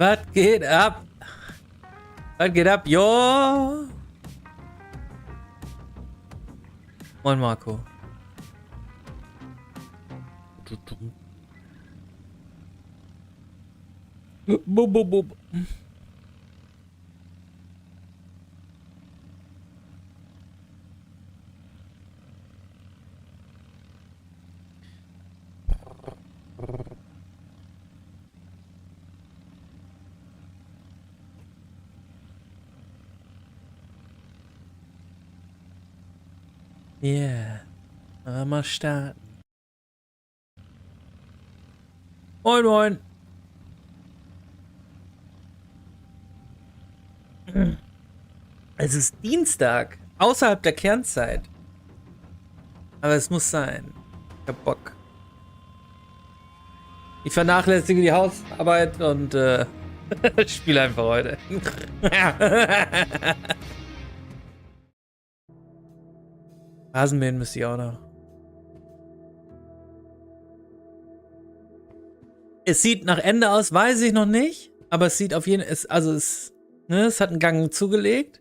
Was geht ab? Was geht ab, jo? Moin Marco. Bub, bub, bub. Yeah, mal starten. Moin, moin. Es ist Dienstag, außerhalb der Kernzeit. Aber es muss sein. Ich hab Bock. Ich vernachlässige die Hausarbeit und spiele einfach heute. Rasenmähen müsste ich auch noch. Es sieht nach Ende aus, weiß ich noch nicht. Aber es sieht auf jeden Fall, es hat einen Gang zugelegt.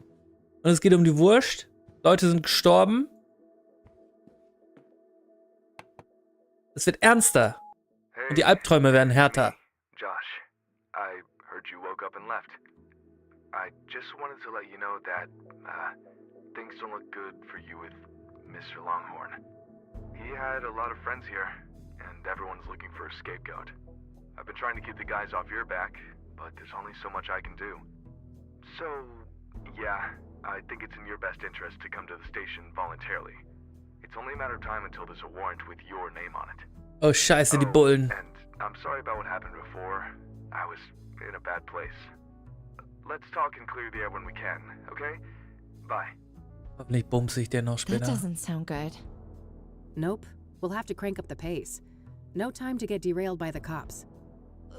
Und es geht um die Wurst. Leute sind gestorben. Es wird ernster. Und die Albträume werden härter. Josh, I heard you woke up and left. I just wanted to let you know that things don't look good for you with Mr. Longhorn. He had a lot of friends here, and everyone's looking for a scapegoat. I've been trying to keep the guys off your back, but there's only so much I can do. So, yeah, I think it's in your best interest to come to the station voluntarily. It's only a matter of time until there's a warrant with your name on it. Oh, scheiße, die Bullen. And I'm sorry about what happened before. I was in a bad place. Let's talk and clear the air when we can, okay? Bye. Hoffentlich bumse ich den noch That später. doesn't sound good. Nope. We'll have to crank up the pace. No time to get derailed by the cops.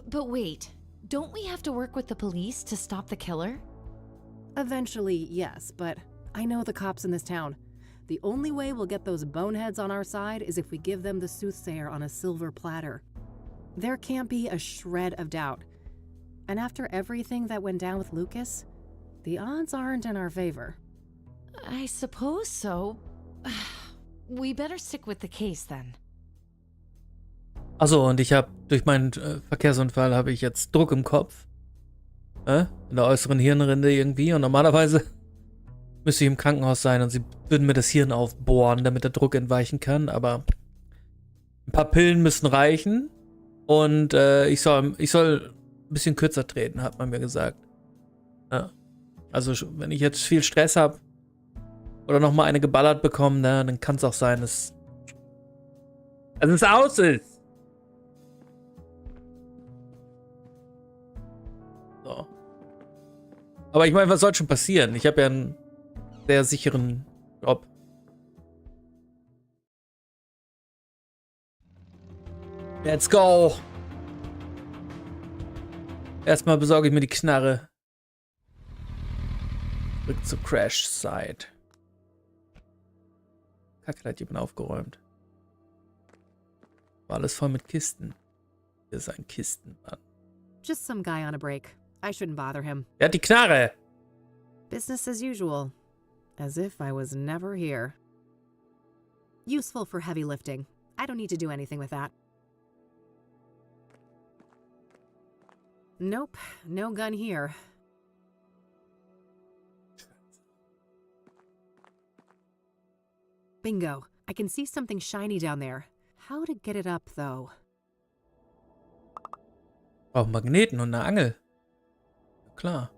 But wait, don't we have to work with the police to stop the killer? Eventually, yes, but I know the cops in this town. The only way we'll get those boneheads on our side is if we give them the Soothsayer on a silver platter. There can't be a shred of doubt. And after everything that went down with Lucas, the odds aren't in our favor. I suppose so. We better stick with the case then. Achso, und ich habe durch meinen Verkehrsunfall habe ich jetzt Druck im Kopf. in der äußeren Hirnrinde irgendwie. Und normalerweise müsste ich im Krankenhaus sein und sie würden mir das Hirn aufbohren, damit der Druck entweichen kann. Aber ein paar Pillen müssen reichen. Und ich soll ein bisschen kürzer treten, hat man mir gesagt. Ja. Also wenn ich jetzt viel Stress habe oder nochmal eine geballert bekomme, dann kann es auch sein, dass es aus ist. So. Aber ich meine, was soll schon passieren? Ich habe ja einen sehr sicheren Job. Let's go. Erstmal besorge ich mir die Knarre. Zurück zur Crash-Site. Kacke, da hat jemand aufgeräumt. War alles voll mit Kisten. Hier ist ein Kistenmann. Just some guy on a break. I shouldn't bother him. Er hat die Knarre. Business as usual. As if I was never here. Useful for heavy lifting. I don't need to do anything with that. Nope, no gun here. Bingo. I can see something shiny down there. How to get it up, though? Brauchen Magneten und eine Angel. Ja, klar.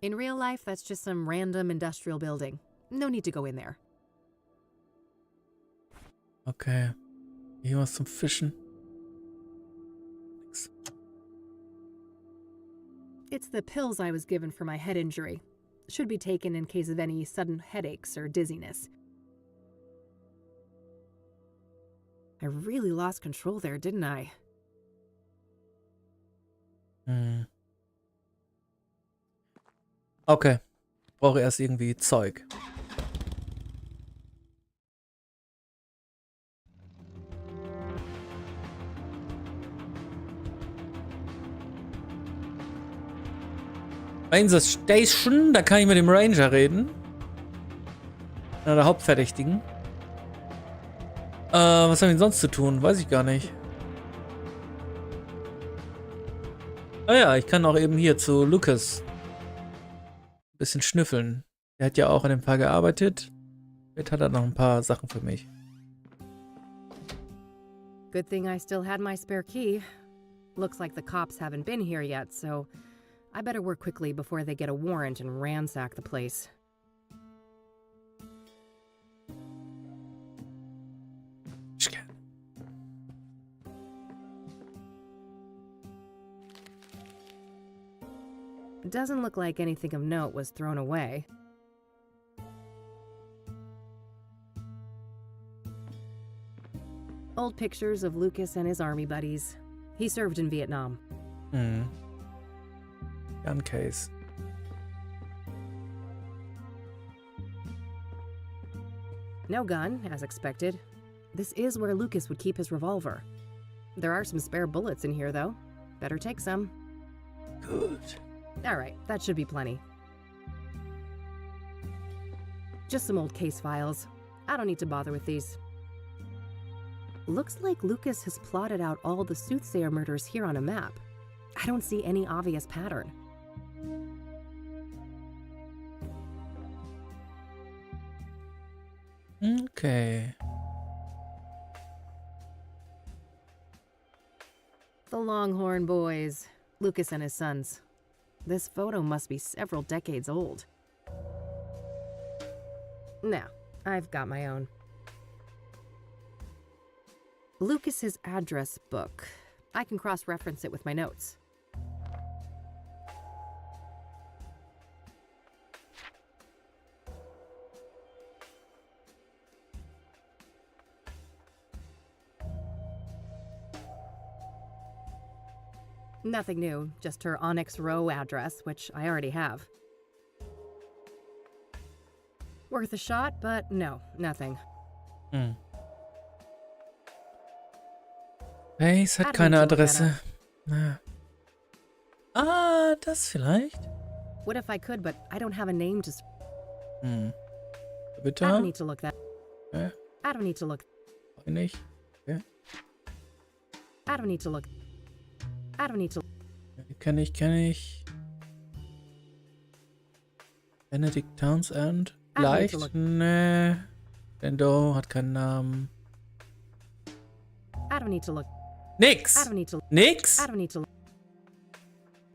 In real life, that's just some random industrial building. No need to go in there. Okay. Hier was zum Fischen. Nix. It's the pills I was given for my head injury. Should be taken in case of any sudden headaches or dizziness. I really lost control there, didn't I? Hm. Okay. Brauche erst irgendwie Zeug. Ranger Station, da kann ich mit dem Ranger reden. Einer der Hauptverdächtigen. Was haben wir denn sonst zu tun? Weiß ich gar nicht. Ah ja, ich kann auch eben hier zu Lucas ein bisschen schnüffeln. Der hat ja auch an dem Fall gearbeitet. Jetzt hat er noch ein paar Sachen für mich. Good thing I still had my spare key. Looks like the cops haven't been here yet, so I better work quickly before they get a warrant and ransack the place. Doesn't look like anything of note was thrown away. Old pictures of Lucas and his army buddies. He served in Vietnam. Hm. Gun case. No gun, as expected. This is where Lucas would keep his revolver. There are some spare bullets in here, though. Better take some. Good. All right, that should be plenty. Just some old case files. I don't need to bother with these. Looks like Lucas has plotted out all the Soothsayer murders here on a map. I don't see any obvious pattern. Okay. The Longhorn boys. Lucas and his sons. This photo must be several decades old. Now, I've got my own. Lucas's address book. I can cross-reference it with my notes. Nothing new, just her Onyx Row address, which I already have. Worth a shot, but no, nothing. Hm. Ace hat keine Adresse. Ja. Ah, das vielleicht? What if I could, but I don't have a name to... Hm. I Bitte? don't need to look that... Ja, I don't need to look... nicht. Ja. I don't need to look... I don't need to... Kenne ich. Benedict Townsend? Leicht? Nee. Lando hat keinen Namen. I don't need to look. Nix! I don't need to. Nix? I don't need to.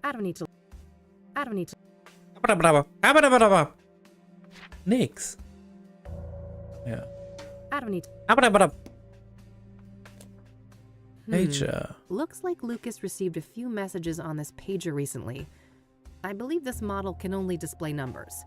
I don't need to. I don't need to. Aber. Nix. Ja. I don't need to. Aber. Pager. Looks like Lucas received a few messages on this pager recently. I believe this model can only display numbers.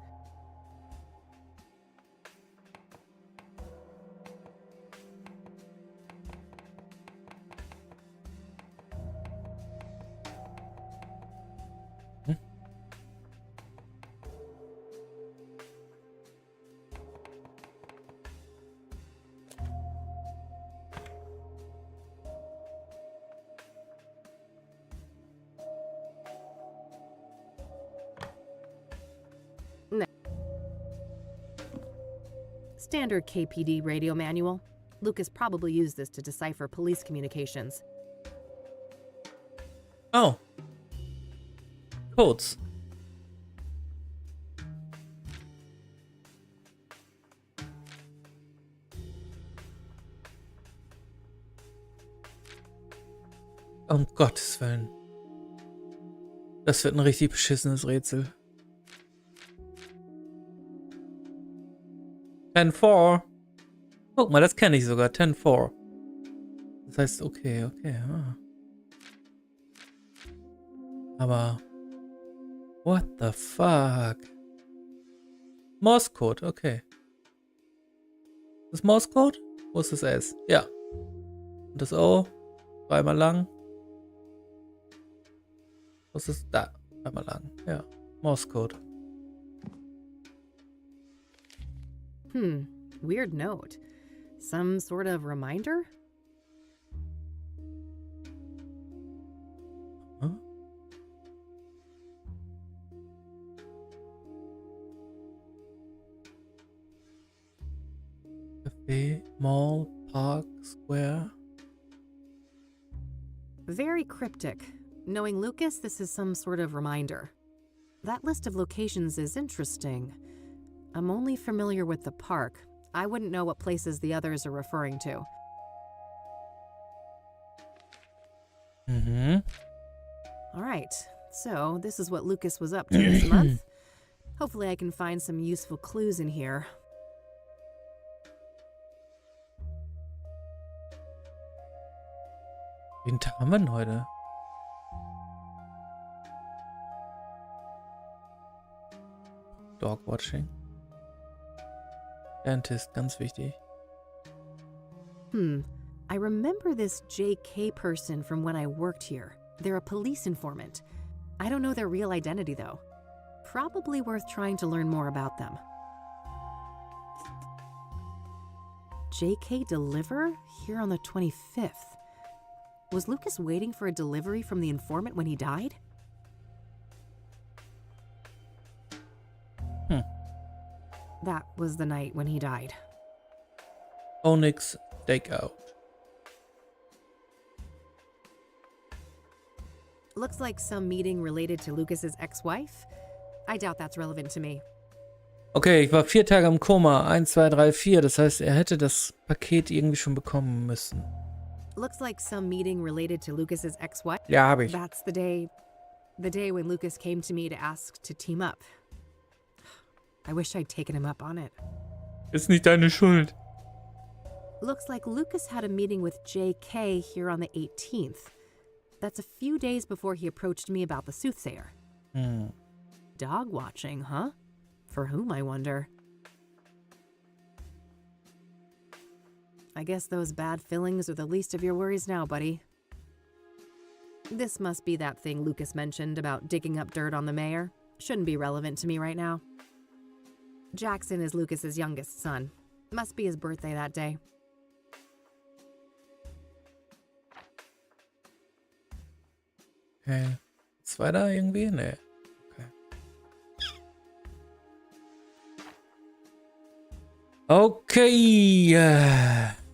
Standard KPD radio manual. Lucas probably used this to decipher police communications. Oh. Codes. Um Gottes Willen. Das wird ein richtig beschissenes Rätsel. 10-4. Guck mal, das kenne ich sogar. 10-4. Das heißt, okay. Ah. Aber. What the fuck? Morse-Code, okay. Das Morse-Code? Wo ist das S? Ja. Und das O? Dreimal lang. Was ist da? Dreimal lang. Ja. Morse-Code. Weird note. Some sort of reminder? Huh? Cafe, Mall, Park, Square. Very cryptic. Knowing Lucas, this is some sort of reminder. That list of locations is interesting. I'm only familiar with the park. I wouldn't know what places the others are referring to. All right, so this is what Lucas was up to this month. Hopefully I can find some useful clues in here. Wen haben wir denn heute? Dog watching. Dentist, ganz wichtig. I remember this JK person from when I worked here. They're a police informant. I don't know their real identity though. Probably worth trying to learn more about them. JK deliver? Here on the 25th. Was Lucas waiting for a delivery from the informant when he died? That was the night when he died. Onyx Stakeout. Looks like some meeting related to Lucas's ex-wife. I doubt that's relevant to me. Okay, ich war 4 Tage im Koma. 1, 2, 3, 4. Das heißt, er hätte das Paket irgendwie schon bekommen müssen. Looks like some meeting related to Lucas's ex-wife. Ja, habe ich. That's the day when Lucas came to me to ask to team up. I wish I'd taken him up on it. Ist nicht deine Schuld. Looks like Lucas had a meeting with JK here on the 18th. That's a few days before he approached me about the Soothsayer. Dog watching, huh? For whom, I wonder? I guess those bad feelings are the least of your worries now, buddy. This must be that thing Lucas mentioned about digging up dirt on the mayor. Shouldn't be relevant to me right now. Jackson is Lucas's youngest son. Must be his birthday that day. Okay. Ist weiter irgendwie? Nee. Okay.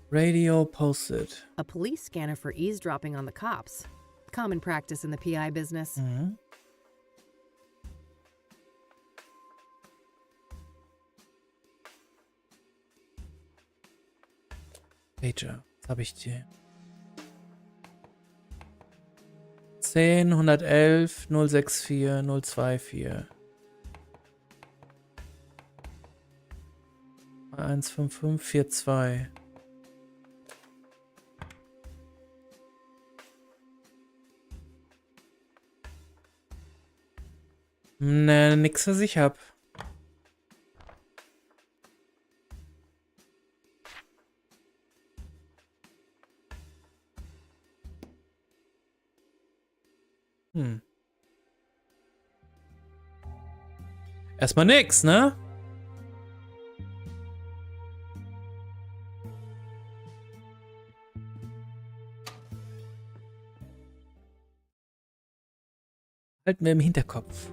Radio posted. A police scanner for eavesdropping on the cops. Common practice in the PI business. Mhm. Pager, jetzt habe ich die. 10 111 064 024 15542. Ne, nix, was ich hab. Erstmal nix, ne? Halten wir im Hinterkopf.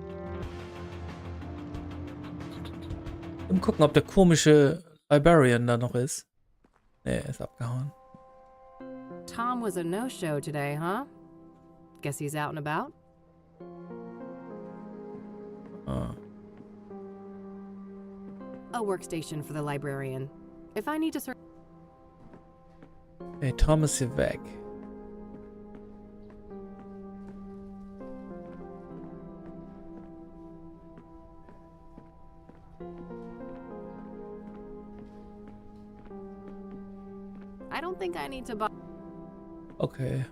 Und gucken, ob der komische Librarian da noch ist. Ne, ist abgehauen. Tom was a no-show today, huh? Guess he's out and about? Ah. A workstation for the librarian. If I need to search... Hey, Tom ist hier weg. I don't think I need to buy... Okay.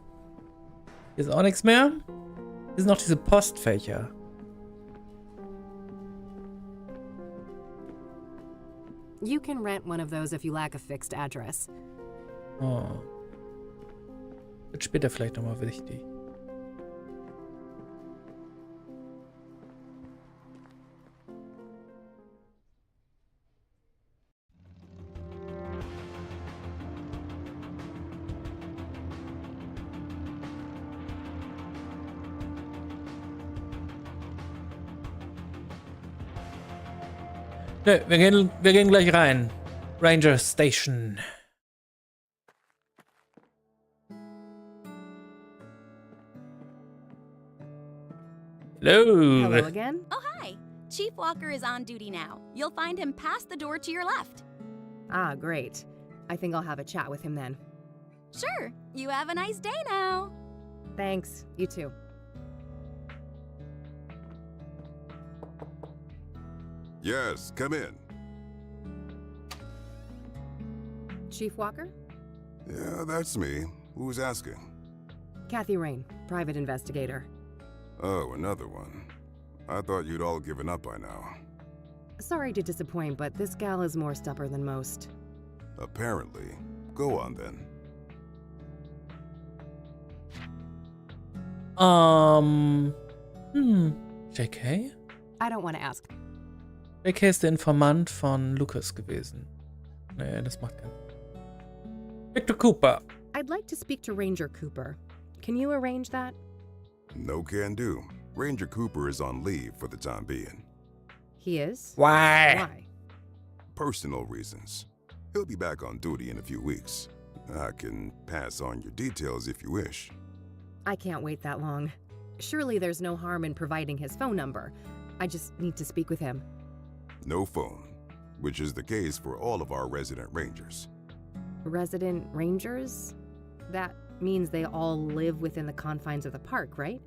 Hier ist auch nichts mehr. Hier sind noch diese Postfächer. You can rent one of those if you lack a fixed address. Oh. Wird später vielleicht nochmal wichtig. Ne, wir gehen gleich rein. Ranger Station. Hello. Hello again? Oh, hi. Chief Walker is on duty now. You'll find him past the door to your left. Ah, great. I think I'll have a chat with him then. Sure. You have a nice day now. Thanks. You too. Yes, come in. Chief Walker? Yeah, that's me. Who's asking? Kathy Rain, private investigator. Oh, another one. I thought you'd all given up by now. Sorry to disappoint, but this gal is more stubborn than most. Apparently. Go on then. JK? I don't want to ask. JK ist der Informant von Lucas gewesen. Nee, das macht keinen Sinn. Victor Cooper. I'd like to speak to Ranger Cooper. Can you arrange that? No can do. Ranger Cooper is on leave for the time being. He is? Why? Why? Personal reasons. He'll be back on duty in a few weeks. I can pass on your details if you wish. I can't wait that long. Surely there's no harm in providing his phone number. I just need to speak with him. No phone, which is the case for all of our resident rangers. Resident rangers? That means they all live within the confines of the park, right?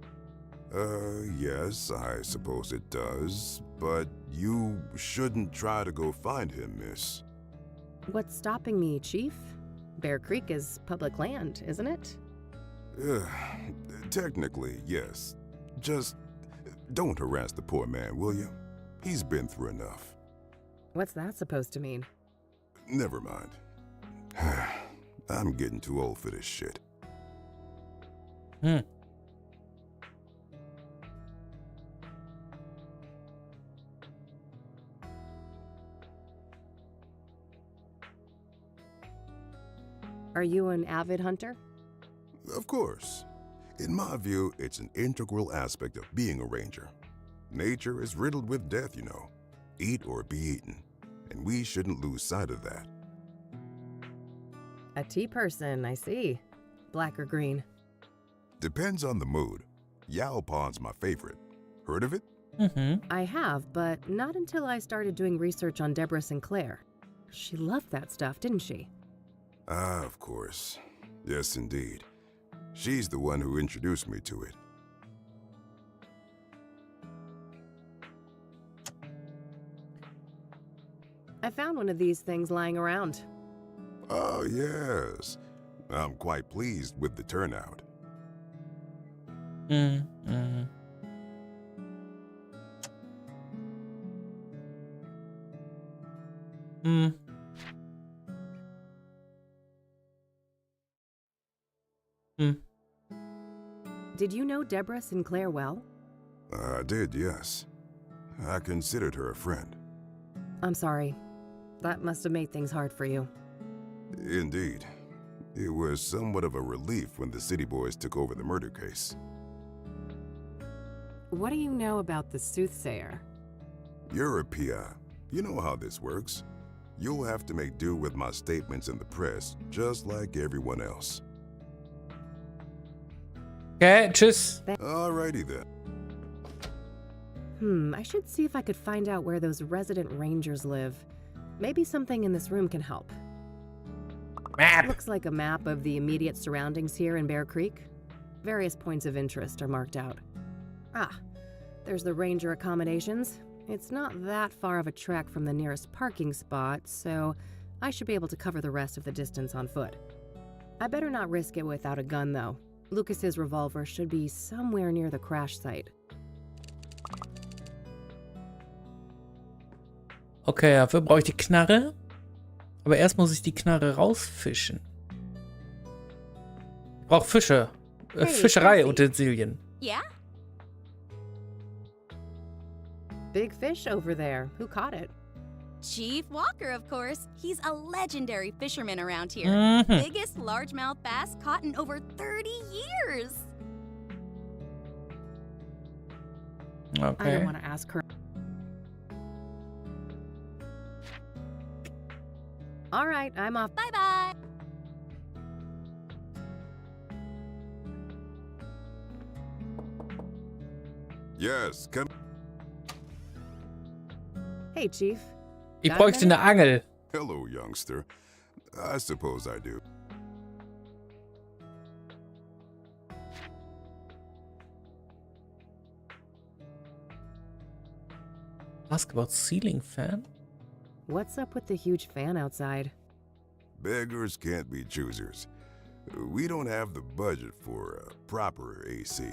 Yes, I suppose it does. But you shouldn't try to go find him, miss. What's stopping me, Chief? Bear Creek is public land, isn't it? Technically, yes. Just don't harass the poor man, will you? He's been through enough. What's that supposed to mean? Never mind. I'm getting too old for this shit. Are you an avid hunter? Of course. In my view, it's an integral aspect of being a ranger. Nature is riddled with death, you know. Eat or be eaten. And we shouldn't lose sight of that. A tea person, I see. Black or green? Depends on the mood. Yao Pond's my favorite. Heard of it? Mhm. I have, but not until I started doing research on Deborah Sinclair. She loved that stuff, didn't she? Ah, of course. Yes, indeed. She's the one who introduced me to it. I found one of these things lying around. Oh, yes. I'm quite pleased with the turnout. Mhm. Mhm. Hm. Hm. Did you know Deborah Sinclair well? I did, yes. I considered her a friend. I'm sorry. That must have made things hard for you. Indeed. It was somewhat of a relief when the city boys took over the murder case. What do you know about the Soothsayer? You're a PI. You know how this works. You'll have to make do with my statements in the press, just like everyone else. Okay, tschüss. Alrighty then. I should see if I could find out where those resident rangers live. Maybe something in this room can help. Map. Looks like a map of the immediate surroundings here in Bear Creek. Various points of interest are marked out. Ah, there's the ranger accommodations. It's not that far of a trek from the nearest parking spot, so I should be able to cover the rest of the distance on foot. I better not risk it without a gun, though. Lucas's revolver should be somewhere near the crash site. Okay, dafür brauche ich die Knarre. Aber erst muss ich die Knarre rausfischen. Ich brauche Fische. Hey, Fischereiutensilien. Yeah? Big fish over there. Who caught it? Chief Walker, of course. He's a legendary fisherman around here. Mhm. Biggest largemouth bass caught in over 30 years. I don't Okay. want to ask her. All right, I'm off. Bye-bye. Yes, come. Hey, Chief. Ich Got a bräuchte eine Angel. Hello, youngster. I suppose I do. Ask about ceiling fan? What's up with the huge fan outside? Beggars can't be choosers. We don't have the budget for a proper AC.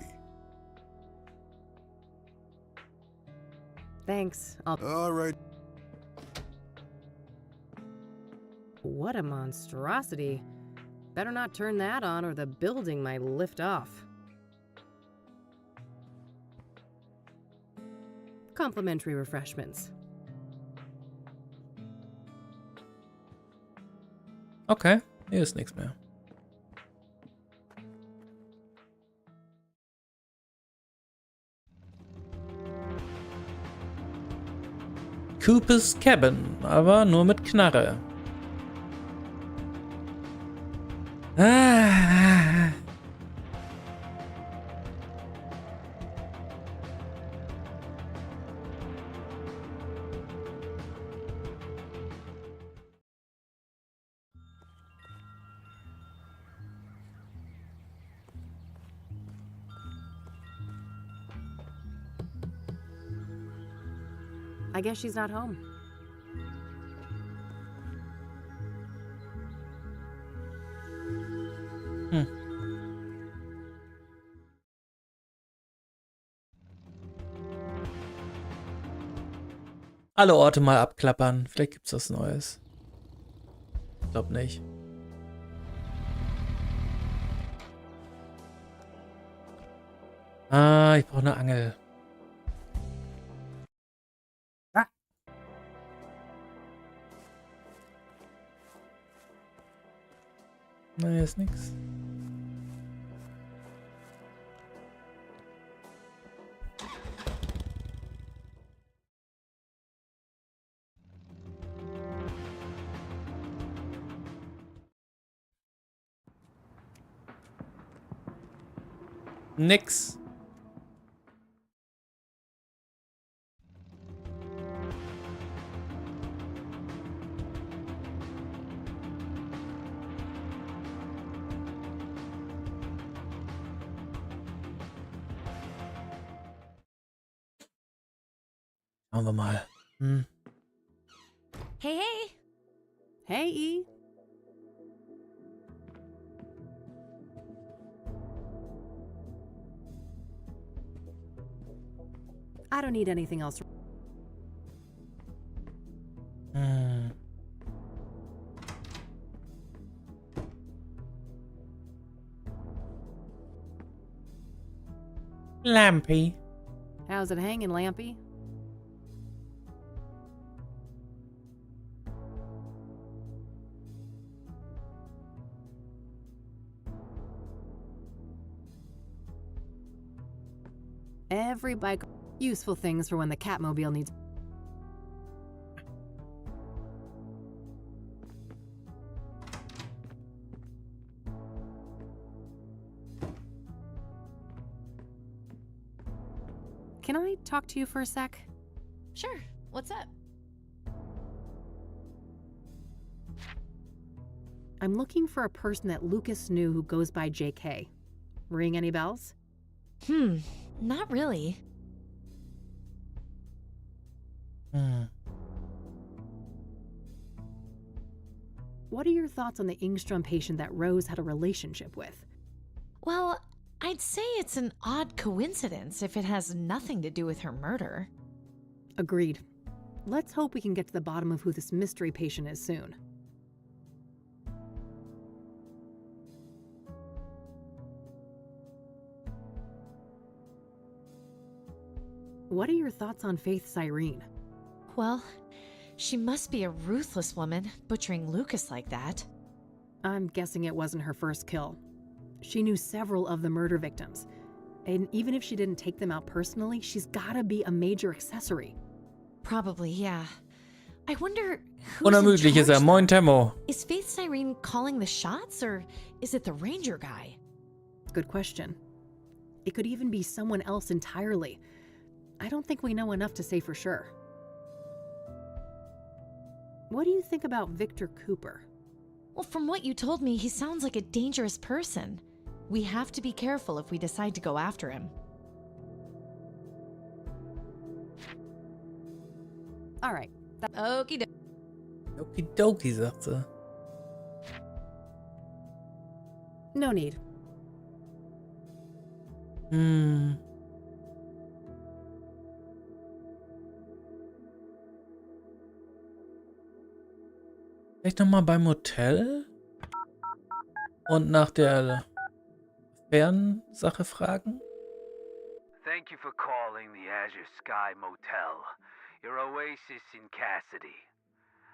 Thanks. All right. What a monstrosity. Better not turn that on or the building might lift off. Complimentary refreshments. Okay, hier ist nichts mehr. Cooper's Cabin, aber nur mit Knarre. Ah. I guess she's not home. Alle Orte mal abklappern. Vielleicht gibt's was Neues. Ich glaub nicht. Ah, ich brauche eine Angel. Ah. Na, hier ist nix. Nix. Schauen wir mal. Hey, hey. Hey, E. I don't need anything else. Lampy. How's it hanging, Lampy? Every bike. Useful things for when the Catmobile needs. Can I talk to you for a sec? Sure. What's up? I'm looking for a person that Lucas knew who goes by JK. Ring any bells? Not really. What are your thoughts on the Ingstrom patient that Rose had a relationship with? Well, I'd say it's an odd coincidence if it has nothing to do with her murder. Agreed. Let's hope we can get to the bottom of who this mystery patient is soon. What are your thoughts on Faith Cyrene? Well, she must be a ruthless woman, butchering Lucas like that. I'm guessing it wasn't her first kill. She knew several of the murder victims. And even if she didn't take them out personally, she's gotta be a major accessory. Probably, yeah. I wonder who's in Unermüdlich ist er. charge, Moin, though? Temmo. Is Faith Cyrene calling the shots, or is it the ranger guy? Good question. It could even be someone else entirely. I don't think we know enough to say for sure. What do you think about Victor Cooper? Well, from what you told me, he sounds like a dangerous person. We have to be careful if we decide to go after him. All right. Okie dokie. Okidoki, sagt sie. No need. Vielleicht nochmal beim Hotel? Und nach der Fernsache fragen? Thank you for calling the Azure Sky Motel, your oasis in Cassidy.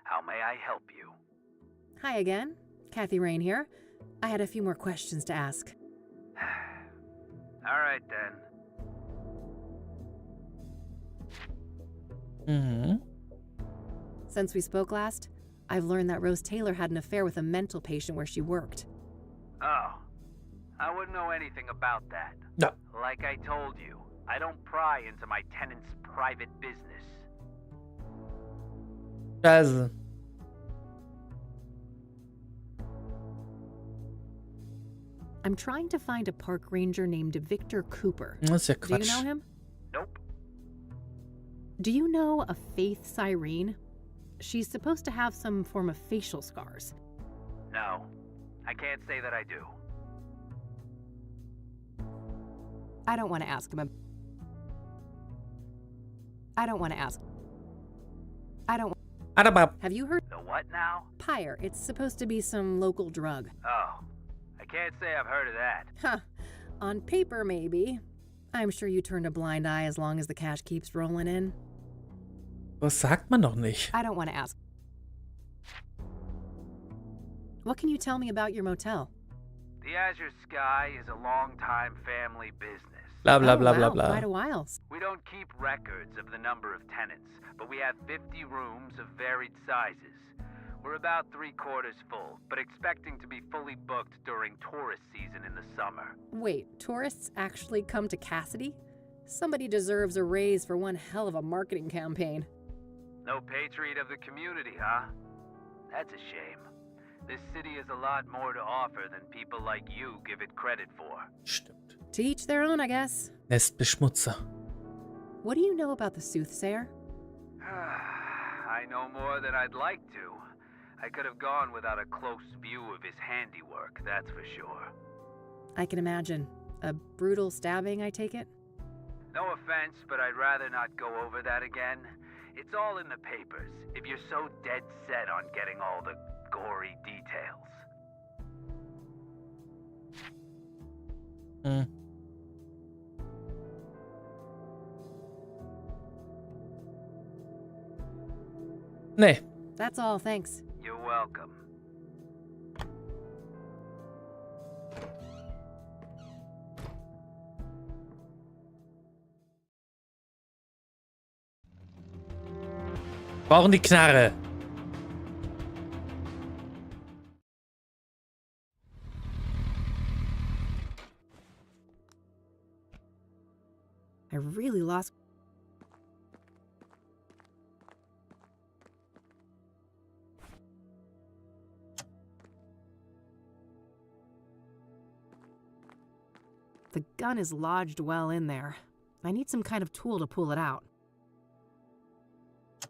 How may I help you? Hi again. Kathy Rain here. I had a few more questions to ask. All right then. Since we spoke last, I've learned that Rose Taylor had an affair with a mental patient where she worked. Oh, I wouldn't know anything about that. No. Like I told you, I don't pry into my tenants' private business. Also. I'm trying to find a park ranger named Victor Cooper. Das ist ja Do you Quatsch. know him? Nope. Do you know a Faith Cyrene? She's supposed to have some form of facial scars. No, I can't say that I do. I don't want to ask him. Adabab. Have you heard? The what now? Pyre. It's supposed to be some local drug. Oh, I can't say I've heard of that. Huh. On paper, maybe. I'm sure you turned a blind eye as long as the cash keeps rolling in. Was sagt man doch nicht. I don't want to ask. What can you tell me about your motel? The Azure Sky is a long-time family business. Bla bla Oh, bla bla wow, bla. Quite a while. We don't keep records of the number of tenants, but we have 50 rooms of varied sizes. We're about 3/4 full, but expecting to be fully booked during tourist season in the summer. Wait, tourists actually come to Cassidy? Somebody deserves a raise for one hell of a marketing campaign. No patriot of the community, huh? That's a shame. This city has a lot more to offer than people like you give it credit for. Stimmt. To each their own, I guess. Nestbeschmutzer. What do you know about the Soothsayer? I know more than I'd like to. I could have gone without a close view of his handiwork, that's for sure. I can imagine. A brutal stabbing, I take it? No offense, but I'd rather not go over that again. It's all in the papers, if you're so dead set on getting all the gory details. Nee. That's all, thanks. You're welcome. Brauchen die Knarre. I really lost... The gun is lodged well in there. I need some kind of tool to pull it out.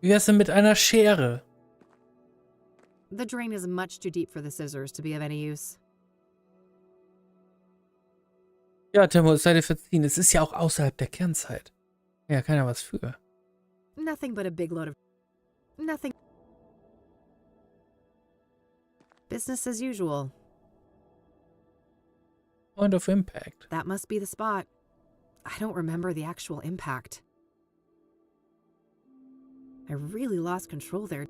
Wie wär's denn mit einer Schere? The drain is much too deep for the scissors to be of any use. Ja, Timo, es sei dir verziehen. Es ist ja auch außerhalb der Kernzeit. Ja, keiner was für. Nothing but a big load of... Nothing... Business as usual. Point of impact. That must be the spot. I don't remember the actual impact. I really lost control there.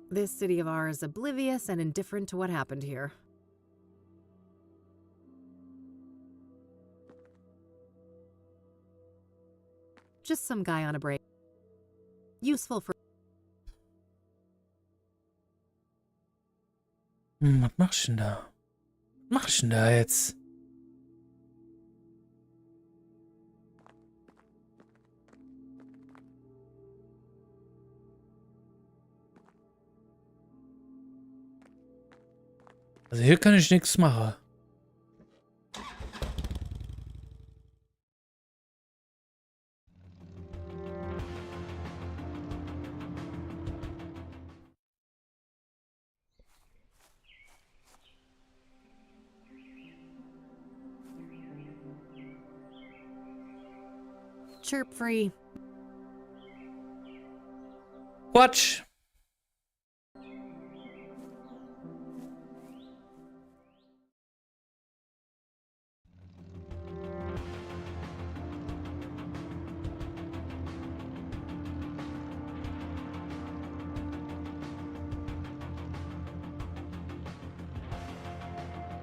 This city of ours is oblivious and indifferent to what happened here. Just some guy on a break. Useful for... Was machst du denn da? Was machst du denn da jetzt? Also hier kann ich nichts machen. Chirp free. Quatsch!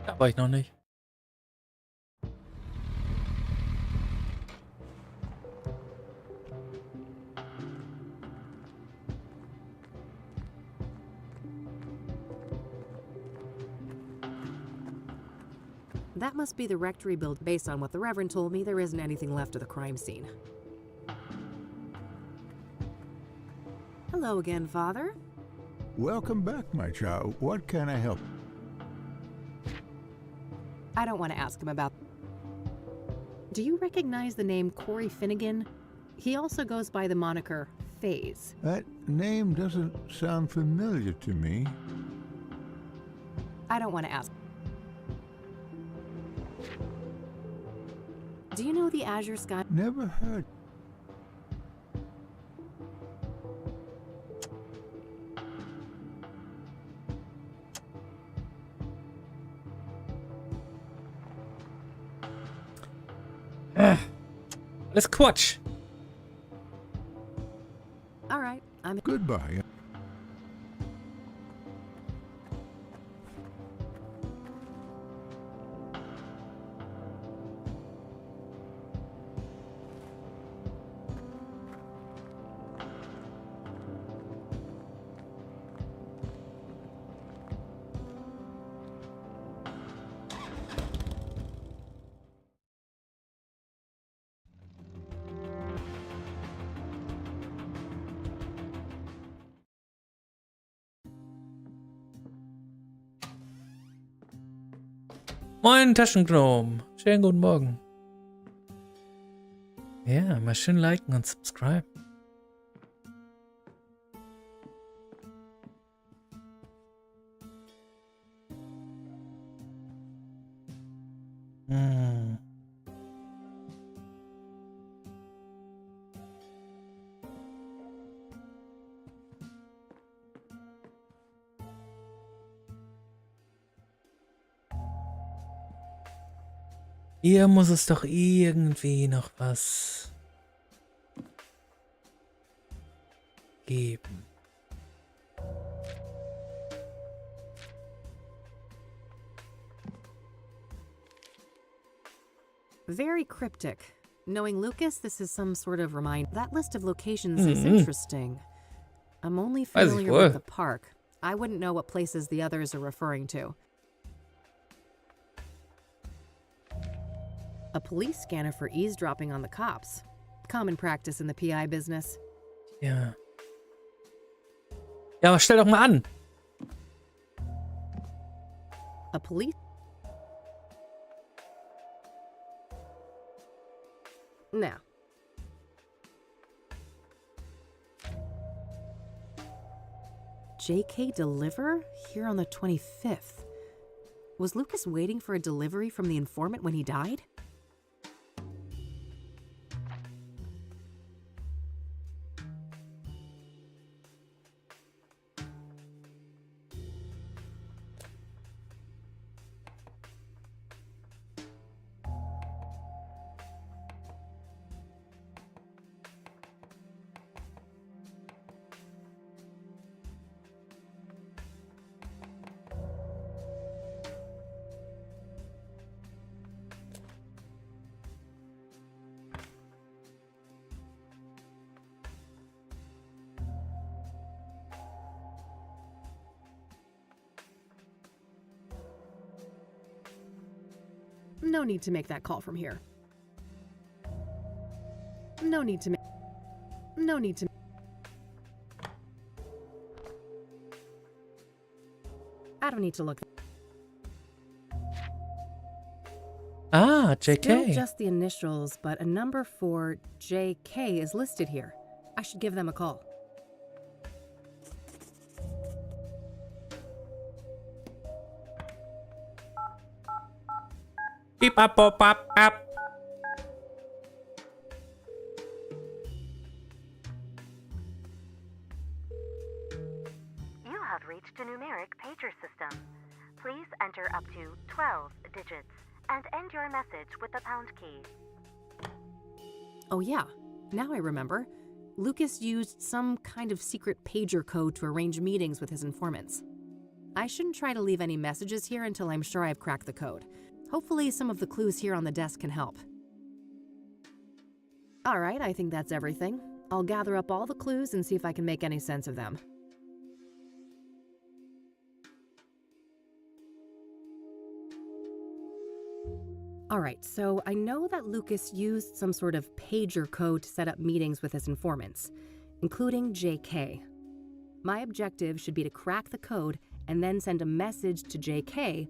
Da war ich noch nicht. That must be the rectory build. Based on what the Reverend told me, there isn't anything left of the crime scene. Hello again, Father. Welcome back, my child. What can I help? I don't want to ask him about... Do you recognize the name Corey Finnegan? He also goes by the moniker Phase. That name doesn't sound familiar to me. I don't want to ask. Do you know the Azure Sky? Never heard. Alles Quatsch. All right, I'm... Goodbye. Moin, Taschengnom. Schönen guten Morgen. Ja, mal schön liken und subscriben. Hm. Hier muss es doch irgendwie noch was geben. Very cryptic. Knowing Lucas, this is some sort of reminder. That list of locations is interesting. I'm only familiar with the park. I wouldn't know what places the others are referring to. A police scanner for eavesdropping on the cops. Common practice in the PI business. Ja. Ja, aber stell doch mal an. A police... Now. JK deliver? Here on the 25th. Was Lucas waiting for a delivery from the informant when he died? No need to make that call from here. No need to. I don't need to look. Ah, JK. Still just the initials, but a number for JK is listed here. I should give them a call. Beep, bop, bop, bop, bop. You have reached a numeric pager system. Please enter up to 12 digits and end your message with the pound key. Oh yeah, now I remember. Lucas used some kind of secret pager code to arrange meetings with his informants. I shouldn't try to leave any messages here until I'm sure I've cracked the code. Hopefully some of the clues here on the desk can help. All right, I think that's everything. I'll gather up all the clues and see if I can make any sense of them. All right, so I know that Lucas used some sort of pager code to set up meetings with his informants, including JK. My objective should be to crack the code and then send a message to JK,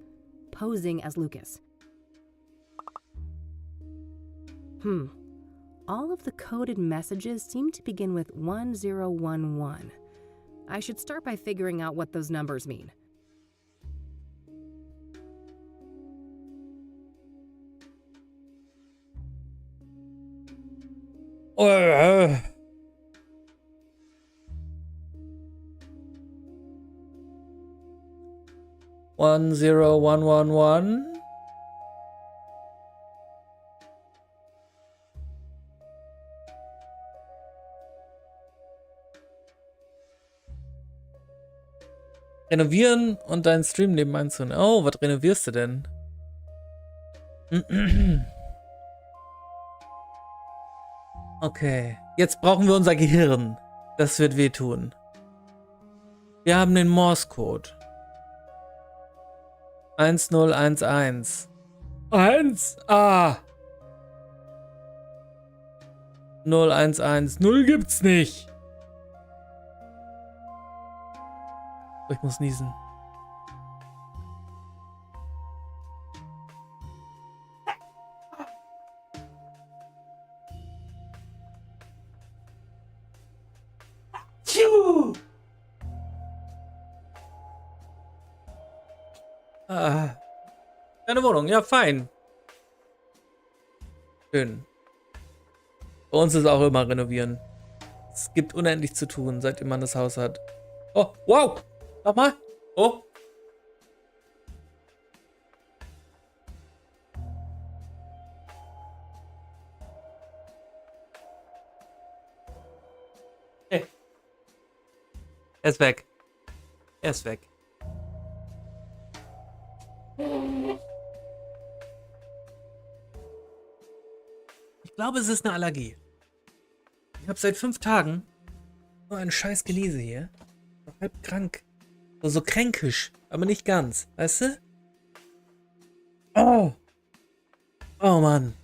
posing as Lucas. All of the coded messages seem to begin with 1011. I should start by figuring out what those numbers mean. One zero one one one. Renovieren und deinen Stream nebenan zu. Oh, was renovierst du denn? Okay, jetzt brauchen wir unser Gehirn. Das wird wehtun. Wir haben den Morse-Code. 1011. 1A. 011. 0 gibt's nicht. Ich muss niesen. Deine Wohnung, ja, fein. Schön. Bei uns ist auch immer renovieren. Es gibt unendlich zu tun, seitdem man das Haus hat. Oh, wow! Nochmal. Oh. Hey. Er ist weg. Er ist weg. Ich glaube, es ist eine Allergie. Ich habe seit 5 Tagen nur einen scheiß Genese hier. Halb krank. So kränkisch, aber nicht ganz. Weißt du? Oh. Oh Mann.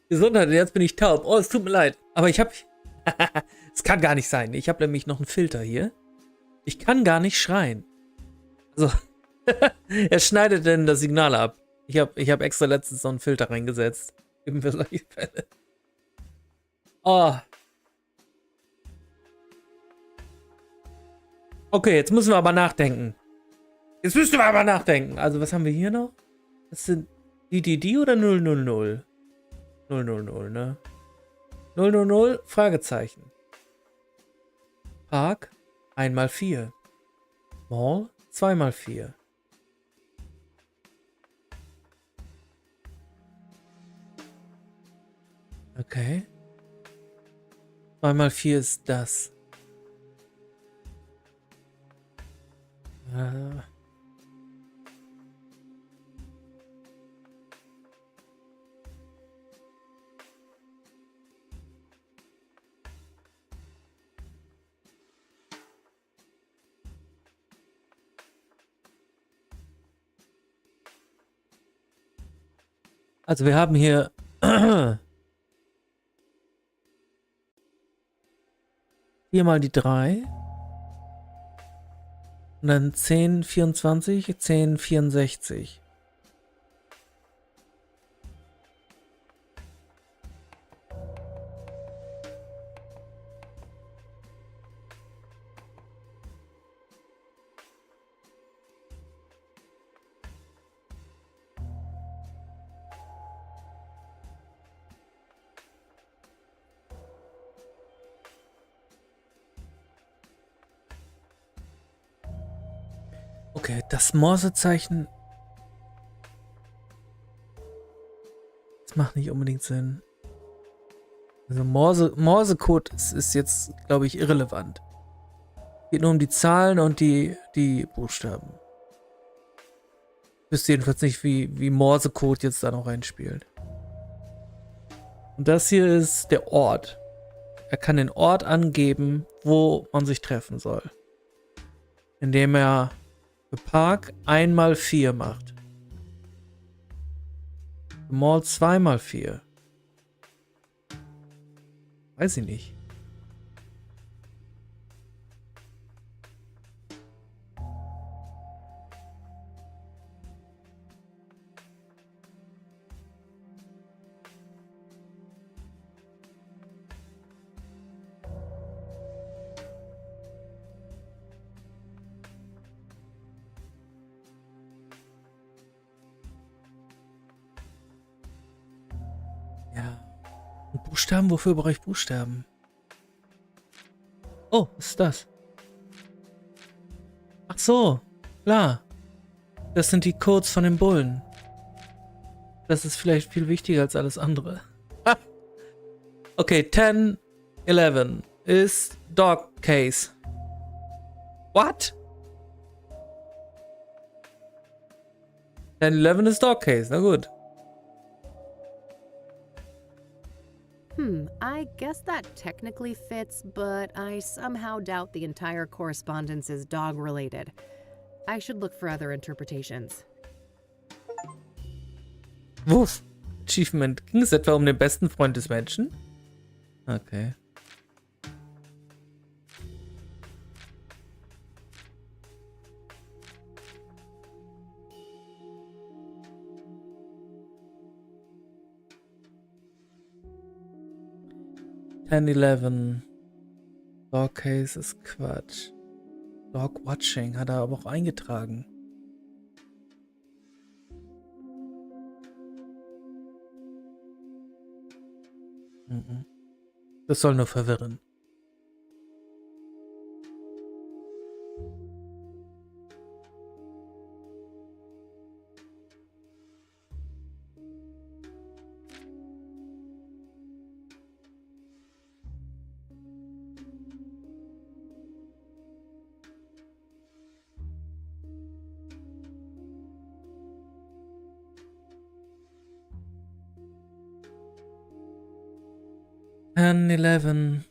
Gesundheit, jetzt bin ich taub. Oh, es tut mir leid. Aber ich habe... Es kann gar nicht sein. Ich habe nämlich noch einen Filter hier. Ich kann gar nicht schreien. Also... Er schneidet denn das Signal ab. Ich hab extra letztens so einen Filter reingesetzt. Eben für solche Fälle. Oh. Okay, jetzt müssen wir aber nachdenken. Jetzt müssen wir aber nachdenken. Also, was haben wir hier noch? Das sind die oder 000? 000, ne? 000, Fragezeichen. Park, 1x4. Mall, 2x4. Okay. 2x4 ist das. Also wir haben hier 4 mal die 3. Und dann 10, 24, 10, 64. Okay, das Morsezeichen. Das macht nicht unbedingt Sinn. Also Morsecode ist jetzt, glaube ich, irrelevant. Geht nur um die Zahlen und die Buchstaben. Ich wüsste jedenfalls nicht, wie Morsecode jetzt da noch reinspielt. Und das hier ist der Ort. Er kann den Ort angeben, wo man sich treffen soll. Indem er für Park 1x4 macht. Für Mall 2x4. Weiß ich nicht. Ja. Und Buchstaben? Wofür brauche ich Buchstaben? Oh, was ist das? Ach so, klar. Das sind die Codes von den Bullen. Das ist vielleicht viel wichtiger als alles andere. Ah. Okay, 10, 11 ist Dog Case. What? 10, 11 ist Dog Case, na gut. I guess that technically fits, but I somehow doubt the entire correspondence is dog-related. I should look for other interpretations. Wuff. Achievement. Ging es etwa um den besten Freund des Menschen? Okay. Ten, 11. Dog Case ist Quatsch. Dog Watching hat er aber auch eingetragen. Mhm. Das soll nur verwirren. And 11.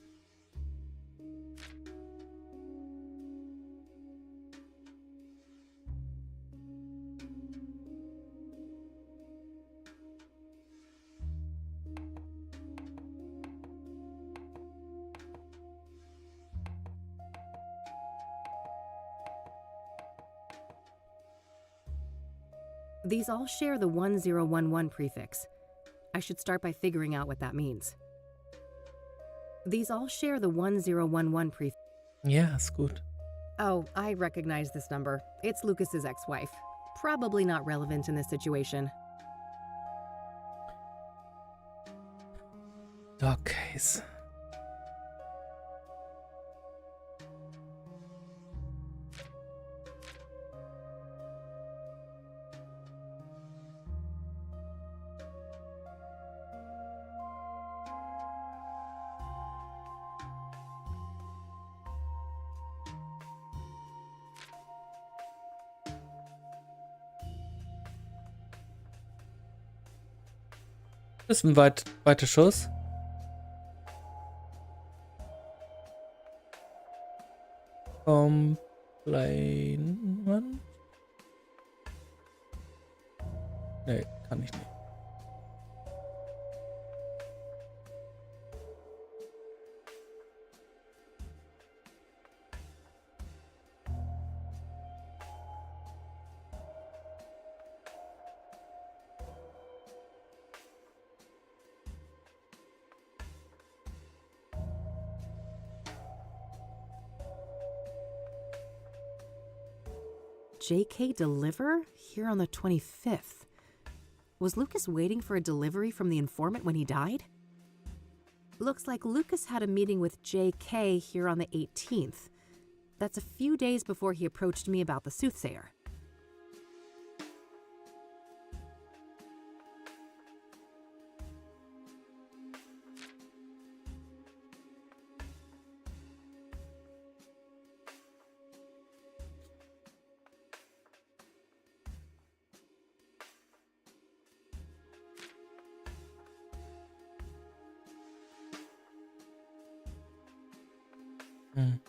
These all share the 1011 prefix. I should start by figuring out what that means. These all share the 1011 prefix. Ja, ist gut. Oh, I recognize this number. It's Lucas's ex-wife. Probably not relevant in this situation. Dog Case. Das ist ein weiter Schuss. Mann. Nee, kann ich nicht. JK deliver? Here on the 25th. Was Lucas waiting for a delivery from the informant when he died? Looks like Lucas had a meeting with JK here on the 18th. That's a few days before he approached me about the Soothsayer. Hm.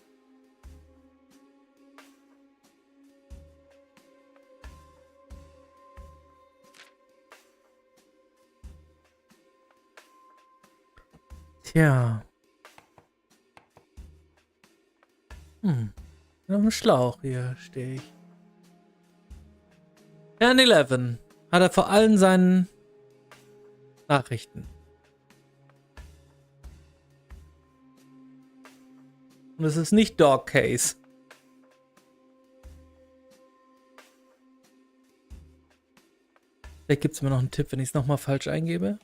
Tja. Auf dem Schlauch hier stehe ich. 10-11 hat er vor allen seinen Nachrichten. Und es ist nicht Dog Case. Vielleicht gibt es mir noch einen Tipp, wenn ich es nochmal falsch eingebe.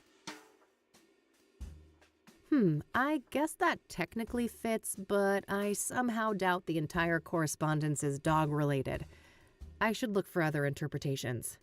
I guess that technically fits, but I somehow doubt the entire correspondence is dog-related. I should look for other interpretations.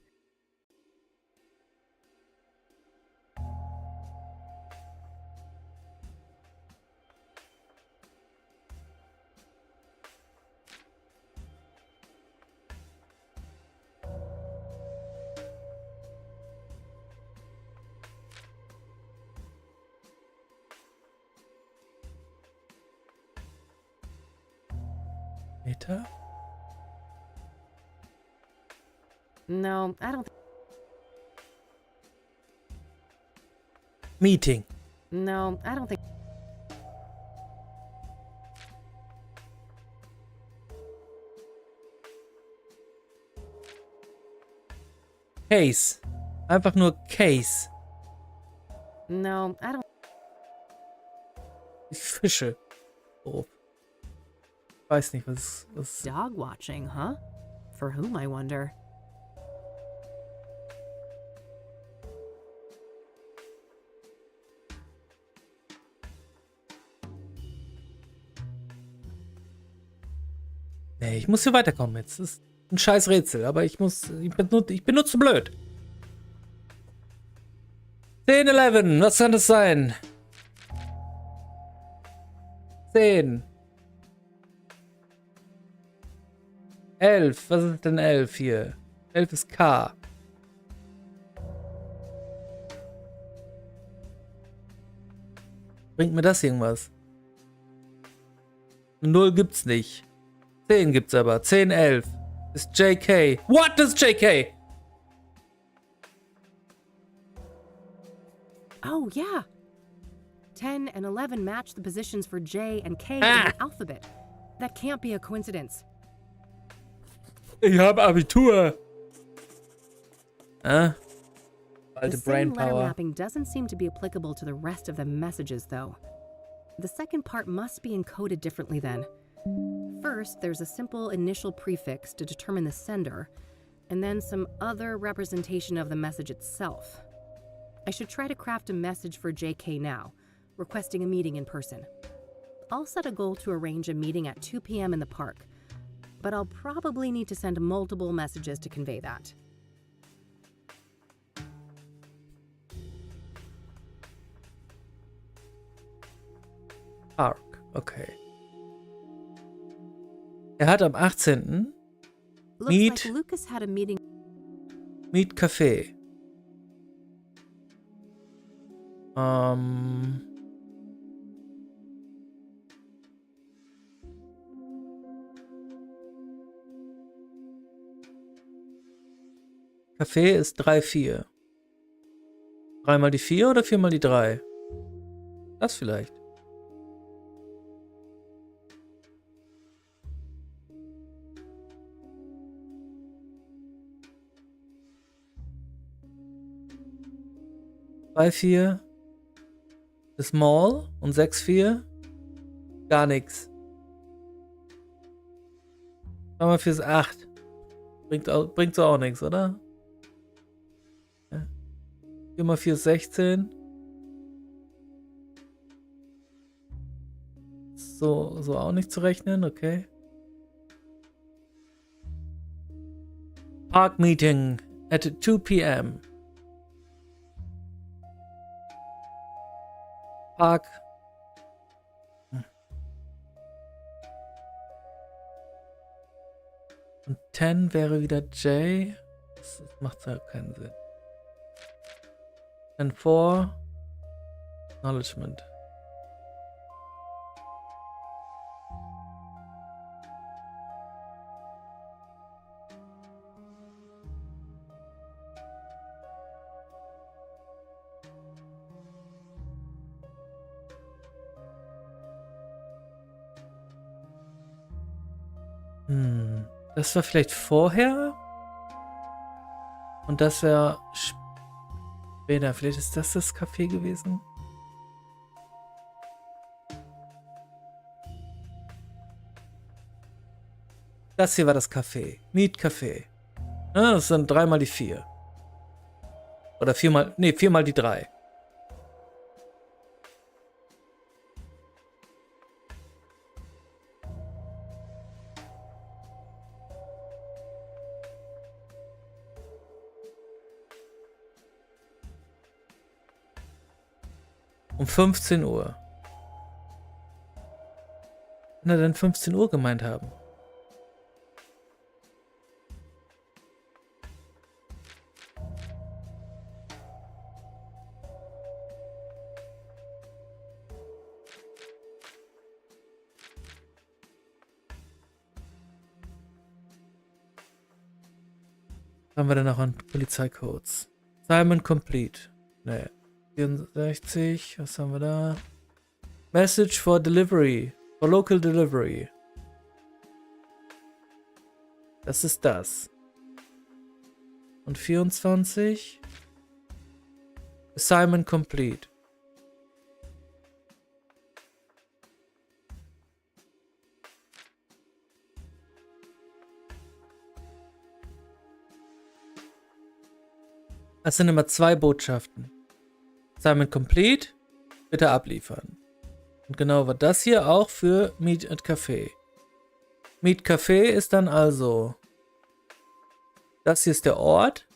Meter? No, I don't. Meeting. No, I don't think. Case. Einfach nur Case. No, I don't. Die Fische. Oh. Ich weiß nicht, was. Dog watching, huh? For whom, I wonder? Nee, ich muss hier weiterkommen jetzt. Das ist ein scheiß Rätsel, aber ich bin nur zu blöd. 10, 11, was kann das sein? 10. 11, was ist denn 11 hier? 11 ist K. Bringt mir das irgendwas? 0 gibt's nicht. 10 gibt's aber. 10, 11. Ist JK. What is JK? Oh, yeah. 10 and 11 match the positions for J and K in the alphabet. That can't be a coincidence. Ich habe Abitur. The Alte same letter Brainpower. mapping doesn't seem to be applicable to the rest of the messages, though. The second part must be encoded differently then. First, there's a simple initial prefix to determine the sender, and then some other representation of the message itself. I should try to craft a message for JK now, requesting a meeting in person. I'll set a goal to arrange a meeting at 2 p.m. in the park, but I'll probably need to send multiple messages to convey that. Park, okay. Er hat am 18. Looks Meet. like Lucas had a meeting. Meet Café. Café ist 3, 4. 3 mal die 4 oder 4 mal die 3? Das vielleicht. Bei 4 ist Small und 6, 4 gar nichts. 2 mal 4 ist 8. Bringt so auch nichts, oder? Ja. 4 mal 4 ist 16. So auch nicht zu rechnen, okay. Park Meeting at 2 p.m. Park. Und 10 wäre wieder J. Das macht ja keinen Sinn. 10 4. Acknowledgement. Das war vielleicht vorher. Und das wäre später. Vielleicht ist das Café gewesen. Das hier war das Café. Meet Café. Ja, das sind 3 mal die 4. Oder 4 mal. Nee, 4 mal die 3. Um 15 Uhr. Wenn er denn 15 Uhr gemeint haben? Was haben wir denn noch an Polizeicodes? Simon Complete. Nee. 64, was haben wir da? Message for Delivery. For Local Delivery. Das ist das. Und 24. Assignment Complete. Das sind immer 2 Botschaften. Assignment Complete, bitte abliefern. Und genau war das hier auch für Meet at Café. Meet Café ist dann also... Das hier ist der Ort.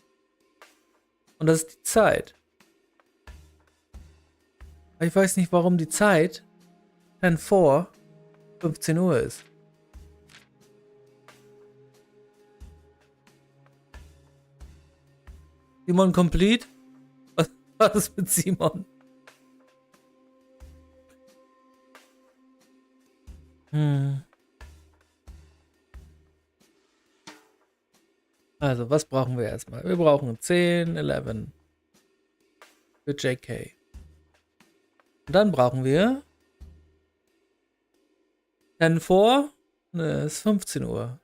Und das ist die Zeit. Ich weiß nicht, warum die Zeit 10 vor 15 Uhr ist. Simon complete? Was war das mit Simon? Also, was brauchen wir erstmal? Wir brauchen 10, 11 für JK. Und dann brauchen wir 10 vor, ne, ist 15 Uhr.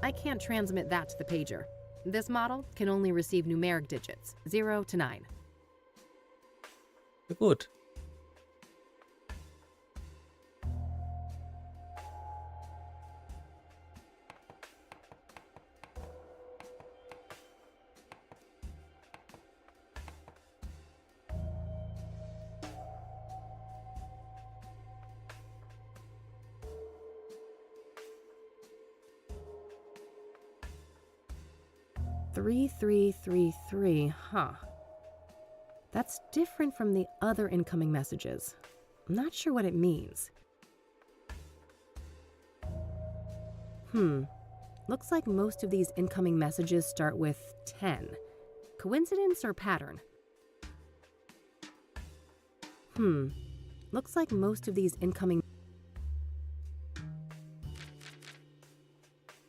I can't transmit that to the pager. This model can only receive numeric digits, 0 to 9. Ja, gut. Three, 3, 3, 3, huh. That's different from the other incoming messages. I'm not sure what it means. Looks like most of these incoming messages start with 10. Coincidence or pattern? Looks like most of these incoming...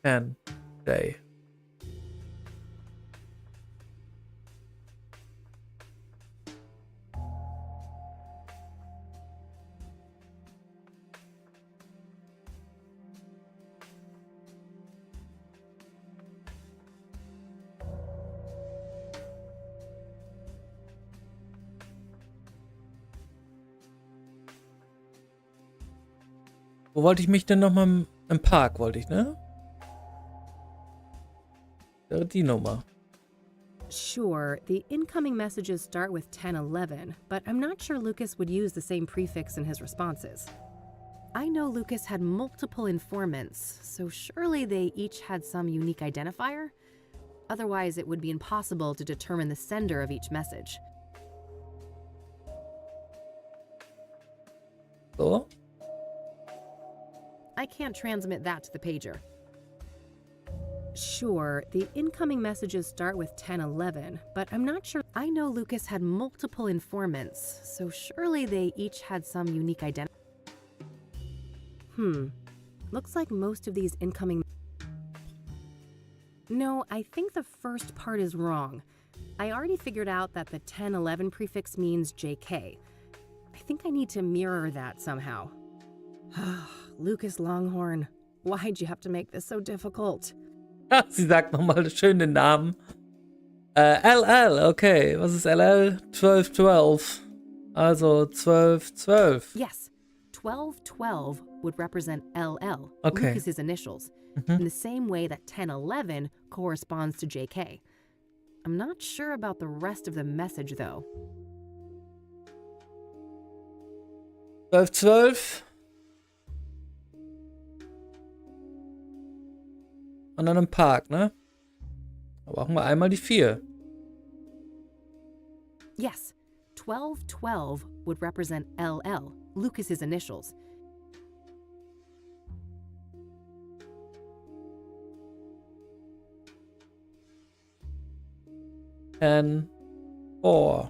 10 day. Wo wollte ich mich denn nochmal im Park, wollte ich, ne? Wäre die Nummer. Sure, the incoming messages start with 1011, but I'm not sure Lucas would use the same prefix in his responses. I know Lucas had multiple informants, so surely they each had some unique identifier? Otherwise, it would be impossible to determine the sender of each message. So? I can't transmit that to the pager. Sure, the incoming messages start with 1011, but I'm not sure. I know Lucas had multiple informants, so surely they each had some unique identity. Looks like most of these incoming... No, I think the first part is wrong. I already figured out that the 1011 prefix means JK. I think I need to mirror that somehow. Lucas Longhorn, why'd you have to make this so difficult? Sie sagt nochmal schön den Namen. LL, okay. Was ist LL? 1212. Also 1212. Yes, 1212 would represent LL, Okay. Lucas's initials, in the same way that 1011 corresponds to JK. I'm not sure about the rest of the message, though. 1212. Und dann im Park, ne? Da brauchen wir einmal die 4. Yes, 1212 would represent LL, Lucas's initials. And 4.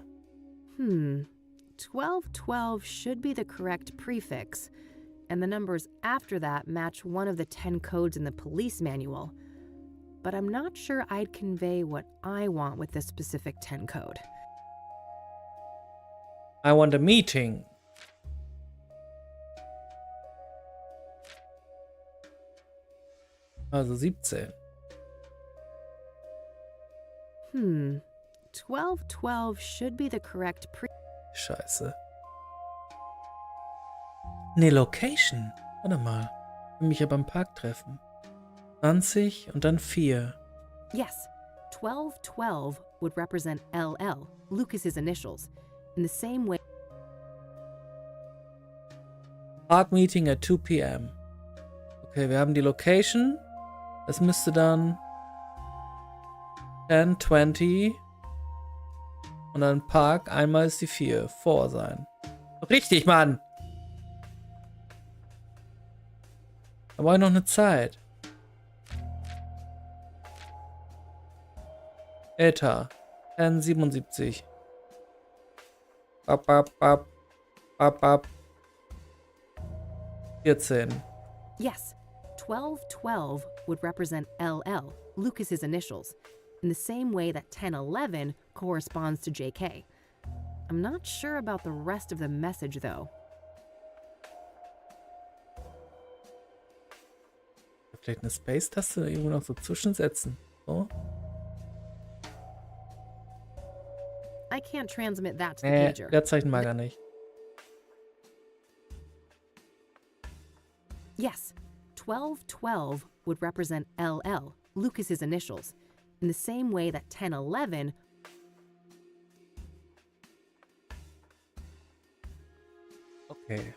1212 should be the correct prefix, and the numbers after that match one of the 10 codes in the police manual. But I'm not sure I'd convey what I want with this specific 10 code. I want a meeting. Also 17. 1212 should be the correct Scheiße. Ne, Location. Warte mal. Ich will mich ja beim Park treffen. 20 und dann 4. Yes, 1212 would represent LL, Lucas's initials, in the same way. Park Meeting at 2 p.m. Okay, wir haben die Location. Das müsste dann 10:20 und dann Park, einmal ist die 4 sein. Richtig, Mann! Da war noch eine Zeit. Eta 10:77. Bap, bap, bap, bap, bap. 14. Yes, 1212 would represent LL, Lucas's initials, in the same way that 1011 corresponds to JK. I'm not sure about the rest of the message, though. Vielleicht eine Space-Taste irgendwo noch so zwischensetzen. So. I can't transmit that to the Nee, pager. Leerzeichen mag er nicht. Yes, 1212 would represent LL, Lucas's initials, in the same way that 1011. Okay.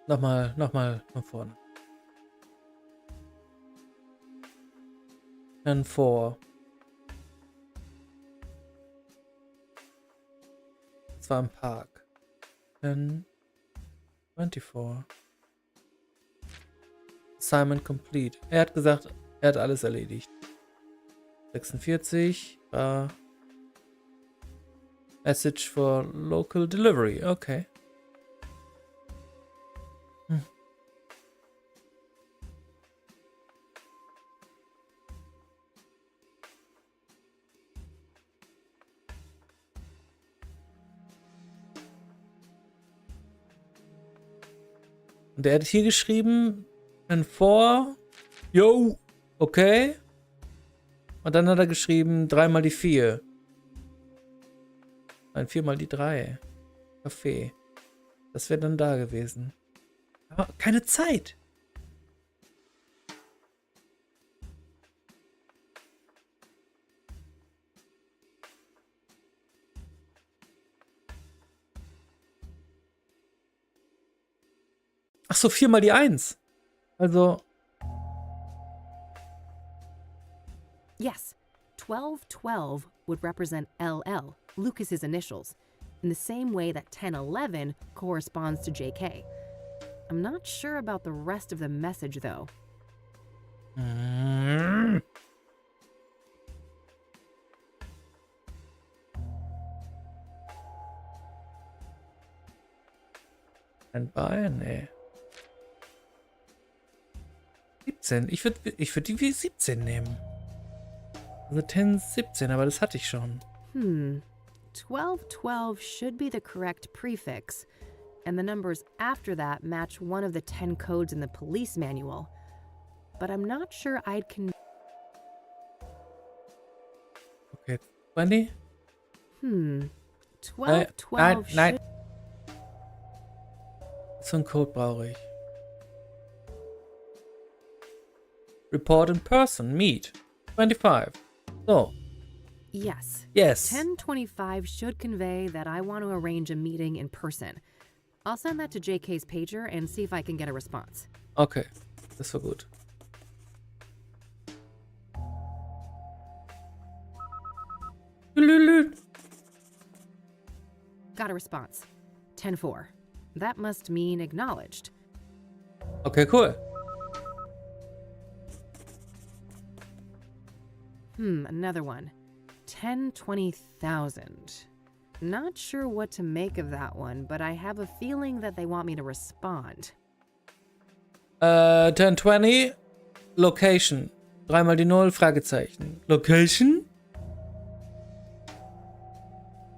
Nochmal von vorne. 10:04. Das war im Park. 10:24. Assignment complete. Er hat gesagt, er hat alles erledigt. 46 war Message for local delivery. Okay. Und der hat hier geschrieben, and 4, yo, okay. Und dann hat er geschrieben, 3 mal die 4. Nein, 4 mal die 3. Kaffee. Das wäre dann da gewesen. Aber keine Zeit. Ach so, 4 mal die 1. Also. Yes, 1212 would represent LL, Lucas's initials, in the same way that 1011 corresponds to JK. I'm not sure about the rest of the message, though. Ein Bein, ey. 17. Ich würd die wie 17 nehmen. Also 10:17, aber das hatte ich schon. 1212 should be the correct prefix, and the numbers after that match one of the 10 codes in the police manual. But I'm not sure I'd Okay, 20? 1212 Nein. So einen Code brauche ich. Report in person, meet. 25. So. Yes. Yes. 1025 should convey that I want to arrange a meeting in person. I'll send that to JK's pager and see if I can get a response. Okay, das war gut. Got a response. 10-4. That must mean acknowledged. Okay, cool. Another one. 10-20,000. Not sure what to make of that one, but I have a feeling that they want me to respond. 10:20. Location. 3 mal die 0, Fragezeichen. Location?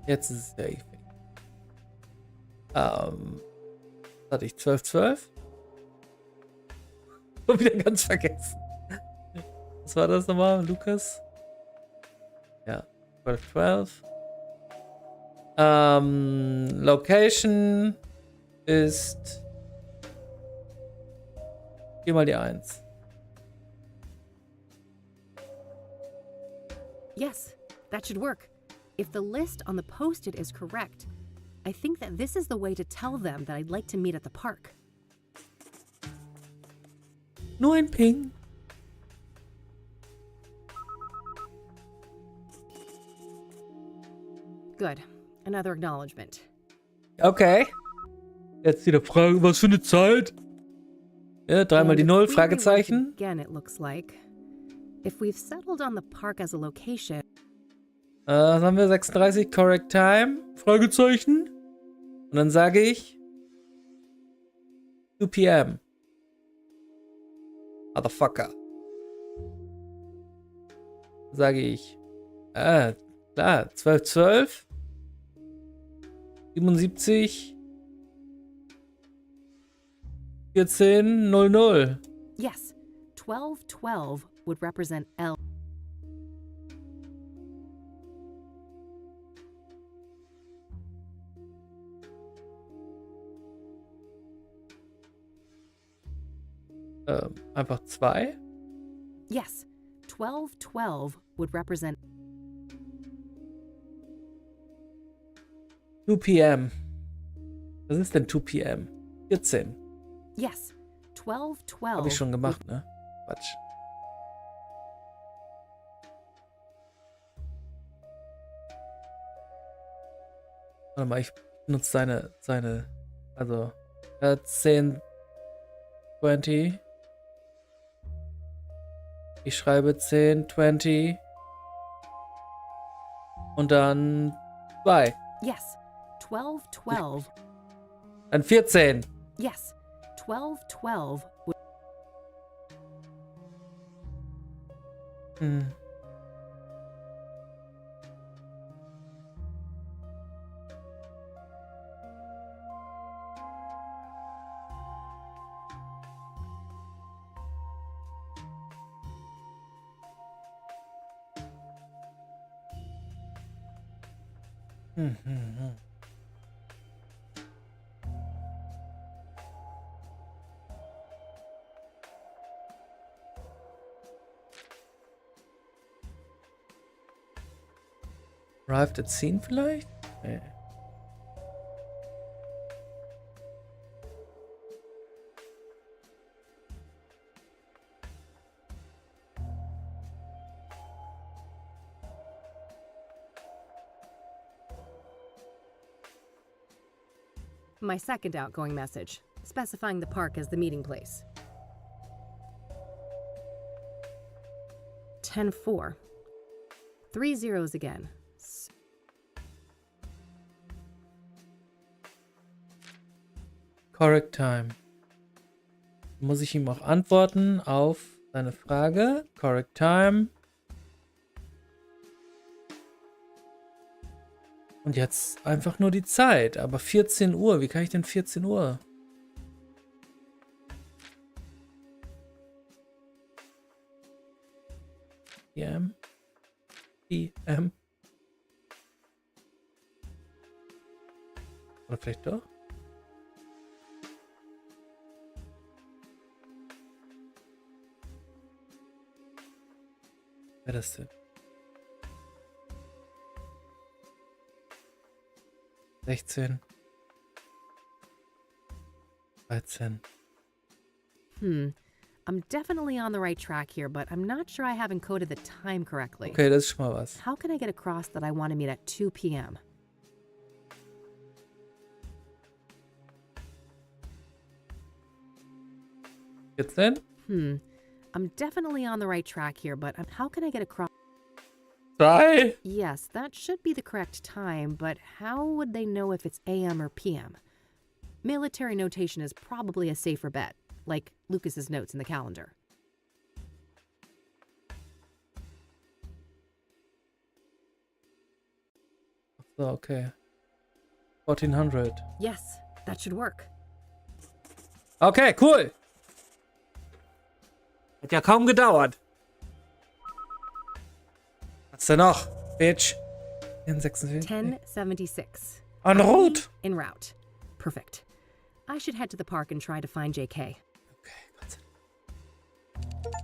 Jetzt ist es safe. Hatte ich 12:12? Schon wieder ganz vergessen. Was war das nochmal, Lukas? Ja, 12:12. Location ist 4 mal die 1. Yes, that should work. If the list on the post-it is correct, I think that this is the way to tell them that I'd like to meet at the park. Nur ein Ping. Good. Another acknowledgement. Okay. Jetzt wieder fragen, was für eine Zeit? Ja, dreimal die And Null, if we Fragezeichen. rework again, it looks like. If we've settled on the park as a location, Was haben wir? 36, correct time? Fragezeichen. Und dann sage ich 2 p.m. Motherfucker. Sage ich. Klar. 12, 77, 14, 00. yes, 1212 would represent L. Einfach 2. Yes, 1212 would represent 2 p.m. Was ist denn 2 p.m.? 14. yes, 1212. Habe ich schon gemacht, ne? Quatsch. Warte mal, ich benutze seine, also 10, 20. Ich schreibe 10, 20 und dann 2. Yes, 1212. Dann 14. Yes, 1212 would. Hm. Arrived at scene vielleicht? Nee. My second outgoing message, specifying the park as the meeting place. 10-4. 3 zeros again. Correct time. Muss ich ihm auch antworten auf seine Frage? Correct time. Und jetzt einfach nur die Zeit. Aber 14 Uhr. Wie kann ich denn 14 Uhr? PM. PM. Oder vielleicht doch? Wer das denn? 16. 13. I'm definitely on the right track here, but I'm not sure I have encoded the time correctly. Okay, das ist schon mal was. How can I get across that I want to meet at 2 p.m.? Jetzt denn? I'm definitely on the right track here, but how can I get across? 3. Yes, that should be the correct time, but how would they know if it's AM or PM? Military notation is probably a safer bet, like Lucas's notes in the calendar. So, okay. 1400. Yes, that should work. Okay, cool. Hat ja kaum gedauert. Was denn noch, Bitch? 1046. 1076. En route. En route. Perfect. I should head to the park and try to find JK. Okay, Gott sei Dank.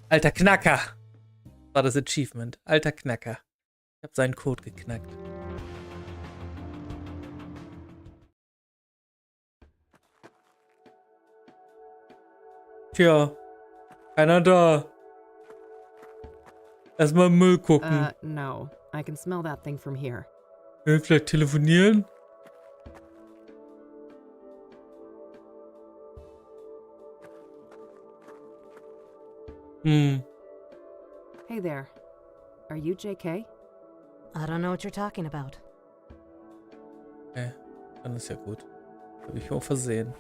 Alter Knacker. War das Achievement. Alter Knacker. Ich hab seinen Code geknackt. Tja. Keiner da. Erstmal Müll gucken. No. I can smell that thing from here. Vielleicht telefonieren? Hey there. Are you JK? I don't know what you're talking about. Okay, dann ist ja gut. Hab ich auch versehen.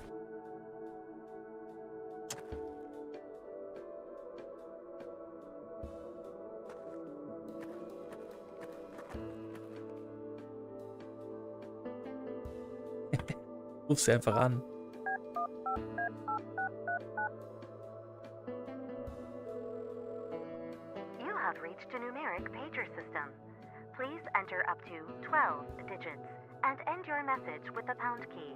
Ruf sie einfach an. You have reached a numeric pager system. Please enter up to 12 digits and end your message with the pound key.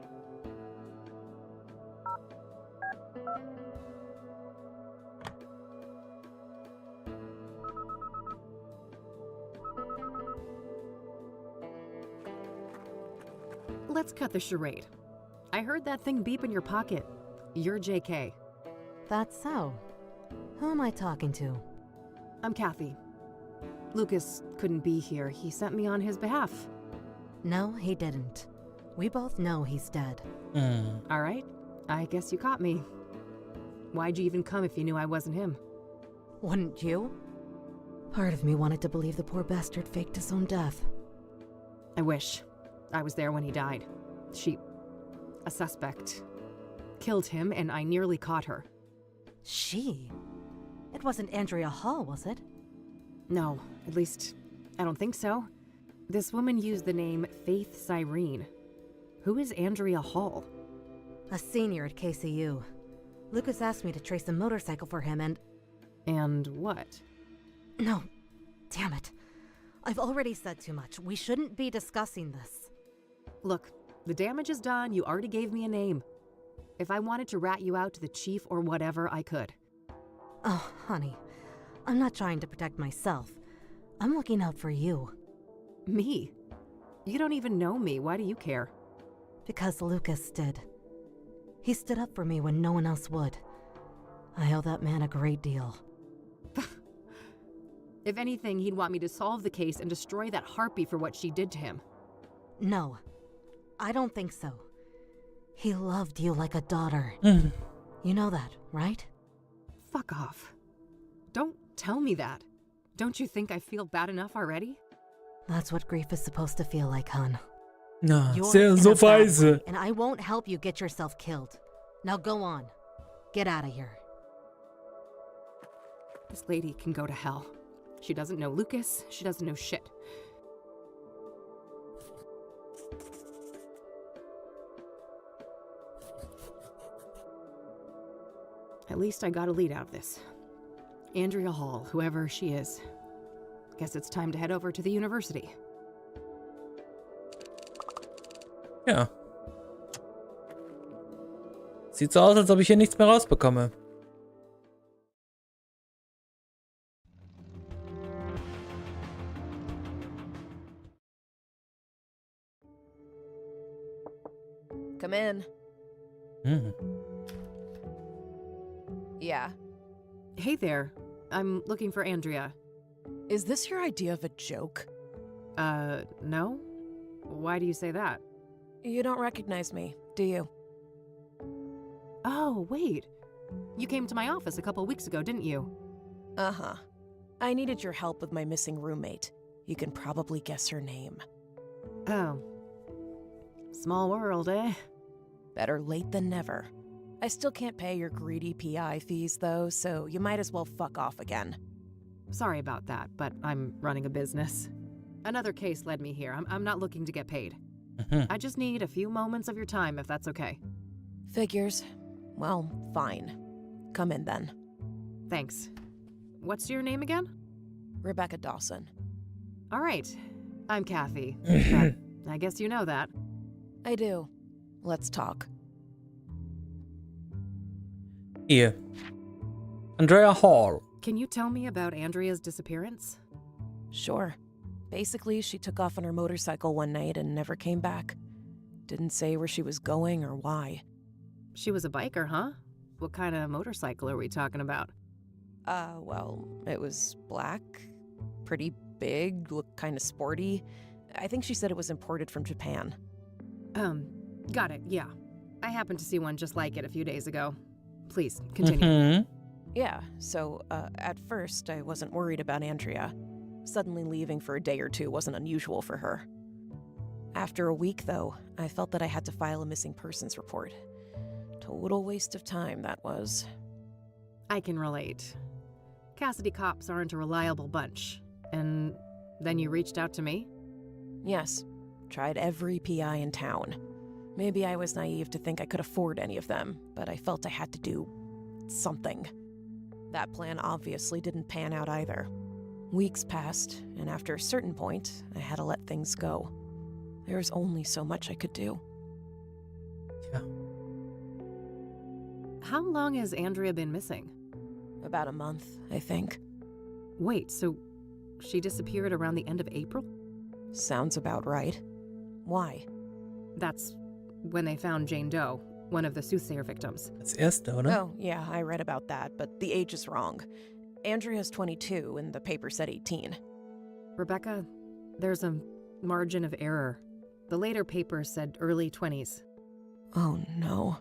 Let's cut the charade. I heard that thing beep in your pocket. You're JK. That's so. Who am I talking to? I'm Kathy. Lucas couldn't be here. He sent me on his behalf. No, he didn't. We both know he's dead. All right. I guess you caught me. Why'd you even come if you knew I wasn't him? Wouldn't you? Part of me wanted to believe the poor bastard faked his own death. I wish. I was there when he died. A suspect, killed him, and I nearly caught her. She? It wasn't Andrea Hall, was it? No, at least, I don't think so. This woman used the name Faith Cyrene. Who is Andrea Hall? A senior at KCU. Lucas asked me to trace a motorcycle for him and... And what? No. Damn it. I've already said too much. We shouldn't be discussing this. Look, the damage is done. You already gave me a name. If I wanted to rat you out to the chief or whatever, I could. Oh, honey. I'm not trying to protect myself. I'm looking out for you. Me? You don't even know me. Why do you care? Because Lucas did. He stood up for me when no one else would. I owe that man a great deal. If anything, he'd want me to solve the case and destroy that harpy for what she did to him. No, I don't think so. He loved you like a daughter. You know that, right? Fuck off. Don't tell me that. Don't you think I feel bad enough already? That's what grief is supposed to feel like, hon. Na, You're sehr in so a bad way, weise. and I won't help you get yourself killed. Now go on. Get out of here. This lady can go to hell. She doesn't know Lucas. She doesn't know shit. At least I got a lead out of this. Andrea Hall, whoever she is. Guess it's time to head over to the university. Ja. Sieht so aus, als ob ich hier nichts mehr rausbekomme. Come in. Yeah. Hey there. I'm looking for Andrea. Is this your idea of a joke? No? Why do you say that? You don't recognize me, do you? Oh, wait. You came to my office a couple weeks ago, didn't you? Uh-huh. I needed your help with my missing roommate. You can probably guess her name. Oh. Small world, eh? Better late than never. I still can't pay your greedy PI fees, though, so you might as well fuck off again. Sorry about that, but I'm running a business. Another case led me here. I'm not looking to get paid. I just need a few moments of your time, if that's okay. Figures. Well, fine. Come in, then. Thanks. What's your name again? Rebecca Dawson. All right. I'm Kathy. But I guess you know that. I do. Let's talk. Hier. Andrea Hall. Can you tell me about Andrea's disappearance? Sure. Basically, she took off on her motorcycle one night and never came back. Didn't say where she was going or why. She was a biker, huh? What kind of motorcycle are we talking about? Well, it was black, pretty big, looked kind of sporty. I think she said it was imported from Japan. Got it, yeah. I happened to see one just like it a few days ago. Please, continue. Mm-hmm. Yeah, so, at first, I wasn't worried about Andrea. Suddenly leaving for a day or two wasn't unusual for her. After a week, though, I felt that I had to file a missing persons report. Total waste of time, that was. I can relate. Cassidy cops aren't a reliable bunch. And then you reached out to me? Yes. Tried every PI in town. Maybe I was naive to think I could afford any of them, but I felt I had to do something. That plan obviously didn't pan out either. Weeks passed, and after a certain point, I had to let things go. There was only so much I could do. Yeah. How long has Andrea been missing? About a month, I think. Wait, so she disappeared around the end of April? Sounds about right. Why? That's when they found Jane Doe, one of the Soothsayer victims. Als erste, oder? Oh, yeah, I read about that, but the age is wrong. Andrea's 22, and the paper said 18. Rebecca, there's a margin of error. The later paper said early 20s. Oh, no.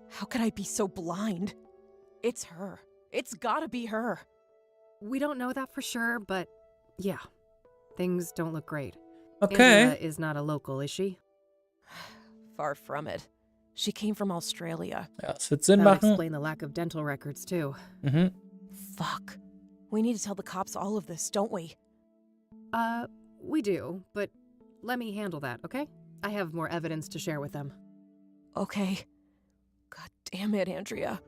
How could I be so blind? It's her. It's gotta be her. We don't know that for sure, but yeah, things don't look great. Okay. Andrea is not a local, is she? Far from it. She came from Australia. Ja, es wird Sinn That would machen. explain the lack of dental records, too. Mhm. Fuck. We need to tell the cops all of this, don't we? We do, but let me handle that, okay? I have more evidence to share with them. Okay. God damn it, Andrea.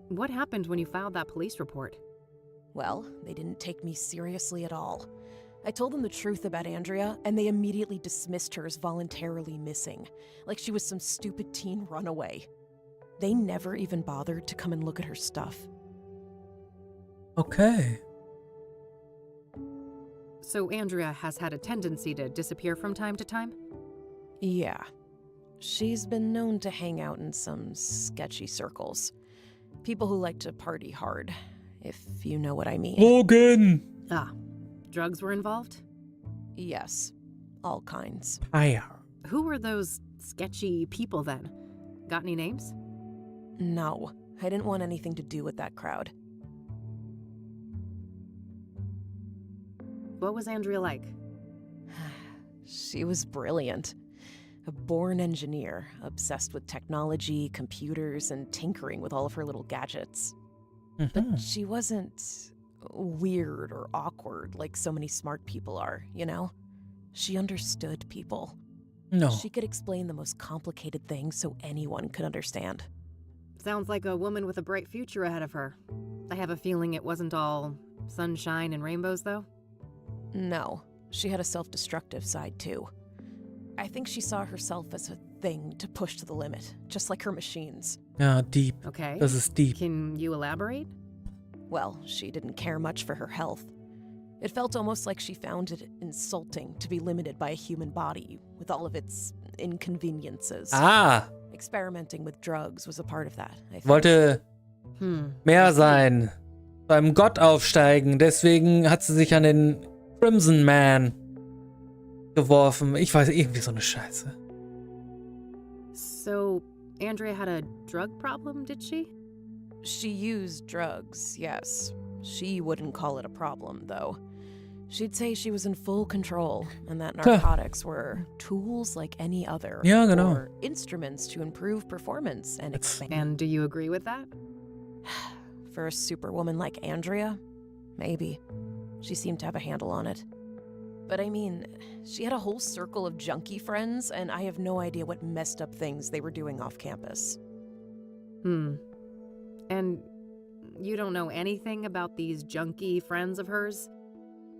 What happened when you filed that police report? Well, they didn't take me seriously at all. I told them the truth about Andrea, and they immediately dismissed her as voluntarily missing, like she was some stupid teen runaway. They never even bothered to come and look at her stuff. Okay. So Andrea has had a tendency to disappear from time to time? Yeah. She's been known to hang out in some sketchy circles. People who like to party hard, if you know what I mean. Drogen. Ah, drugs were involved? Yes. All kinds. Fire. Who were those sketchy people then? Got any names? No, I didn't want anything to do with that crowd. What was Andrea like? She was brilliant. A born engineer, obsessed with technology, computers, and tinkering with all of her little gadgets. But she wasn't weird or awkward like so many smart people are, you know? She understood people. No. She could explain the most complicated things so anyone could understand. Sounds like a woman with a bright future ahead of her. I have a feeling it wasn't all sunshine and rainbows, though. No, she had a self-destructive side, too. I think she saw herself as a thing to push to the limit, just like her machines. Ja, deep. Okay. Das ist deep. Can you elaborate? Well, she didn't care much for her health. It felt almost like she found it insulting to be limited by a human body, with all of its inconveniences. Ah, Experimenting with drugs was a part of that, I think. wollte mehr sein. Beim Gott aufsteigen. Deswegen hat sie sich an den Crimson Man geworfen. Ich weiß, irgendwie so eine Scheiße. So, Andrea had a drug problem, did she? She used drugs, yes. She wouldn't call it a problem, though. She'd say she was in full control, and that narcotics were tools like any other. Ja, genau. Or instruments to improve performance and expand. And do you agree with that? For a superwoman like Andrea? Maybe. She seemed to have a handle on it. But I mean, she had a whole circle of junkie friends, and I have no idea what messed up things they were doing off campus. And you don't know anything about these junkie friends of hers?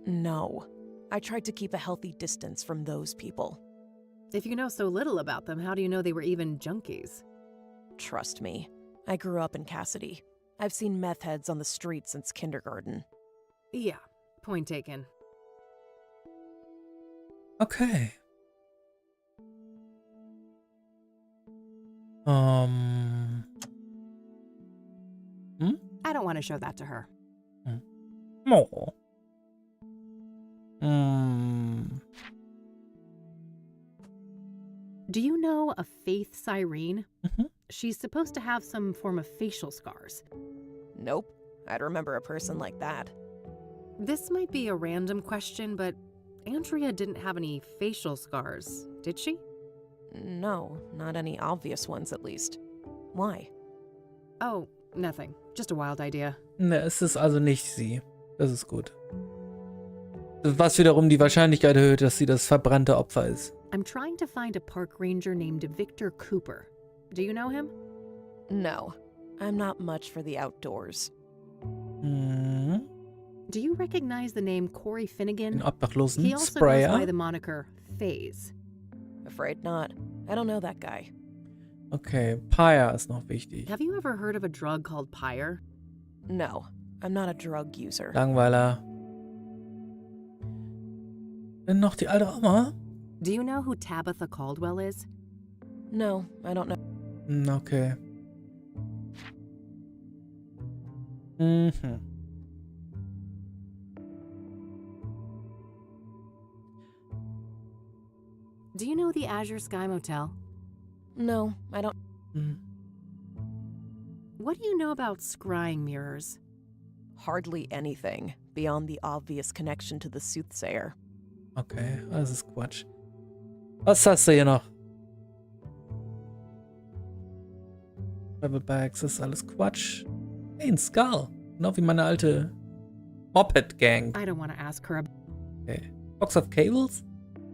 No. I tried to keep a healthy distance from those people. If you know so little about them, how do you know they were even junkies? Trust me, I grew up in Cassidy. I've seen meth heads on the street since kindergarten. Yeah, point taken. Okay. I don't want to show that to her. Oh. Do you know a Faith Cyrene? She's supposed to have some form of facial scars. Nope, I'd remember a person like that. This might be a random question, but Andrea didn't have any facial scars, did she? No, not any obvious ones at least. Why? Oh, nothing. Just a wild idea. Ne, es ist also nicht sie. Das ist gut. Was wiederum die Wahrscheinlichkeit erhöht, dass sie das verbrannte Opfer ist. I'm trying to find a park ranger named Victor Cooper. Do you know him? No, I'm not much for the outdoors. Do you recognize the name Corey Finnegan? Den obdachlosen He also Sprayer. goes by the moniker Phase. Afraid not. I don't know that guy. Okay, Pyre ist noch wichtig. Have you ever heard of a drug called Pyre? No, I'm not a drug user. Langweiler. Denn noch die alte Oma? Do you know who Tabitha Caldwell is? No, I don't know. Okay. Do you know the Azure Sky Motel? No, I don't. What do you know about scrying mirrors? Hardly anything beyond the obvious connection to the Soothsayer. Okay, das ist Quatsch. Was hast du hier noch? Travel Bags, das ist alles Quatsch. Hey, ein Skull. Genau wie meine alte Moped-Gang. I don't want to ask her. Okay. Box of Cables?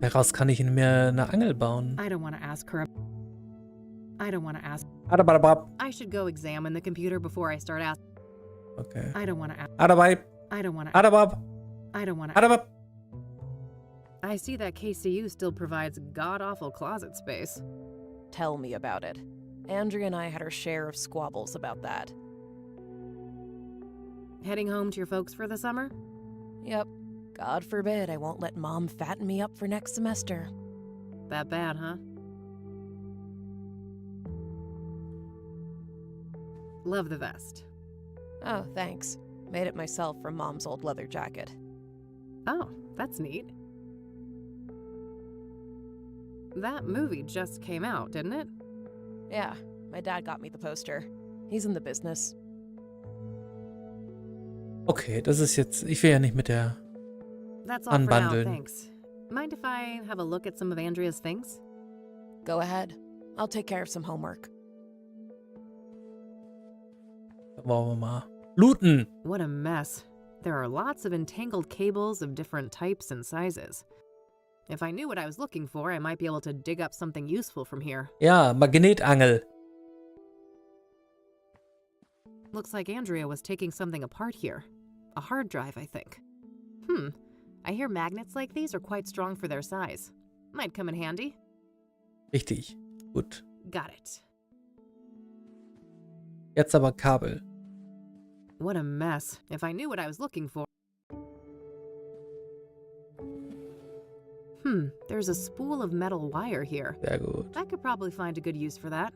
Daraus kann ich mir eine Angel bauen. I don't want to ask her. I don't want to ask. Adabadabab. I should go examine the computer before I start asking. Okay. I don't want to ask. Adabai. I don't want to. Adabab. I don't want to. Adabab. I see that KCU still provides god-awful closet space. Tell me about it. Andrea and I had our share of squabbles about that. Heading home to your folks for the summer? Yep. God forbid I won't let Mom fatten me up for next semester. That bad, huh? Love the vest. Oh, thanks. Made it myself from Mom's old leather jacket. Oh, that's neat. That movie just came out, didn't it? Yeah, my dad got me the poster. He's in the business. Okay, das ist jetzt... Ich will ja nicht mit der That's all for now, anbandeln. thanks. Mind if I have a look at some of Andrea's things? Go ahead. I'll take care of some homework. Wollen wir mal looten. What a mess. There are lots of entangled cables of different types and sizes. If I knew what I was looking for, I might be able to dig up something useful from here. Ja, Magnetangel. Looks like Andrea was taking something apart here. A hard drive, I think. I hear magnets like these are quite strong for their size. Might come in handy. Richtig. Gut. Got it. Jetzt aber Kabel. What a mess. If I knew what I was looking for. There's a spool of metal wire here. Sehr gut. I could probably find a good use for that.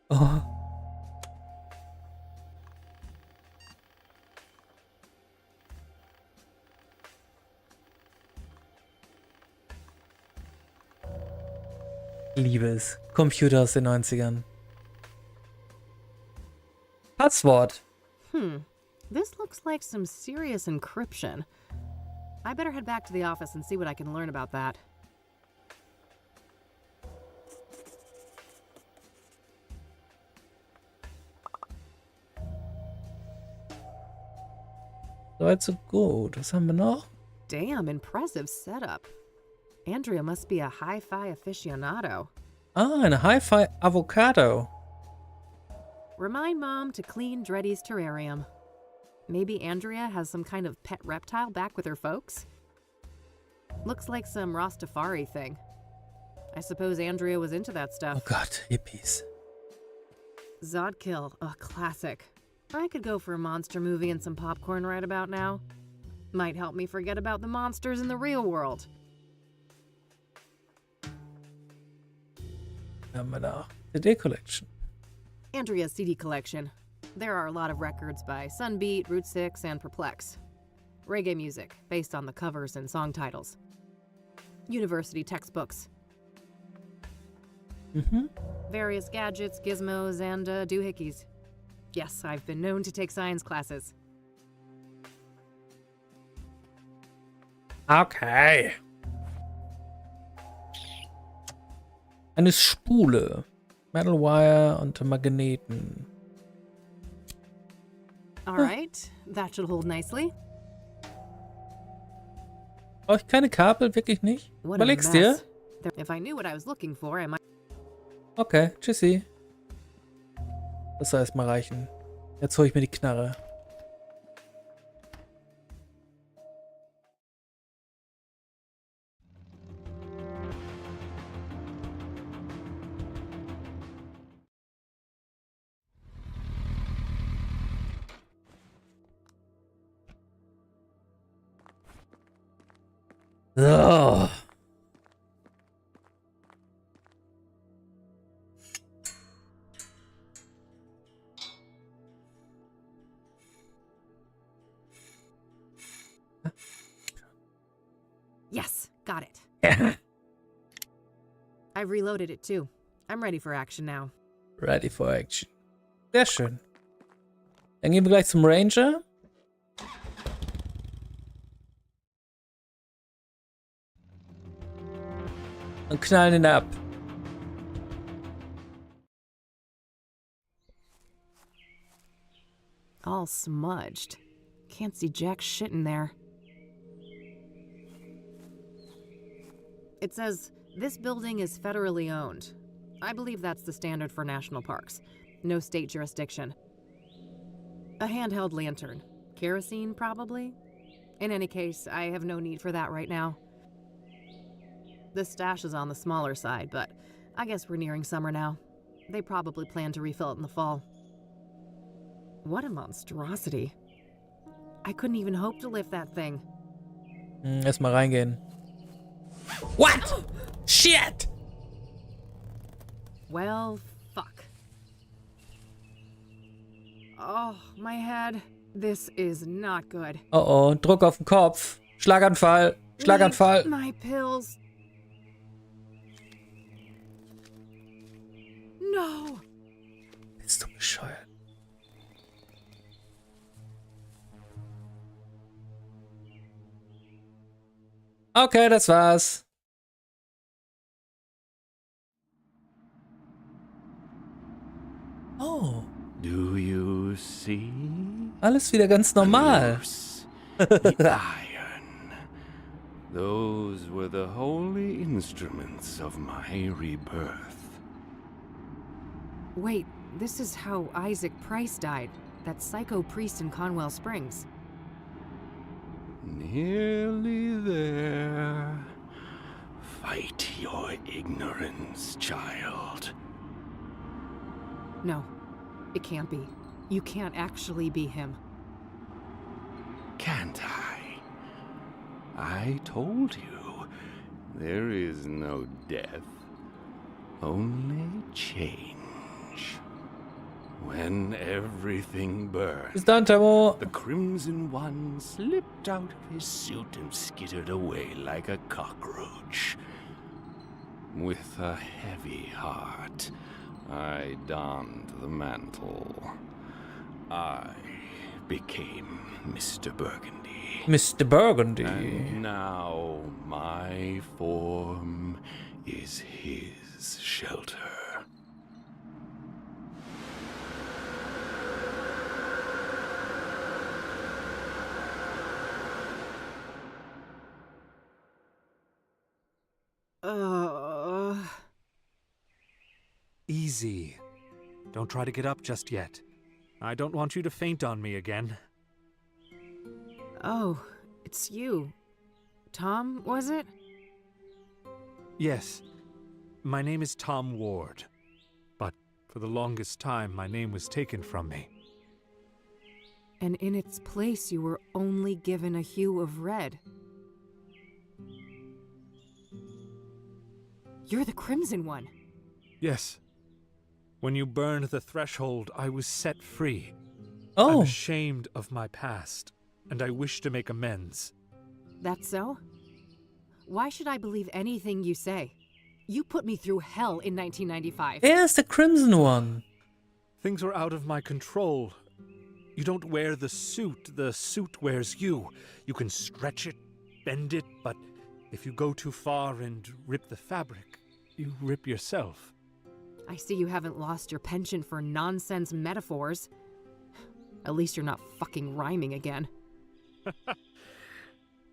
Oh. Liebe es. Computer aus den 90ern. Passwort. This looks like some serious encryption. I better head back to the office and see what I can learn about that. Soweit so gut. Was haben wir noch? Damn, impressive setup. Andrea must be a hi-fi aficionado. Ah, eine Hi-Fi Avocado. Remind Mom to clean Dreddy's terrarium. Maybe Andrea has some kind of pet reptile back with her folks? Looks like some Rastafari thing. I suppose Andrea was into that stuff. Oh Gott, Hippies. Zodkill, a classic. I could go for a monster movie and some popcorn right about now. Might help me forget about the monsters in the real world. Haben wir da? CD Collection. Andrea's CD collection. There are a lot of records by Sunbeat, Route 6, and Perplex. Reggae music, based on the covers and song titles. University textbooks. Various gadgets, gizmos, and doohickeys. Yes, I've been known to take science classes. Okay. Eine Spule. Metal Wire und Magneten. Alright, that should hold nicely. Brauche ich keine Kabel? Wirklich nicht? What a Überlegst mess. dir? If I knew what I was looking for, I might... Okay, tschüssi. Das soll erstmal reichen. Jetzt hole ich mir die Knarre. So. Yes, got it. I've reloaded it too. I'm ready for action now. Ready for action. Sehr schön. Dann gehen wir gleich zum Ranger. Und knallen ihn ab. All smudged. Can't see jack shit in there. It says, this building is federally owned. I believe that's the standard for national parks. No state jurisdiction. A handheld lantern. Kerosene, probably? In any case, I have no need for that right now. This stash is on the smaller side, but I guess we're nearing summer now. They probably plan to refill it in the fall. What a monstrosity. I couldn't even hope to lift that thing. Erstmal reingehen. What? Shit! Well, fuck. Oh, my head. This is not good. Oh oh, Druck auf den Kopf. Schlaganfall. Schlaganfall. My pills. No. Bist du bescheuert? Okay, das war's. Oh. Do you see? Alles wieder ganz normal. The iron. Those were the holy instruments of my rebirth. Wait, this is how Isaac Price died. That psycho priest in Conwell Springs. Nearly there. Fight your ignorance, child. No, it can't be. You can't actually be him. Can't I? I told you, there is no death, only change. When everything burned, Bis dann, Tamo. the Crimson One slipped out of his suit and skittered away like a cockroach. With a heavy heart, I donned the mantle. I became Mr. Burgundy. Mr. Burgundy. And now my form is his shelter. Easy. Don't try to get up just yet. I don't want you to faint on me again. Oh, it's you. Tom, was it? Yes. My name is Tom Ward. But for the longest time, my name was taken from me. And in its place, you were only given a hue of red. You're the Crimson One. Yes. When you burned the threshold, I was set free. Oh. I'm ashamed of my past, and I wish to make amends. That's so? Why should I believe anything you say? You put me through hell in 1995. Is the Crimson One. Things were out of my control. You don't wear the suit wears you. You can stretch it, bend it, but if you go too far and rip the fabric, you rip yourself. I see you haven't lost your penchant for nonsense metaphors. At least you're not fucking rhyming again.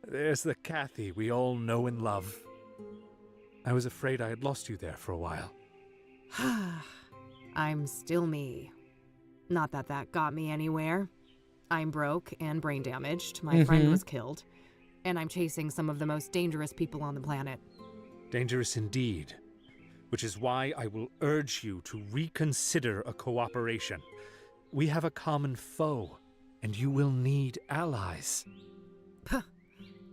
There's the Kathy we all know and love. I was afraid I had lost you there for a while. I'm still me. Not that that got me anywhere. I'm broke and brain damaged. My friend was killed. And I'm chasing some of the most dangerous people on the planet. Dangerous indeed. Which is why I will urge you to reconsider a cooperation. We have a common foe, and you will need allies.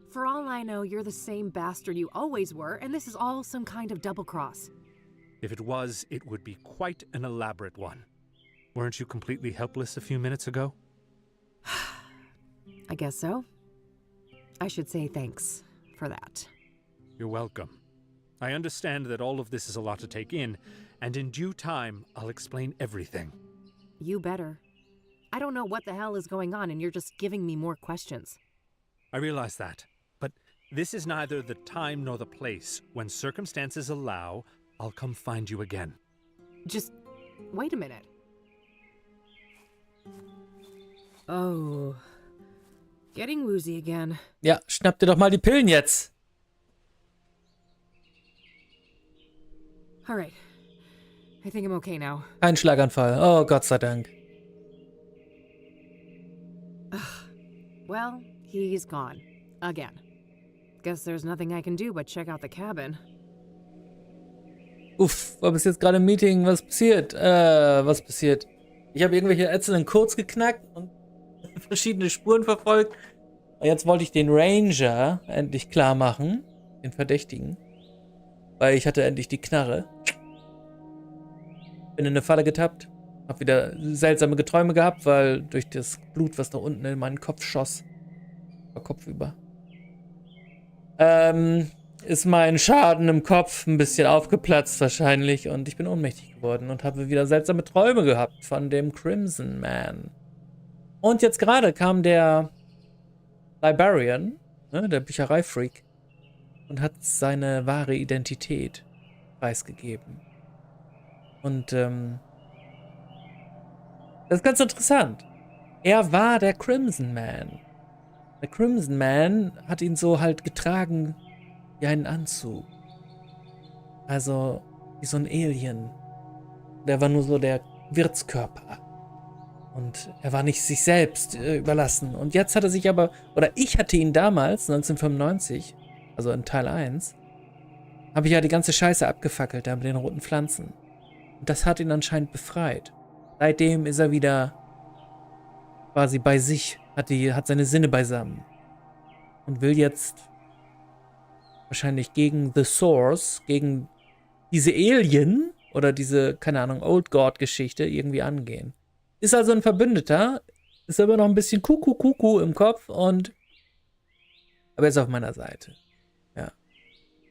For all I know, you're the same bastard you always were, and this is all some kind of double-cross. If it was, it would be quite an elaborate one. Weren't you completely helpless a few minutes ago? I guess so. I should say thanks for that. You're welcome. I understand that all of this is a lot to take in, and in due time, I'll explain everything. You better. I don't know what the hell is going on, and you're just giving me more questions. I realize that, but this is neither the time nor the place. When circumstances allow, I'll come find you again. Just wait a minute. Oh. Getting woozy again. Ja, schnapp dir doch mal die Pillen jetzt. All right. I think I'm okay now. Kein Schlaganfall. Oh, Gott sei Dank. Well, he's gone. Again. Guess there's nothing I can do but check out the cabin. Uff, war bis jetzt gerade im Meeting. Was passiert? Was passiert? Ich habe irgendwelche einzelnen Codes geknackt und verschiedene Spuren verfolgt. Und jetzt wollte ich den Ranger endlich klar machen. Den Verdächtigen. Weil ich hatte endlich die Knarre. Bin in eine Falle getappt. Hab wieder seltsame Geträume gehabt, weil durch das Blut, was da unten in meinen Kopf schoss, war kopfüber, ist mein Schaden im Kopf ein bisschen aufgeplatzt wahrscheinlich und ich bin ohnmächtig geworden und habe wieder seltsame Träume gehabt von dem Crimson Man. Und jetzt gerade kam der Librarian, ne, der Büchereifreak, und hat seine wahre Identität preisgegeben. Und das ist ganz interessant. Er war der Crimson Man. Der Crimson Man hat ihn so halt getragen wie einen Anzug. Also wie so ein Alien. Der war nur so der Wirtskörper. Und er war nicht sich selbst überlassen. Und jetzt hat er sich aber, oder ich hatte ihn damals, 1995, also in Teil 1, habe ich ja die ganze Scheiße abgefackelt, da mit den roten Pflanzen. Und das hat ihn anscheinend befreit. Seitdem ist er wieder quasi bei sich, hat seine Sinne beisammen. Und will jetzt wahrscheinlich gegen The Source, gegen diese Alien oder diese, keine Ahnung, Old God-Geschichte irgendwie angehen. Ist also ein Verbündeter, ist aber noch ein bisschen Kuckuck im Kopf und aber er ist auf meiner Seite. Ja.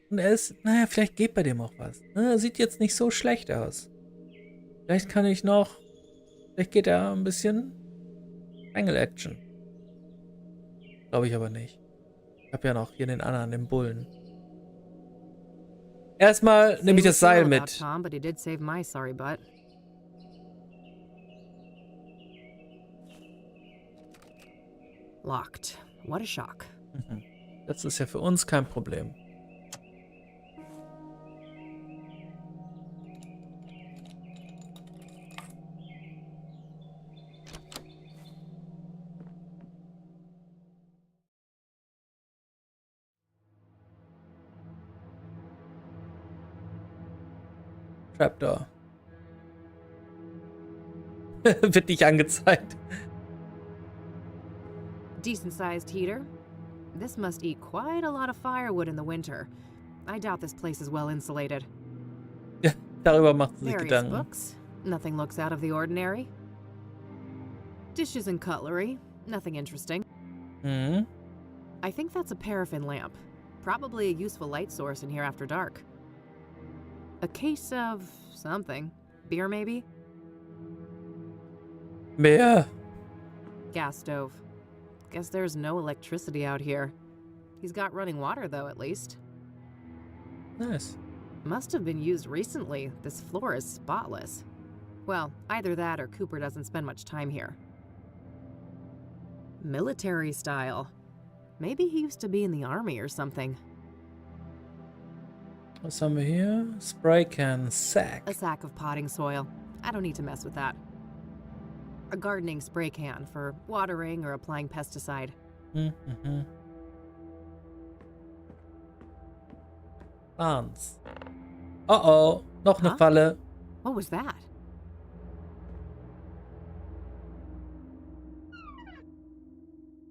Und er ist, naja, vielleicht geht bei dem auch was. Er sieht jetzt nicht so schlecht aus. Vielleicht geht er ein bisschen Engel-Action. Glaube ich aber nicht. Ich habe ja noch hier den anderen, den Bullen. Erstmal nehme ich das Seil mit. Tom, but he did save my sorry butt. Locked. What a shock. Das ist ja für uns kein Problem. Trapdoor. Wird nicht angezeigt. Decent-sized heater. This must eat quite a lot of firewood in the winter. I doubt this place is well insulated. Ja, darüber macht sie sich Various Gedanken. books. Nothing looks out of the ordinary. Dishes and cutlery. Nothing interesting. Mhm. I think that's a paraffin lamp. Probably a useful light source in here after dark. A case of something. Beer, maybe? Mehr. Gas stove. Guess there's no electricity out here. He's got running water, though, at least. Nice. Must have been used recently. This floor is spotless. Well, either that or Cooper doesn't spend much time here. Military style. Maybe he used to be in the army or something. Was haben wir hier? Spray can sack. A sack of potting soil. I don't need to mess with that. A gardening spray can for watering or applying pesticide. Mhm. Plants. Oh, noch eine Falle. What was that?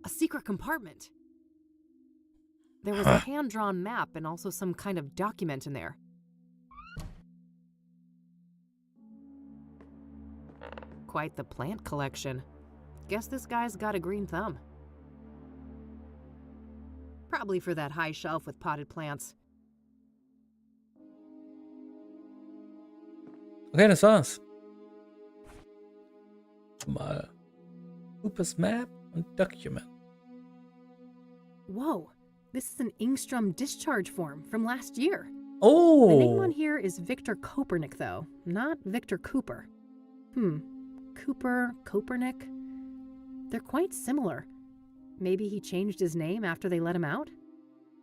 A secret compartment. There was a hand-drawn map and also some kind of document in there. Quite the plant collection. Guess this guy's got a green thumb. Probably for that high shelf with potted plants. Okay, das war's. Mal Coopers Map und Document. Whoa, this is an Ingstrom discharge form from last year. Oh! The name on here is Victor Kopernik, though, not Victor Cooper. Cooper, Kopernik? They're quite similar. Maybe he changed his name after they let him out?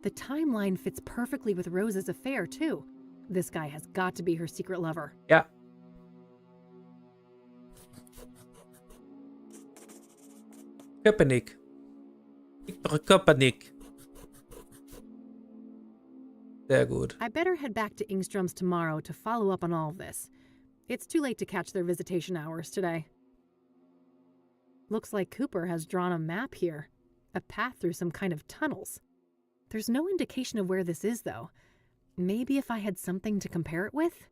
The timeline fits perfectly with Rose's affair, too. This guy has got to be her secret lover. Ja. Kopernik. Victor Kopernik. Sehr gut. I better head back to Ingstrom's tomorrow to follow up on all of this. It's too late to catch their visitation hours today. Looks like Cooper has drawn a map here. A path through some kind of tunnels. There's no indication of where this is, though. Maybe if I had something to compare it with?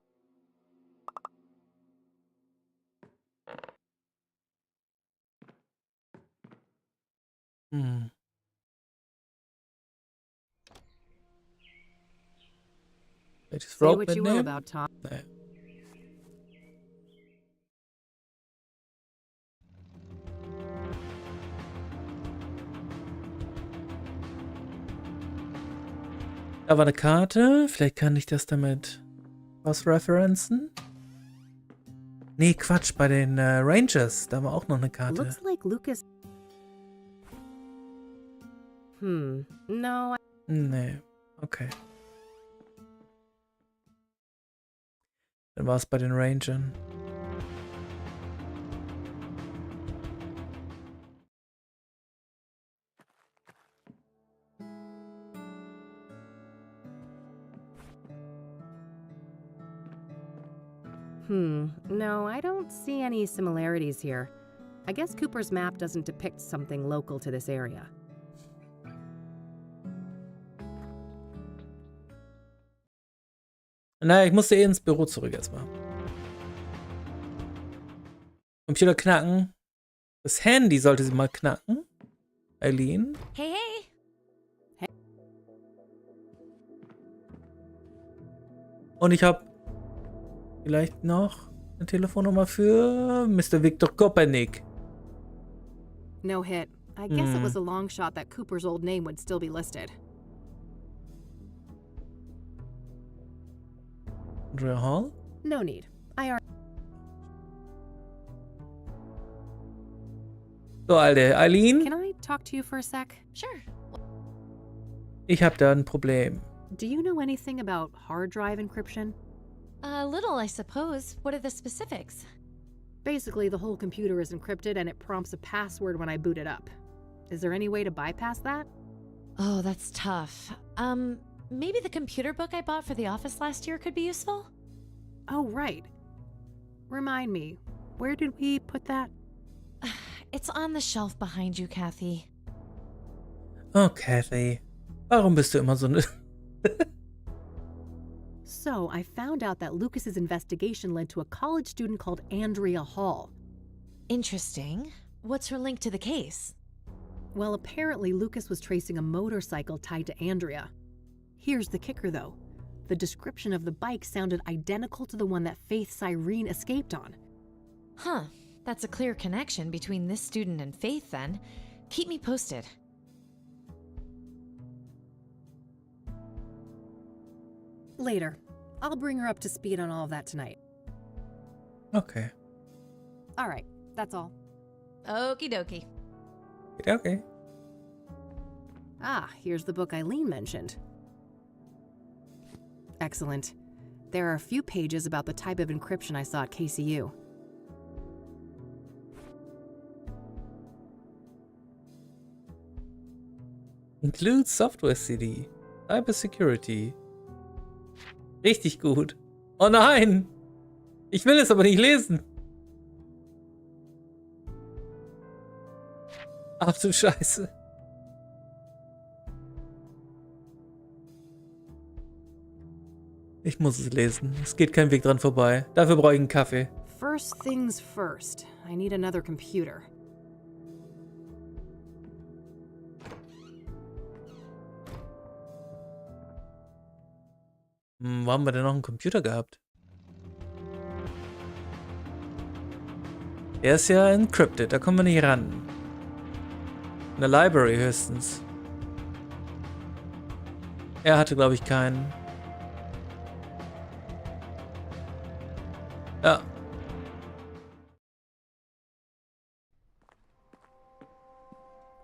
Say what you will about Tom. Nee. Da war eine Karte. Vielleicht kann ich das damit ausreferenzen. Nee, Quatsch, bei den Rangers. Da war auch noch eine Karte. Looks like Lucas. No. Nee, okay. Dann war es bei den Rangern. No, I don't see any similarities here. I guess Cooper's map doesn't depict something local to this area. Naja, ich musste eh ins Büro zurück erstmal. Computer knacken. Das Handy sollte sie mal knacken. Eileen. Hey, hey. Und ich habe vielleicht noch eine Telefonnummer für Mr. Victor Kopernik. No hit. I guess it was a long shot that Cooper's old name would still be listed. Andrea Hall? No need. I already. So, Alter, Eileen, Can I talk to you for a sec? Sure. ich habe da ein Problem. Do you know anything about hard drive encryption? A little, I suppose. What are the specifics? Basically, the whole computer is encrypted and it prompts a password when I boot it up. Is there any way to bypass that? Oh, that's tough. Maybe the computer book I bought for the office last year could be useful? Oh, right. Remind me, where did we put that? It's on the shelf behind you, Kathy. Oh, Kathy. Warum bist du immer so eine... So, I found out that Lucas's investigation led to a college student called Andrea Hall. Interesting. What's her link to the case? Well, apparently Lucas was tracing a motorcycle tied to Andrea. Here's the kicker, though. The description of the bike sounded identical to the one that Faith Cyrene escaped on. Huh. That's a clear connection between this student and Faith, then. Keep me posted. Later. I'll bring her up to speed on all of that tonight. Okay. All right, that's all. Okie dokie. Okay. Ah, here's the book Eileen mentioned. Excellent. There are a few pages about the type of encryption I saw at KCU. Includes Software CD. Cybersecurity. Richtig gut. Oh nein! Ich will es aber nicht lesen. Ach du Scheiße. Ich muss es lesen. Es geht kein Weg dran vorbei. Dafür brauche ich einen Kaffee. First things first. I need another computer. Wo haben wir denn noch einen Computer gehabt? Der ist ja encrypted, da kommen wir nicht ran. In der Library höchstens. Er hatte, glaube ich, keinen. Ja.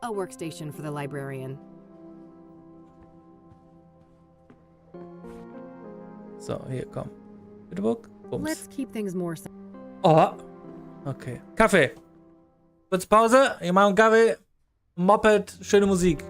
A workstation for the librarian. So, hier, komm. Bitterbook. Bums. Let's keep things more Oh. Okay. Kaffee. Kurz Pause. Ich mache einen Kaffee. Moped. Schöne Musik.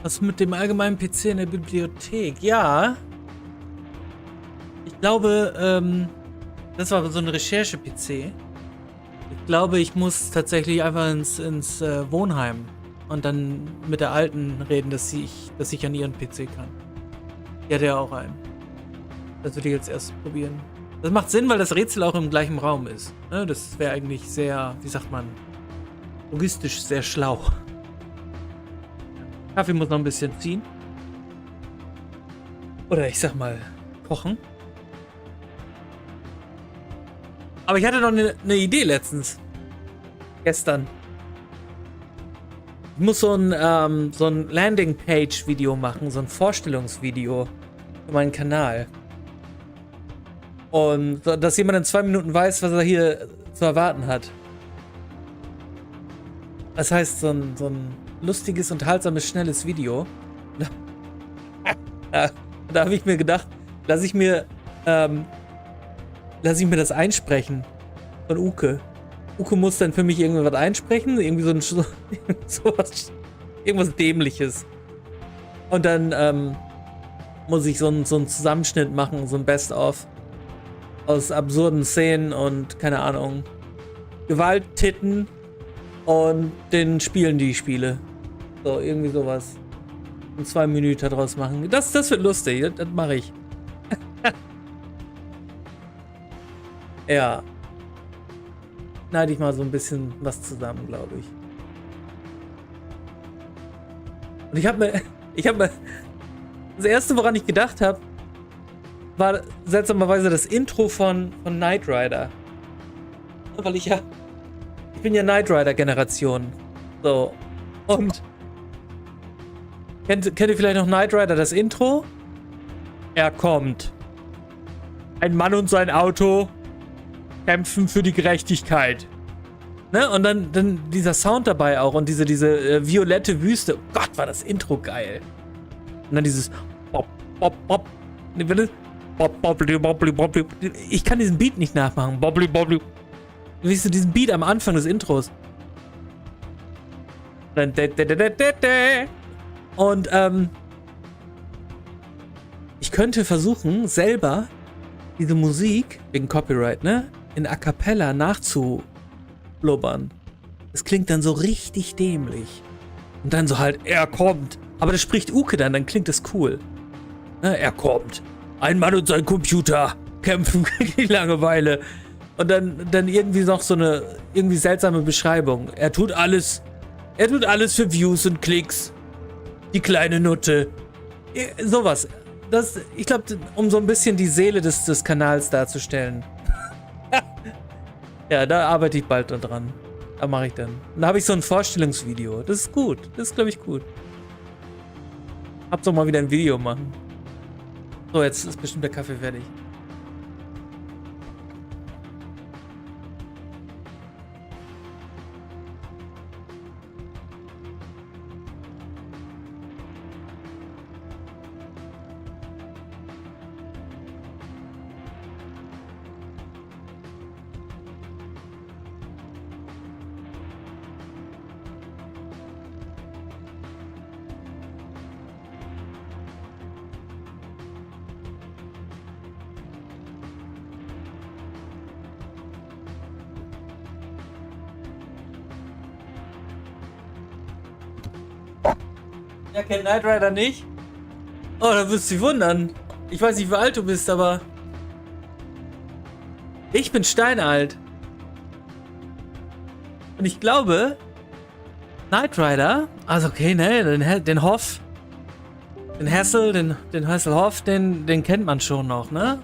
Was mit dem allgemeinen PC in der Bibliothek? Ja. Ich glaube, das war so ein Recherche-PC. Ich glaube, ich muss tatsächlich einfach ins Wohnheim und dann mit der Alten reden, dass ich an ihren PC kann. Die hat ja auch einen. Das würde ich jetzt erst probieren. Das macht Sinn, weil das Rätsel auch im gleichen Raum ist. Ne? Das wäre eigentlich sehr, wie sagt man, logistisch sehr schlau. Kaffee muss noch ein bisschen ziehen. Oder ich sag mal, kochen. Aber ich hatte noch eine Idee letztens. Gestern. Ich muss so ein Landing-Page-Video machen, so ein Vorstellungsvideo für meinen Kanal. Und dass jemand in 2 Minuten weiß, was er hier zu erwarten hat. Das heißt, so ein lustiges, unterhaltsames, schnelles Video. Da habe ich mir gedacht, lass ich mir das einsprechen von Uke. Uke muss dann für mich irgendwas einsprechen, irgendwie irgendwas Dämliches. Und dann muss ich so einen Zusammenschnitt machen, so ein Best-of aus absurden Szenen und, keine Ahnung, Gewalt, Titten und den Spielen, die ich spiele. So, irgendwie sowas. Und 2 Minuten draus machen. Das wird lustig, das mache ich. Ja. Schneide ich mal so ein bisschen was zusammen, glaube ich. Und ich habe mir das erste, woran ich gedacht habe, war seltsamerweise das Intro von Knight Rider. Weil ich bin ja Knight Rider Generation. So. Und kennt ihr vielleicht noch Knight Rider, das Intro? Er kommt. Ein Mann und sein Auto kämpfen für die Gerechtigkeit. Ne? Und dann dieser Sound dabei auch und diese violette Wüste. Oh Gott, war das Intro geil. Und dann dieses Bop, Bop, Bop. Ich kann diesen Beat nicht nachmachen. Bobbly, bobbly. Wie ist diesen Beat am Anfang des Intros? Und ich könnte versuchen, selber diese Musik, wegen Copyright, ne, in A Cappella nachzublubbern. Das klingt dann so richtig dämlich. Und dann so halt, er kommt. Aber das spricht Uke dann klingt das cool. Ne, er kommt. Ein Mann und sein Computer kämpfen gegen die Langeweile. Und dann irgendwie noch so eine irgendwie seltsame Beschreibung. Er tut alles für Views und Klicks. Die kleine Nutte. Sowas. Ich glaube, um so ein bisschen die Seele des Kanals darzustellen. Ja, da arbeite ich bald dran. Da mache ich dann. Da habe ich so ein Vorstellungsvideo. Das ist gut. Das ist, glaube ich, gut. Hab doch mal wieder ein Video machen. So, jetzt ist bestimmt der Kaffee fertig. Ja, kennt Knight Rider nicht? Oh, da wirst du dich wundern. Ich weiß nicht, wie alt du bist, aber ich bin steinalt. Und ich glaube, Knight Rider, also okay, ne, den Hoff, den Hasselhoff, den kennt man schon noch, ne?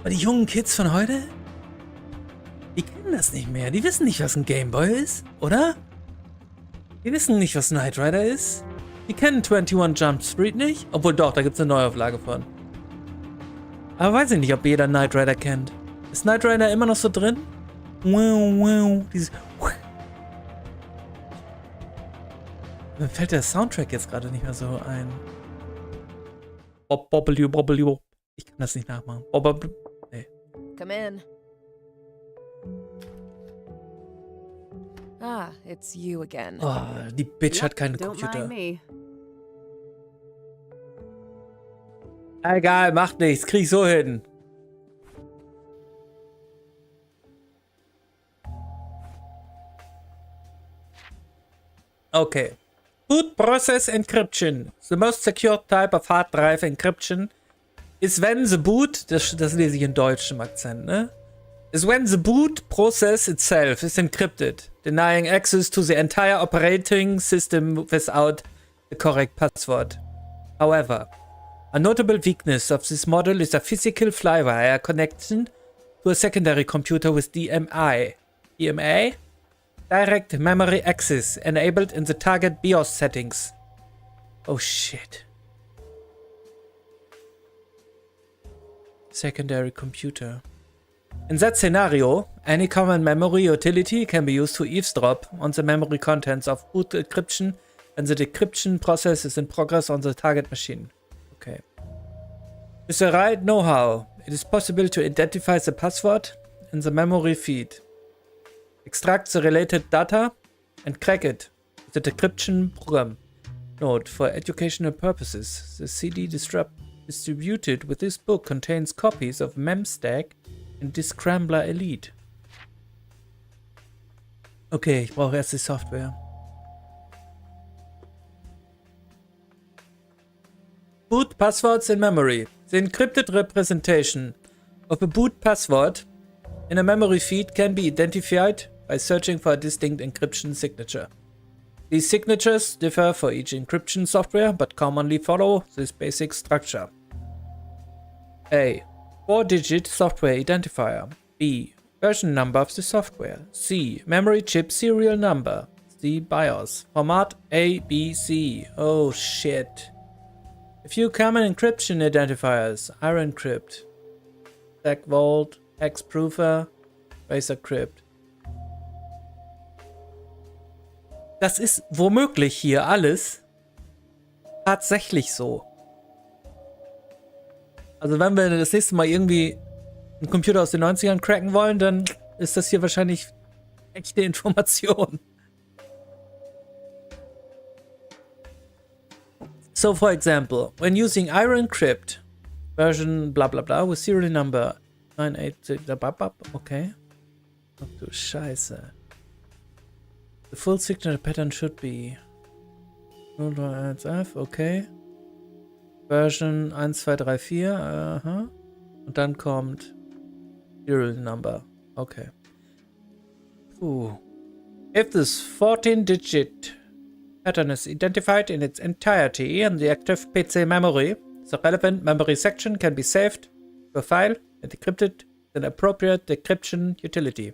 Aber die jungen Kids von heute, die kennen das nicht mehr. Die wissen nicht, was ein Gameboy ist, oder? Die wissen nicht, was Knight Rider ist. Die kennen 21 Jump Street nicht. Obwohl doch, da gibt es eine Neuauflage von. Aber weiß ich nicht, ob jeder Knight Rider kennt. Ist Knight Rider immer noch so drin? Dieses. Mir fällt der Soundtrack jetzt gerade nicht mehr so ein. Ich kann das nicht nachmachen. Nee. Come in. Ah, it's you again. Oh, die Bitch hat keinen Don't Computer. mind me. Egal, macht nichts. Krieg ich so hin. Okay. Boot process encryption. The most secure type of hard drive encryption is when the boot, das lese ich in deutschem Akzent, ne? Is when the boot process itself is encrypted, denying access to the entire operating system without the correct password. However, a notable weakness of this model is a physical flywire connection to a secondary computer with DMA. DMA? Direct memory access enabled in the target BIOS settings. Oh shit. Secondary computer. In that scenario, any common memory utility can be used to eavesdrop on the memory contents of boot encryption when the decryption process is in progress on the target machine. Okay. With the right know-how, it is possible to identify the password in the memory feed, extract the related data, and crack it with the decryption program. Note, for educational purposes, the CD distributed with this book contains copies of Memstack and Discrambler Elite. Okay, ich brauche erst die Software. Boot passwords in memory. The encrypted representation of a boot password in a memory feed can be identified by searching for a distinct encryption signature. These signatures differ for each encryption software, but commonly follow this basic structure. A. 4-digit software identifier. B. Version number of the software. C. Memory chip serial number. C. BIOS. Format A, B, C. Oh shit. A few common encryption identifiers. IronCrypt, SegVault, Hexproofer, RacerCrypt. Das ist womöglich hier alles tatsächlich so. Also wenn wir das nächste Mal irgendwie einen Computer aus den 90ern cracken wollen, dann ist das hier wahrscheinlich echte Information. So for example, when using IronCrypt version blah blah blah with serial number 986, okay. Ach du Scheiße. The full signature pattern should be 031F, okay. Version 1234, aha. Und dann kommt serial number, okay. If this 14-digit pattern is identified in its entirety in the active PC memory, the relevant memory section can be saved to a file and decrypted with an appropriate decryption utility.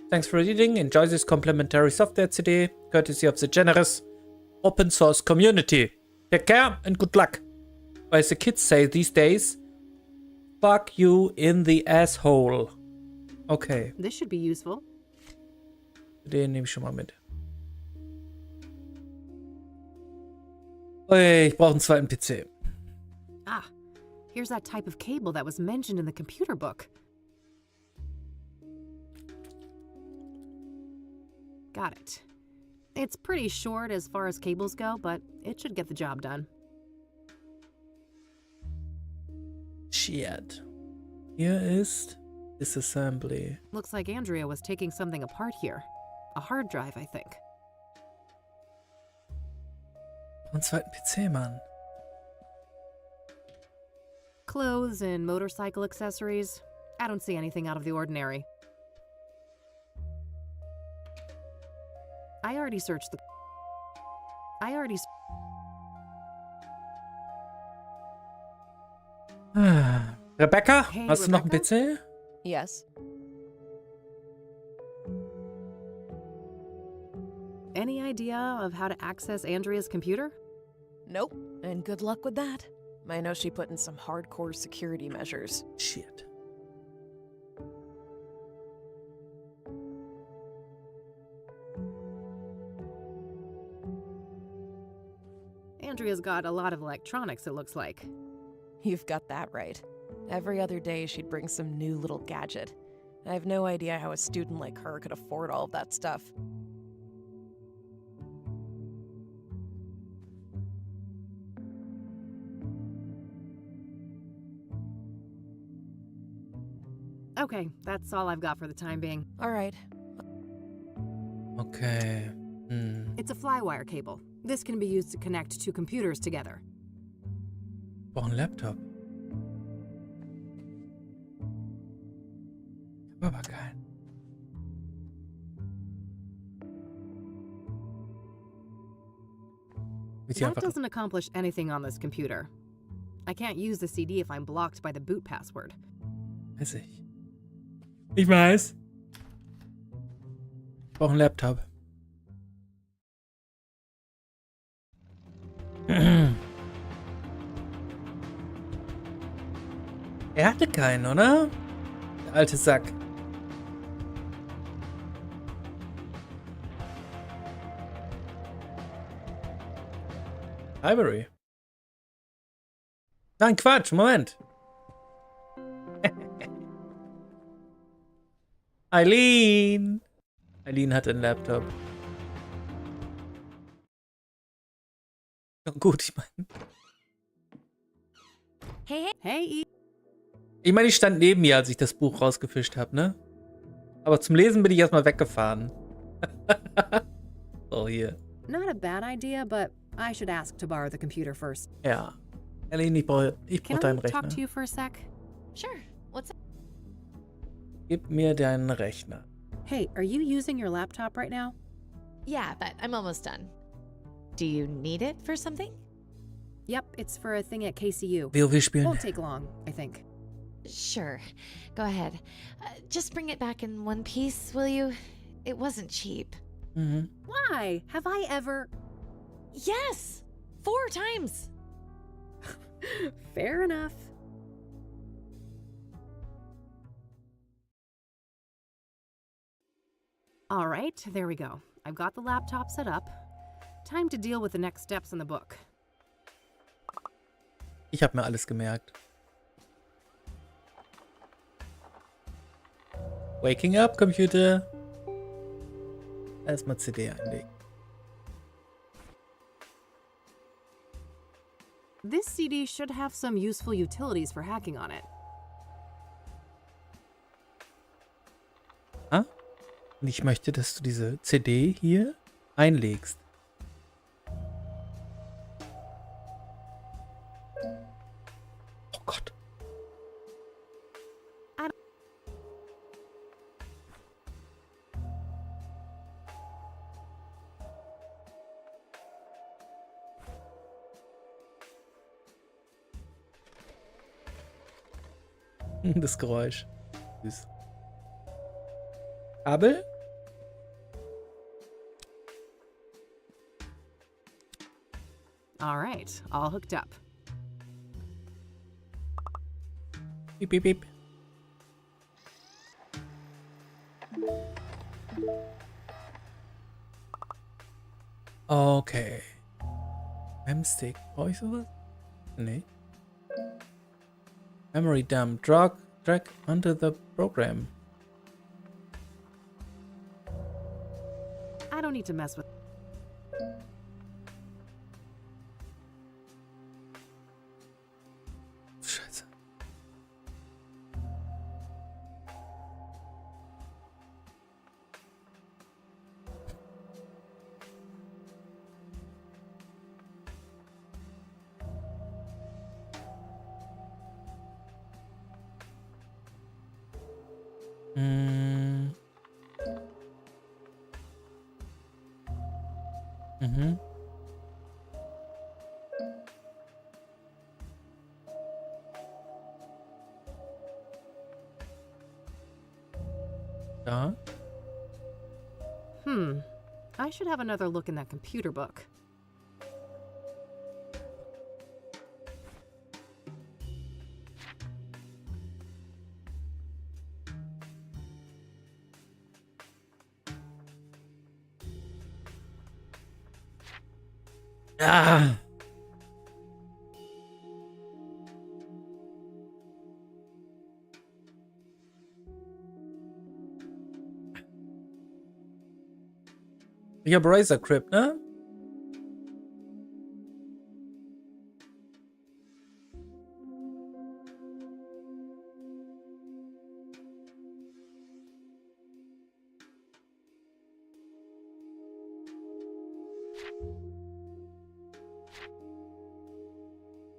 Thanks for reading. Enjoy this complimentary software CD, courtesy of the generous open source community. Take care and good luck. Or as the kids say these days, fuck you in the asshole. Okay. This should be useful. Den nehme ich schon mal mit. Okay, ich brauche einen zweiten PC. Ah, here's that type of cable that was mentioned in the computer book. Got it. It's pretty short as far as cables go, but it should get the job done. Shit. Hier ist Disassembly. Looks like Andrea was taking something apart here. A hard drive, I think. Einen zweiten PC, Mann. Clothes and motorcycle accessories. I don't see anything out of the ordinary. I already searched the... Rebecca, Hey, hast du noch einen Rebecca? PC? Yes. Any idea of how to access Andrea's computer? Nope. And good luck with that. I know she put in some hardcore security measures. Shit. Andrea's got a lot of electronics, it looks like. You've got that right. Every other day she'd bring some new little gadget. I have no idea how a student like her could afford all of that stuff. Okay, that's all I've got for the time being. All right. Okay. It's a flywire cable. This can be used to connect two computers together. Brauch einen Laptop. Aber geil. That doesn't accomplish anything on this computer. I can't use the CD if I'm blocked by the boot password. Weiß ich. Ich weiß. Ich brauche einen Laptop. Er hatte keinen, oder? Der alte Sack. Library. Nein, Quatsch, Moment. Eileen. Eileen hat einen Laptop. Ja, gut, ich meine. Hey. Ich meine, ich stand neben mir, als ich das Buch rausgefischt habe, ne? Aber zum Lesen bin ich erstmal weggefahren. So, hier. Not a bad idea, but I should ask to borrow the computer first. Ja. Eileen, ich brauche deinen Can I talk Rechner. to you for a sec? Sure. What's up? Gib mir deinen Rechner. Hey, are you using your laptop right now? Yeah, but I'm almost done. Do you need it for something? Yep, it's for a thing at KCU. WoW spielen. Won't take long, I think. Sure. Go ahead. Just bring it back in one piece, will you? It wasn't cheap. Mhm. Why? Have I ever... Yes! 4 times! Fair enough. All right, there we go. I've got the laptop set up. Time to deal with the next steps in the book. Ich habe mir alles gemerkt. Waking up, Computer. Erstmal CD einlegen. This CD should have some useful utilities for hacking on it. Ah? Und ich möchte, dass du diese CD hier einlegst. Oh Gott. Das Geräusch. Süß. Kabel? All right, all hooked up. Beep, beep, beep. Okay. Memstick. Brauche ich sowas? Nee. Memory dump. Drag onto the program. I don't need to mess with... Scheiße. Mhm. Da. I should have another look in that computer book. Ah. Ich hab Razor Crypt, ne?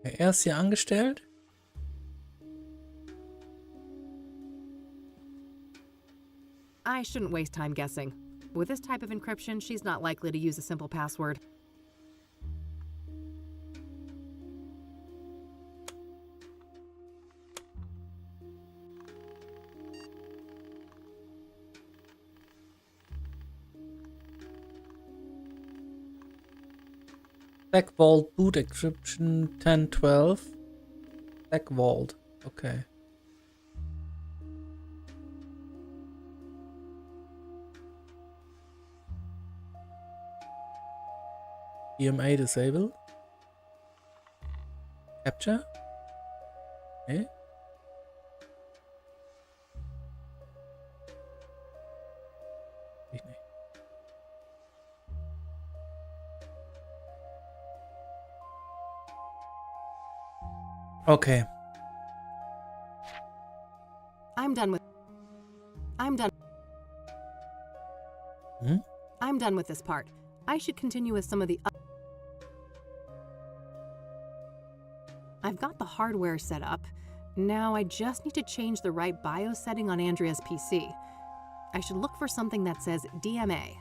Okay, er ist hier angestellt. I shouldn't waste time guessing. With this type of encryption, she's not likely to use a simple password. Back Vault Boot Encryption 1012. Back Vault. Okay. EMA disabled. Capture? Okay. Ich nicht. Okay. I'm done with this part. I should continue with some of the I've got the hardware set up. Now I just need to change the right BIOS setting on Andrea's PC. I should look for something that says DMA.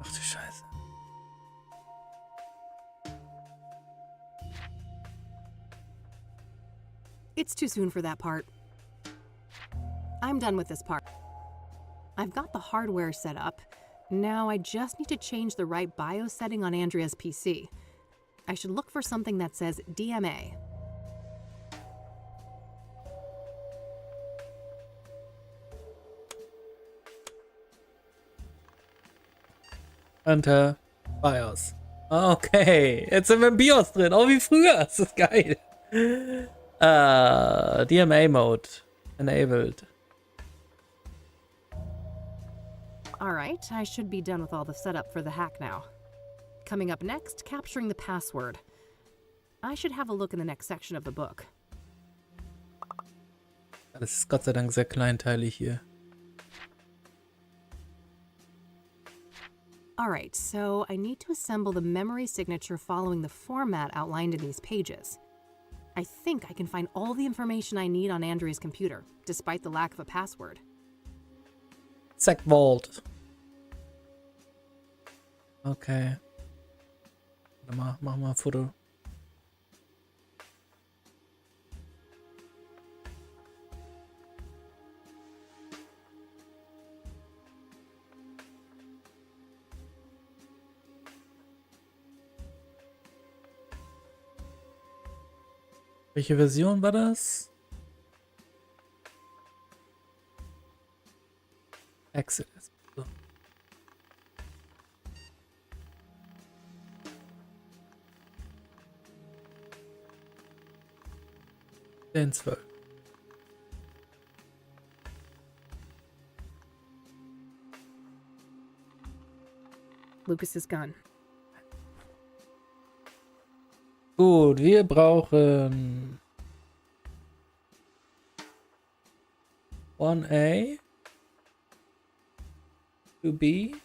Ach du Scheiße. It's too soon for that part. I'm done with this part. I've got the hardware set up. Now I just need to change the right BIOS setting on Andrea's PC. I should look for something that says DMA. Enter BIOS. Okay, jetzt sind wir im BIOS drin. Oh, wie früher. Das ist geil. DMA Mode enabled. Alright, I should be done with all the setup for the hack now. Coming up next, capturing the password. I should have a look in the next section of the book. Das ist Gott sei Dank sehr kleinteilig hier. Alright, so I need to assemble the memory signature following the format outlined in these pages. I think I can find all the information I need on Andrea's computer, despite the lack of a password. Sec Vault. Okay. Mach mal ein Foto. Welche Version war das? Exit. So. Den 12. Lucas is gone. Gut, wir brauchen 1A, 2B.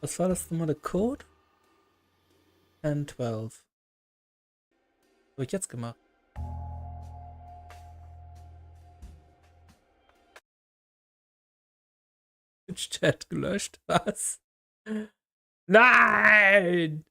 Was war das nochmal, der Code? 1012. Was habe ich jetzt gemacht? Chat gelöscht, was? Nein!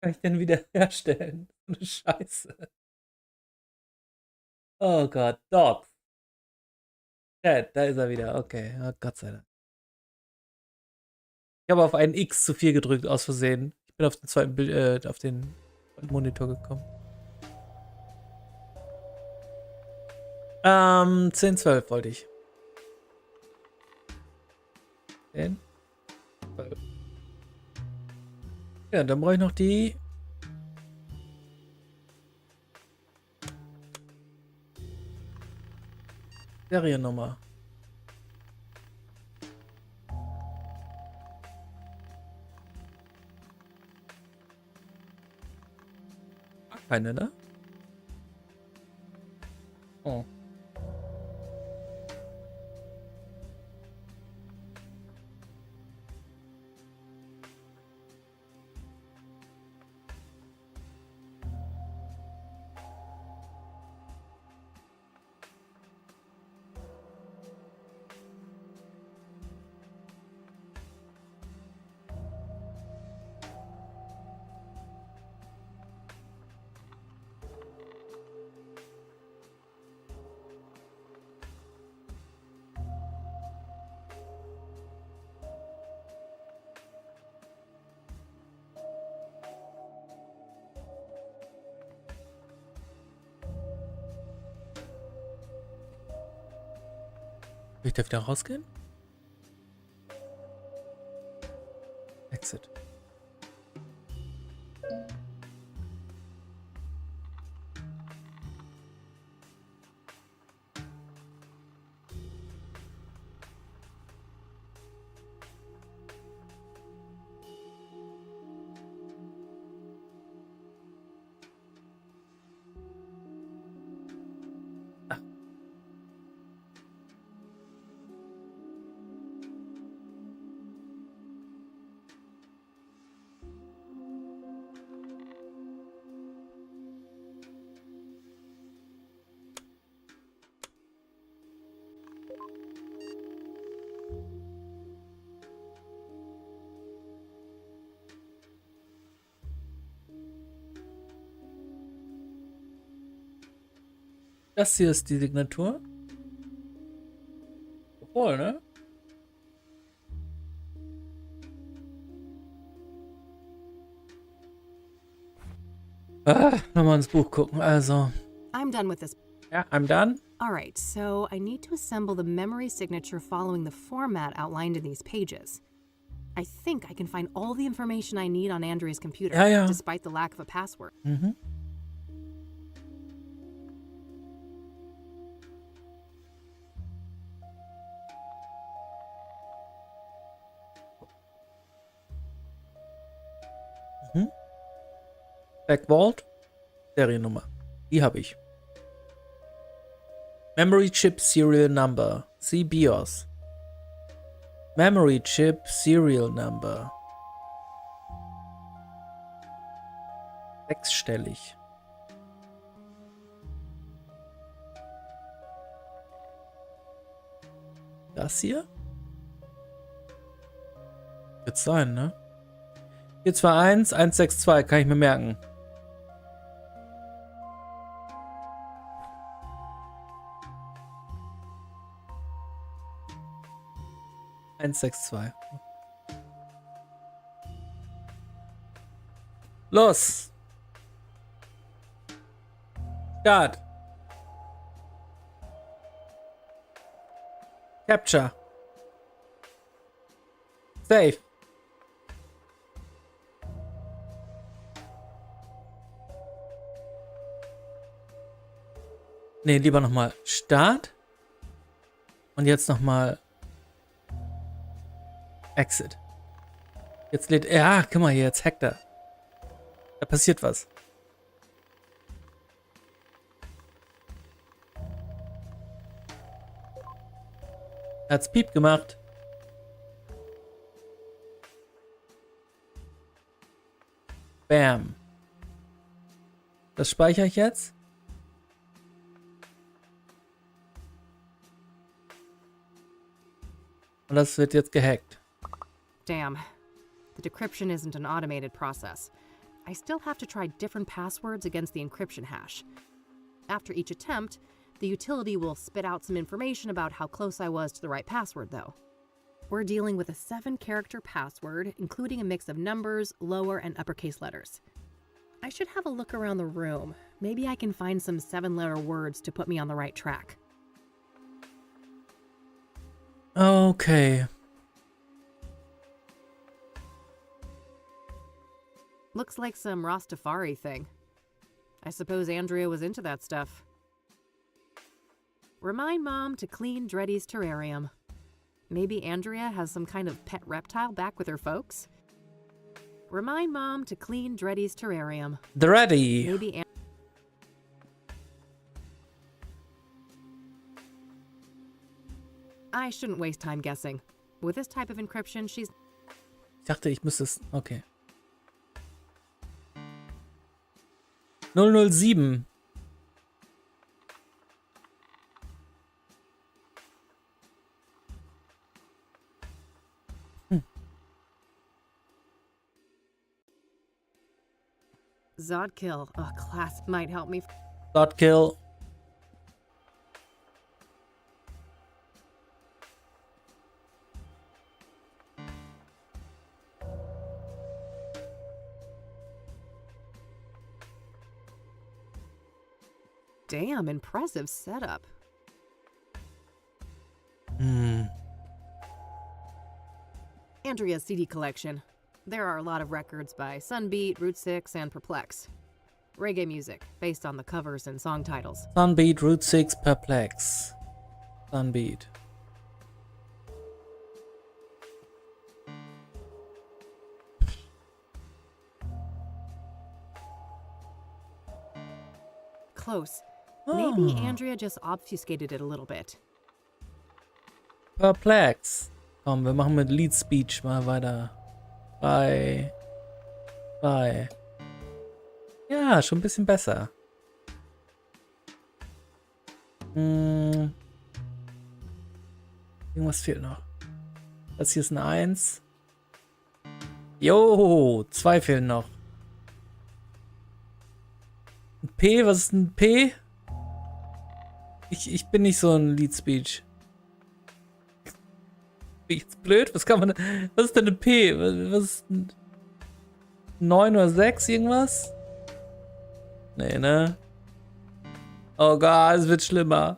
Kann ich denn wieder herstellen? So eine Scheiße. Oh Gott, Docs. Chat, da ist er wieder. Okay, oh, Gott sei Dank. Ich habe auf einen X zu viel gedrückt aus Versehen. Ich bin auf den zweiten Bild, auf den Monitor gekommen. 10, 12 wollte ich. 10, 12. Ja, dann brauche ich noch die Seriennummer. Keine, ne? Oh. Ich darf wieder rausgehen? Exit. Das hier ist die Signatur. Obwohl, ne? Nochmal ins Buch gucken. Also. I'm done with this. Ja, I'm done. All right, so I need to assemble the memory signature following the format outlined in these pages. I think I can find all the information I need on Andrea's computer, despite the lack of a password. Mhm. Backvault, Seriennummer. Die habe ich. Memory Chip Serial Number. See BIOS. Memory Chip Serial Number. Sechsstellig. Das hier? Wird sein, ne? 421 162, kann ich mir merken. Los! Start! Capture! Save! Ne, lieber nochmal Start. Und jetzt nochmal Exit. Jetzt lädt er. Ja, guck mal hier, jetzt hackt er. Da passiert was. Er hat's Piep gemacht. Bam. Das speichere ich jetzt. Und das wird jetzt gehackt. Damn. The decryption isn't an automated process. I still have to try different passwords against the encryption hash. After each attempt, the utility will spit out some information about how close I was to the right password, though. We're dealing with a 7-character password, including a mix of numbers, lower and uppercase letters. I should have a look around the room. Maybe I can find some 7-letter words to put me on the right track. Okay. Looks like some Rastafari thing. I suppose Andrea was into that stuff. Remind Mom to clean Dreddy's terrarium. Maybe Andrea has some kind of pet reptile back with her folks? Remind Mom to clean Dreddy's terrarium. Dreddy. Maybe I shouldn't waste time guessing. With this type of encryption, she's... Ich dachte, ich müsste es... Okay. 007. Zodkill. Oh, class might help me. Zodkill. Damn, impressive setup. Andrea's CD collection. There are a lot of records by Sunbeat, Route 6, and Perplex. Reggae music, based on the covers and song titles. Sunbeat, Route 6, Perplex. Sunbeat. Close. Maybe Andrea just obfuscated it a little bit. Perplex. Komm, wir machen mit Lead Speech mal weiter. Bye. Ja, schon ein bisschen besser. Irgendwas fehlt noch. Das hier ist eine 1. Jo, 2 fehlen noch. Ein P, was ist ein P? Ich bin nicht so ein Lead Speech. Bin ich jetzt blöd? Was kann man. Was ist denn ein P? Was ist ein 9 oder 6 irgendwas? Nee, ne? Oh Gott, es wird schlimmer.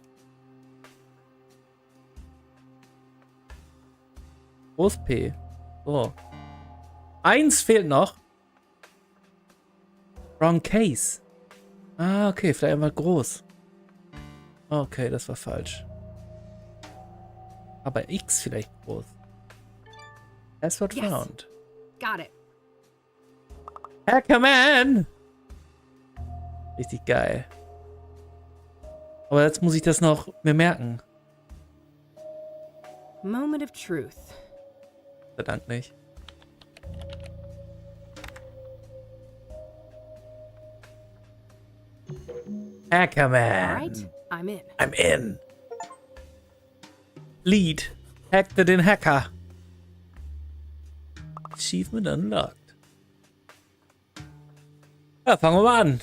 Wo ist P? So. 1 fehlt noch. Wrong case. Ah, okay, vielleicht einmal groß. Okay, das war falsch. Aber X vielleicht groß. Password found. Got it. Hackerman! Richtig geil. Aber jetzt muss ich das noch mir merken. Moment of truth. Verdammt nicht. Hackerman. All right, I'm in. I'm in. Lead. Hackte den Hacker. Achievement unlocked. Ja, fangen wir mal an.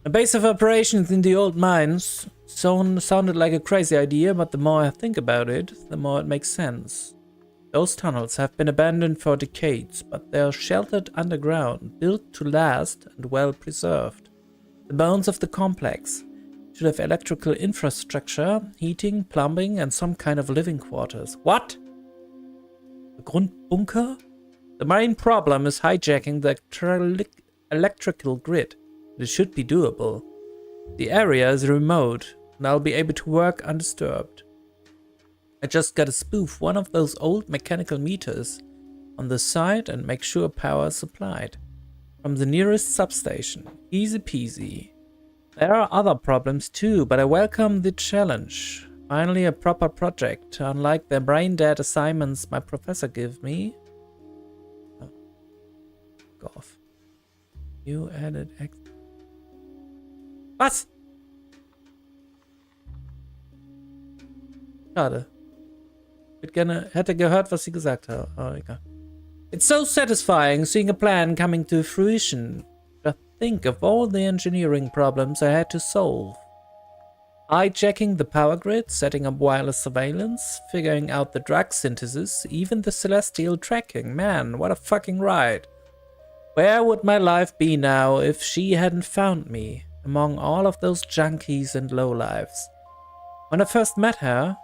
A base of operations in the old mines sounded like a crazy idea, but the more I think about it, the more it makes sense. Those tunnels have been abandoned for decades, but they are sheltered underground, built to last and well preserved. The bones of the complex should have electrical infrastructure, heating, plumbing, and some kind of living quarters. What? A Grundbunker? The main problem is hijacking the electrical grid. It should be doable. The area is remote, and I'll be able to work undisturbed. I just gotta spoof one of those old mechanical meters on the side and make sure power is supplied from the nearest substation. Easy peasy. There are other problems too, but I welcome the challenge. Finally a proper project, unlike the brain-dead assignments my professor gave me. Oh. Go off. You added X. Was? Schade. Hätte gehört, was sie gesagt hat. Oh, egal. It's so satisfying seeing a plan coming to fruition. Just think of all the engineering problems I had to solve. Hijacking the power grid, setting up wireless surveillance, figuring out the drug synthesis, even the celestial tracking. Man, what a fucking ride. Where would my life be now if she hadn't found me among all of those junkies and lowlifes? When I first met her,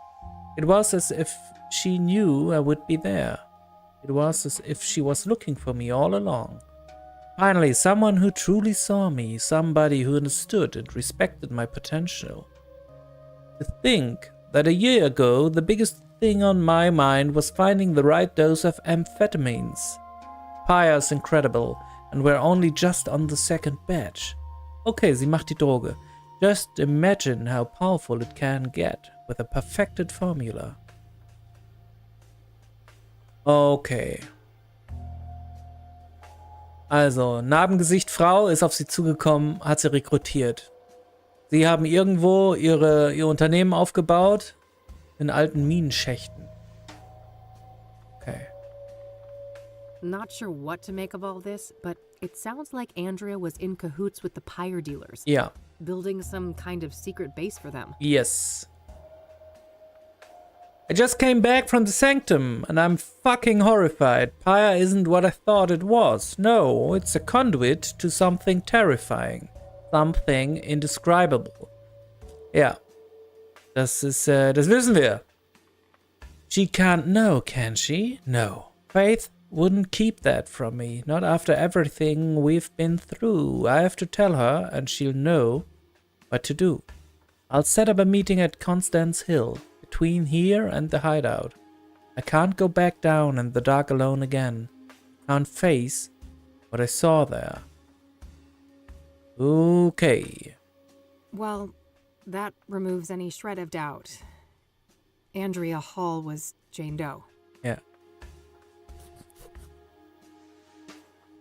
it was as if she knew I would be there. It was as if she was looking for me all along. Finally, someone who truly saw me, somebody who understood and respected my potential. To think that a year ago, the biggest thing on my mind was finding the right dose of amphetamines. Pyre's incredible, and we're only just on the second batch. Okay, sie macht die Droge. Just imagine how powerful it can get with a perfected formula. Okay. Also, Narbengesicht Frau ist auf sie zugekommen, hat sie rekrutiert. Sie haben irgendwo ihr Unternehmen aufgebaut in alten Minenschächten. Okay. Not sure what to make of all this, but it sounds like Andrea was in cahoots with the pyre dealers. Ja. Building some kind of secret base for them. Yes. I just came back from the sanctum, and I'm fucking horrified. Pyre isn't what I thought it was. No, it's a conduit to something terrifying. Something indescribable. Ja. Das wissen wir. She can't know, can she? No. Faith wouldn't keep that from me. Not after everything we've been through. I have to tell her, and she'll know what to do. I'll set up a meeting at Constance Hill, between here and the hideout. I can't go back down in the dark alone again. Can't face what I saw there. Okay. Well, that removes any shred of doubt. Andrea Hall was Jane Doe. Yeah.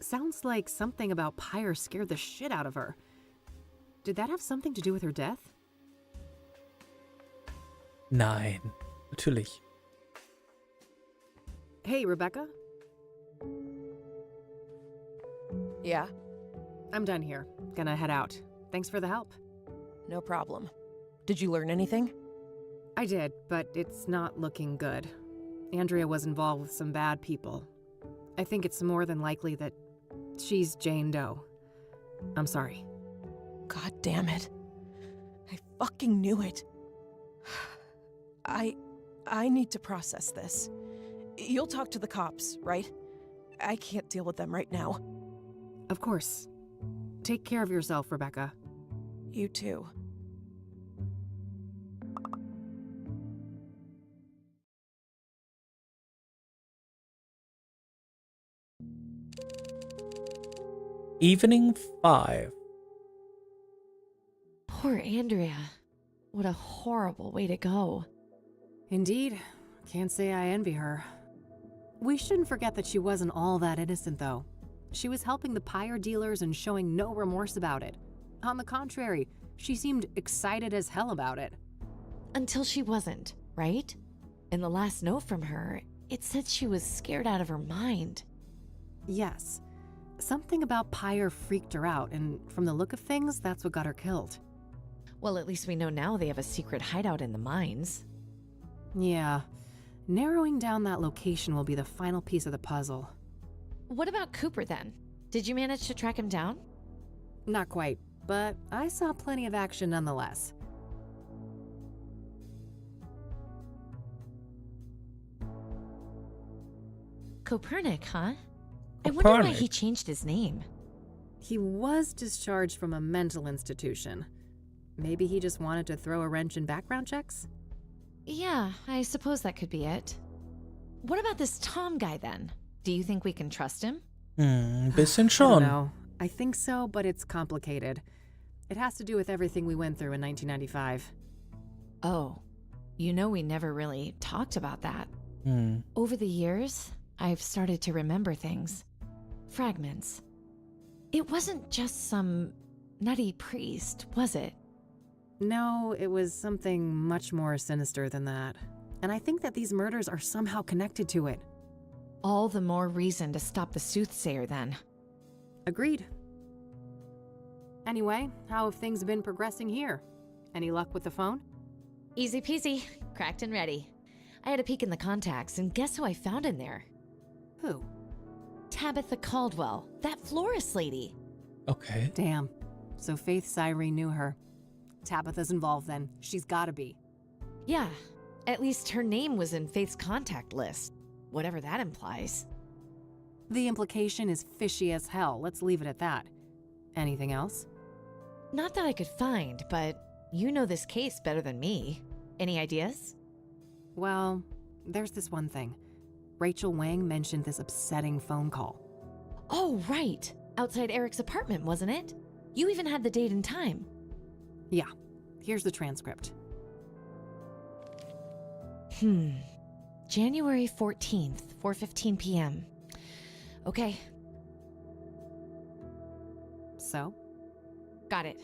Sounds like something about Pyre scared the shit out of her. Did that have something to do with her death? Nein, natürlich. Hey, Rebecca? Yeah? I'm done here. Gonna head out. Thanks for the help. No problem. Did you learn anything? I did, but it's not looking good. Andrea was involved with some bad people. I think it's more than likely that she's Jane Doe. I'm sorry. God damn it. I fucking knew it. I need to process this. You'll talk to the cops, right? I can't deal with them right now. Of course. Take care of yourself, Rebecca. You too. Evening 5. Poor Andrea. What a horrible way to go. Indeed. Can't say I envy her. We shouldn't forget that she wasn't all that innocent, though. She was helping the pyre dealers and showing no remorse about it. On the contrary, she seemed excited as hell about it. Until she wasn't, right? In the last note from her, it said she was scared out of her mind. Yes. Something about pyre freaked her out, and from the look of things, that's what got her killed. Well, at least we know now they have a secret hideout in the mines. Yeah. Narrowing down that location will be the final piece of the puzzle. What about Cooper then? Did you manage to track him down? Not quite, but I saw plenty of action nonetheless. Copernic, huh? I wonder why he changed his name. He was discharged from a mental institution. Maybe he just wanted to throw a wrench in background checks? Yeah, I suppose that could be it. What about this Tom guy then? Do you think we can trust him? Bisschen schon. No, I think so, but it's complicated. It has to do with everything we went through in 1995. Oh, you know we never really talked about that. Over the years, I've started to remember things. Fragments. It wasn't just some nutty priest, was it? No, it was something much more sinister than that. And I think that these murders are somehow connected to it. All the more reason to stop the Soothsayer then. Agreed. Anyway, how have things been progressing here? Any luck with the phone? Easy peasy. Cracked and ready. I had a peek in the contacts, and guess who I found in there? Who? Tabitha Caldwell, that florist lady. Okay. Damn. So Faith Cyrene knew her. Tabitha's involved then. She's gotta be. Yeah. At least her name was in Faith's contact list. Whatever that implies. The implication is fishy as hell. Let's leave it at that. Anything else? Not that I could find, but you know this case better than me. Any ideas? Well, there's this one thing. Rachel Wang mentioned this upsetting phone call. Oh, right. Outside Eric's apartment, wasn't it? You even had the date and time. Yeah. Here's the transcript. January 14th, 4:15 p.m. Okay. So? Got it.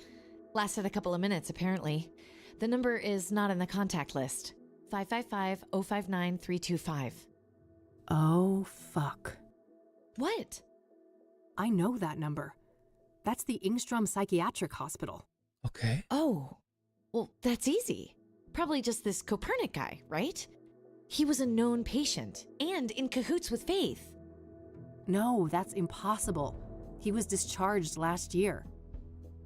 Lasted a couple of minutes, apparently. The number is not in the contact list. 555-059-325. Oh, fuck. What? I know that number. That's the Ingstrom Psychiatric Hospital. Okay. Oh. Well, that's easy. Probably just this Copernic guy, right? He was a known patient and in cahoots with Faith. No, that's impossible. He was discharged last year.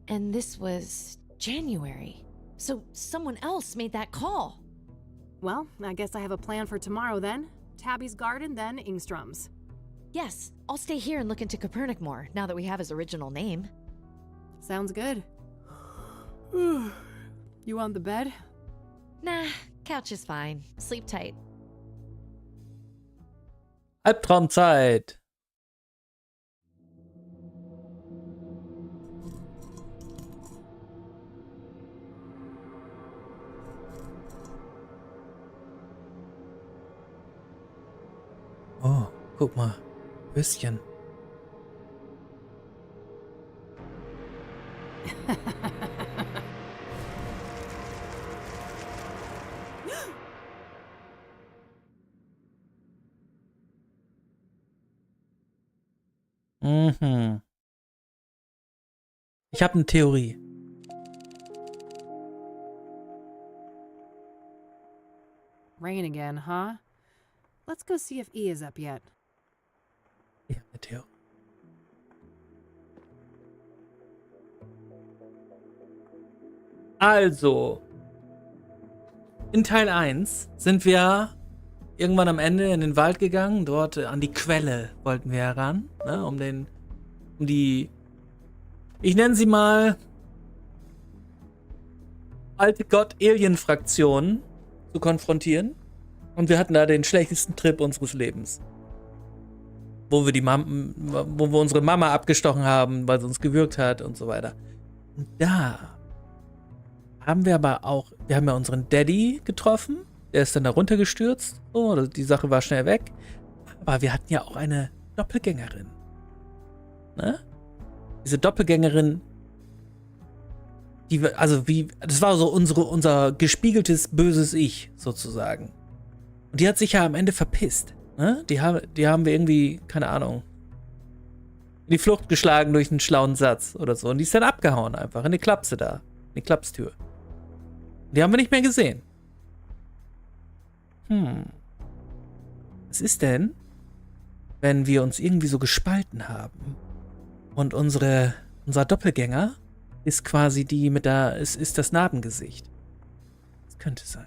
And this was January. So someone else made that call. Well, I guess I have a plan for tomorrow then. Tabby's garden, then Ingstrom's. Yes, I'll stay here and look into Copernic more, now that we have his original name. Sounds good. You on the bed? Nah, couch is fine. Sleep tight. Albtraumzeit. Oh, guck mal. Bisschen. Mhm. Ich habe eine Theorie. Rain again, huh? Let's go see if E is up yet. Ich habe eine Theorie. Also, in Teil 1 sind wir irgendwann am Ende in den Wald gegangen. Dort an die Quelle wollten wir heran, ne, um die, ich nenne sie mal, alte Gott-Alien-Fraktion zu konfrontieren. Und wir hatten da den schlechtesten Trip unseres Lebens. Wo wir unsere Mama abgestochen haben, weil sie uns gewürgt hat und so weiter. Und da haben wir aber auch, wir haben ja unseren Daddy getroffen. Der ist dann da runtergestürzt. So, die Sache war schnell weg. Aber wir hatten ja auch eine Doppelgängerin. Ne? Diese Doppelgängerin, das war so unser gespiegeltes böses Ich, sozusagen. Und die hat sich ja am Ende verpisst. Ne? Die haben wir irgendwie, keine Ahnung, in die Flucht geschlagen durch einen schlauen Satz oder so. Und die ist dann abgehauen einfach in die Klapse da. In die Klapstür. Die haben wir nicht mehr gesehen. Was ist denn, wenn wir uns irgendwie so gespalten haben und unser Doppelgänger ist quasi die mit ist das Narbengesicht? Das könnte sein.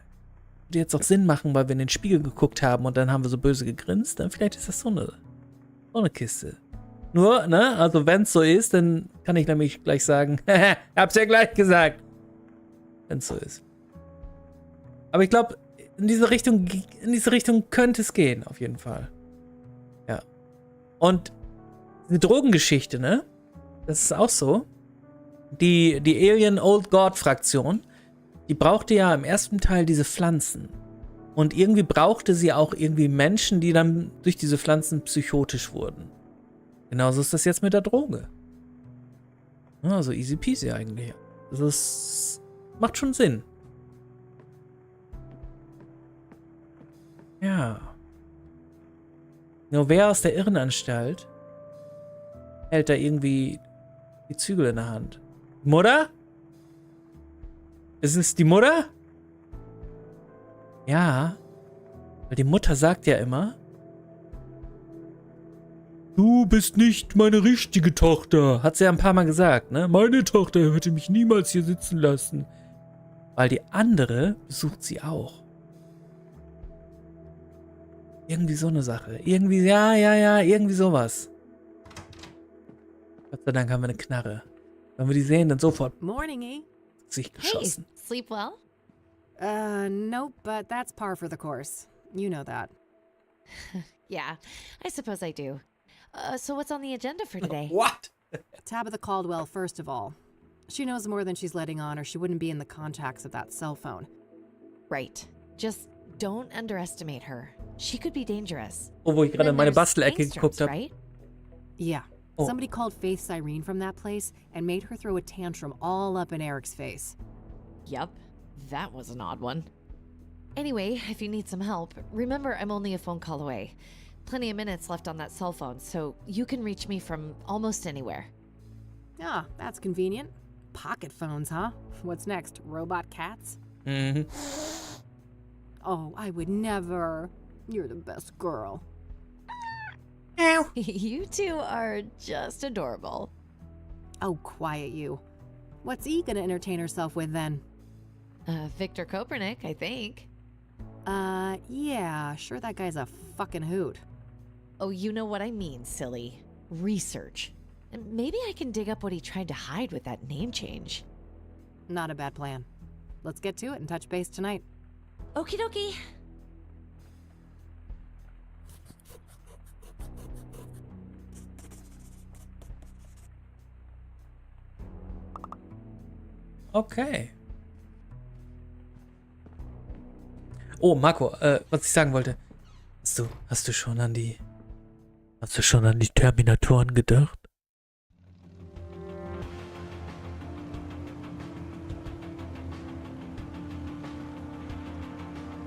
Würde jetzt auch Sinn machen, weil wir in den Spiegel geguckt haben und dann haben wir so böse gegrinst. Dann vielleicht ist das so eine Kiste. Nur, ne, also wenn es so ist, dann kann ich nämlich gleich sagen, hab's ja gleich gesagt. Wenn es so ist. Aber ich glaube, in diese Richtung könnte es gehen, auf jeden Fall. Ja. Und die Drogengeschichte, ne? Das ist auch so. Die Alien Old God Fraktion, die brauchte ja im ersten Teil diese Pflanzen. Und irgendwie brauchte sie auch irgendwie Menschen, die dann durch diese Pflanzen psychotisch wurden. Genauso ist das jetzt mit der Droge. Ja, so easy peasy eigentlich. Das macht schon Sinn. Ja. Nur wer aus der Irrenanstalt hält da irgendwie die Zügel in der Hand? Mutter? Ist es die Mutter? Ja. Weil die Mutter sagt ja immer, du bist nicht meine richtige Tochter. Hat sie ja ein paar Mal gesagt, ne? Meine Tochter hätte mich niemals hier sitzen lassen. Weil die andere besucht sie auch. Irgendwie so eine Sache. Irgendwie, ja, irgendwie sowas. Gott sei Dank haben wir eine Knarre. Wenn wir die sehen, dann sofort Morning, E. Hey, sich geschossen. sleep well? Nope, but that's par for the course. You know that. Yeah, I suppose I do. So what's on the agenda for today? What? Tabitha Caldwell, first of all. She knows more than she's letting on, or she wouldn't be in the contacts of that cell phone. Right. Just don't underestimate her. She could be dangerous. Oh, wo ich gerade in meine Then there's Bastelecke gangsters, geguckt habe. right? Yeah. Oh. Somebody called Faith Cyrene from that place and made her throw a tantrum all up in Eric's face. Yup. That was an odd one. Anyway, if you need some help, remember I'm only a phone call away. Plenty of minutes left on that cell phone, so you can reach me from almost anywhere. Ah, that's convenient. Pocket phones, huh? What's next? Robot cats? Mhm. Oh, I would never. You're the best girl. Ow. You two are just adorable. Oh, quiet you. What's E gonna entertain herself with then? Victor Kopernik, I think. Yeah, sure that guy's a fucking hoot. Oh, you know what I mean, silly. Research. And maybe I can dig up what he tried to hide with that name change. Not a bad plan. Let's get to it and touch base tonight. Okie dokie. Okay. Oh, Marco, was ich sagen wollte. Hast du schon an die Terminatoren gedacht?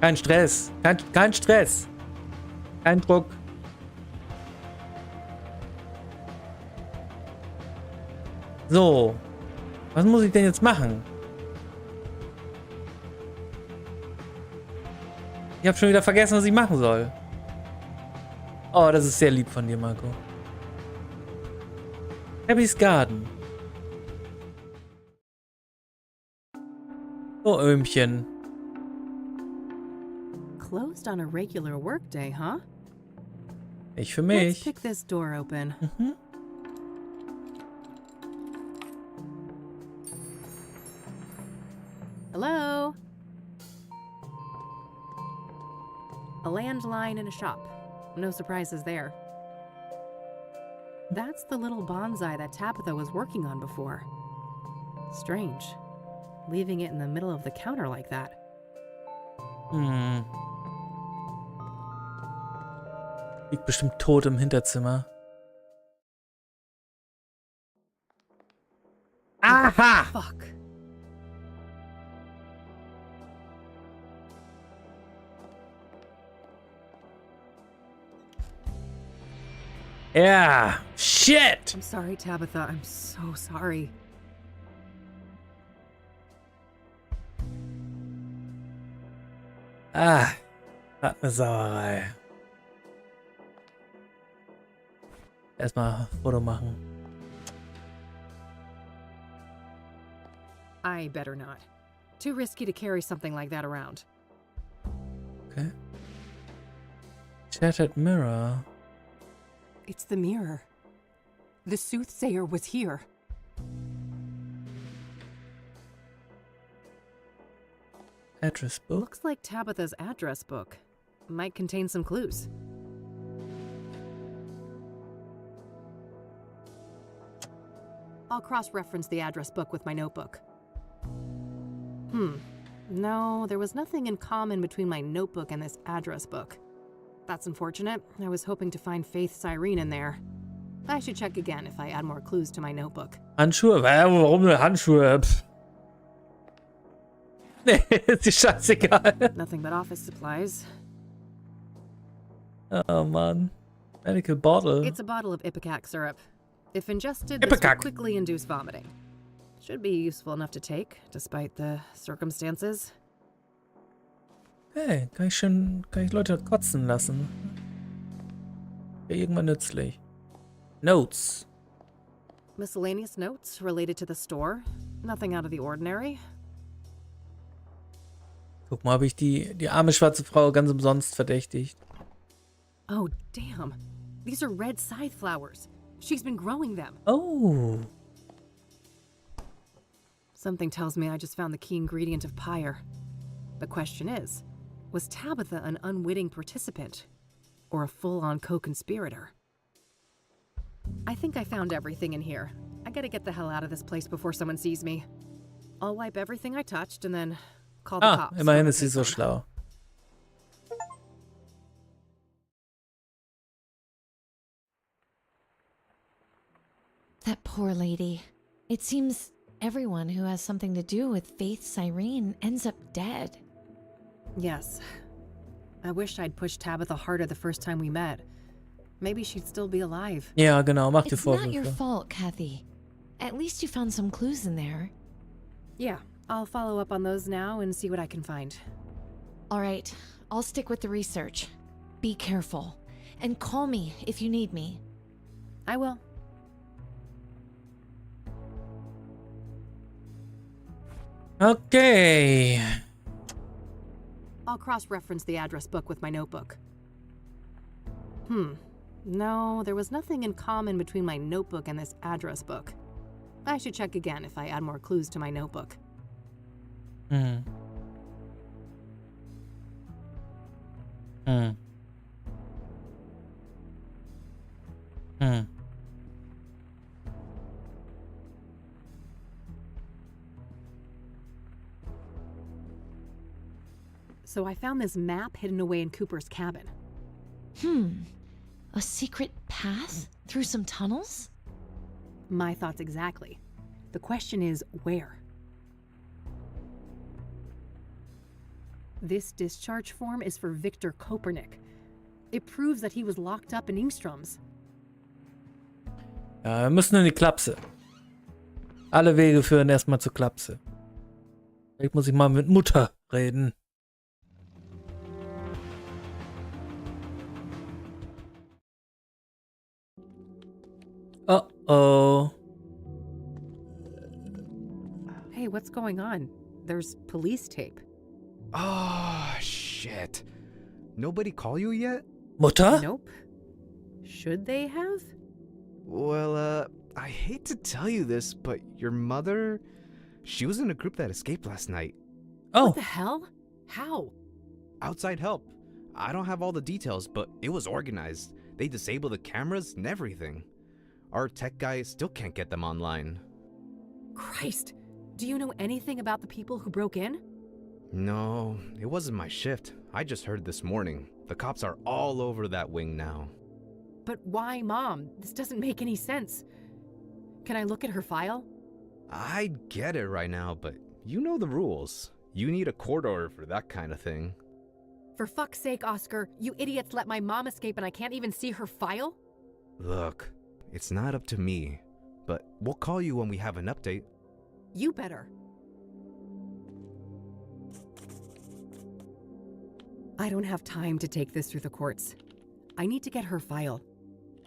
Kein Stress. Kein Stress. Kein Druck. So. Was muss ich denn jetzt machen? Ich habe schon wieder vergessen, was ich machen soll. Oh, das ist sehr lieb von dir, Marco. Happy's Garden. Oh, Öhmchen. Closed on a regular workday, huh? Ich für Let's mich. pick this door open. Mhm. Hello? A landline in a shop. No surprises there. That's the little bonsai that Tabitha was working on before. Strange. Leaving it in the middle of the counter like that. Liegt bestimmt tot im Hinterzimmer. Aha! Fuck. Yeah! Shit! I'm sorry, Tabitha. I'm so sorry. Ah, hat eine Sauerei. Erstmal Foto machen. I better not. Too risky to carry something like that around. Okay. Shattered mirror. It's the mirror. The Soothsayer was here. Address book. Looks like Tabitha's address book. Might contain some clues. I'll cross-reference the address book with my notebook. No, there was nothing in common between my notebook and this address book. That's unfortunate. I was hoping to find Faith Cyrene in there. I should check again if I add more clues to my notebook. Handschuhe? Warum denn Handschuhe? Pff. Nee, ist dir scheißegal. Nothing but office supplies. Oh, man. Medical bottle. It's a bottle of ipecac syrup. If ingested, this will quickly induce vomiting. Should be useful enough to take, despite the circumstances. Hey, kann ich Leute kotzen lassen. Wäre irgendwann nützlich. Notes. Miscellaneous notes related to the store. Nothing out of the ordinary. Guck mal, habe ich die arme schwarze Frau ganz umsonst verdächtigt. Oh, damn. These are red scythe flowers. She's been growing them. Oh. Something tells me I just found the key ingredient of pyre. The question is, was Tabitha an unwitting participant or a full-on co-conspirator? I think I found everything in here. I gotta get the hell out of this place before someone sees me. I'll wipe everything I touched and then call the cops. Immerhin ist sie so schlau. That poor lady. It seems everyone who has something to do with Faith's Irene ends up dead. Yes. I wish I'd pushed Tabitha harder the first time we met. Maybe she'd still be alive. Ja, genau, mach dir It's not your Vorwürfe. fault, Kathy. At least you found some clues in there. Yeah, I'll follow up on those now and see what I can find. All right, I'll stick with the research. Be careful. And call me if you need me. I will. Okay. I'll cross-reference the address book with my notebook. No, there was nothing in common between my notebook and this address book. I should check again if I add more clues to my notebook. So I found this map hidden away in Cooper's cabin. A secret path through some tunnels? My thoughts exactly. The question is, where? This discharge form is for Victor Kopernik. It proves that he was locked up in Ingströms. Ja, wir müssen in die Klapse. Alle Wege führen erstmal zur Klapse. Vielleicht muss ich mal mit Mutter reden. Uh-oh. Hey, what's going on? There's police tape. Oh, shit. Nobody call you yet? Mutter? Nope. Should they have? Well, I hate to tell you this, but your mother, she was in a group that escaped last night. Oh. What the hell? How? Outside help. I don't have all the details, but it was organized. They disabled the cameras and everything. Our tech guy still can't get them online. Christ! Do you know anything about the people who broke in? No, it wasn't my shift. I just heard this morning. The cops are all over that wing now. But why, Mom? This doesn't make any sense. Can I look at her file? I'd get it right now, but you know the rules. You need a court order for that kind of thing. For fuck's sake, Oscar, you idiots let my mom escape and I can't even see her file? Look, it's not up to me, but we'll call you when we have an update. You better. I don't have time to take this through the courts. I need to get her file.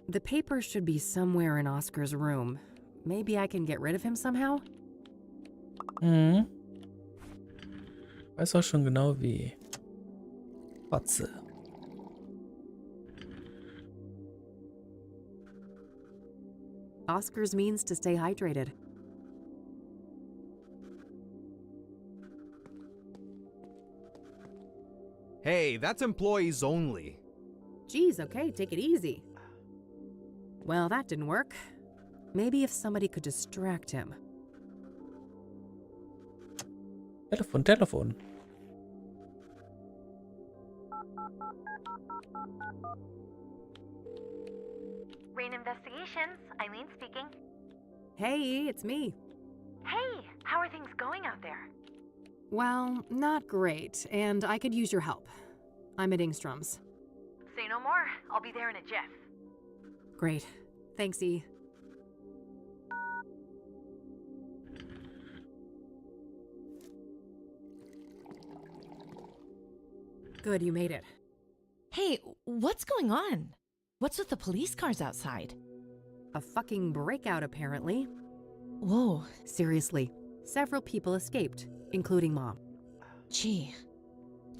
The papers should be somewhere in Oscar's room. Maybe I can get rid of him somehow? Weiß auch schon genau wie. Fotze. Oscar's means to stay hydrated. Hey, that's employees only. Geez, okay, take it easy. Well, that didn't work. Maybe if somebody could distract him. Telefon. Rain Investigations, Eileen speaking. Hey, it's me. Hey, how are things going out there? Well, not great, and I could use your help. I'm at Ingströms. Say no more. I'll be there in a jiff. Great. Thanks, E. Good, you made it. Hey, what's going on? What's with the police cars outside? A fucking breakout, apparently. Whoa. Seriously, several people escaped, including Mom. Gee,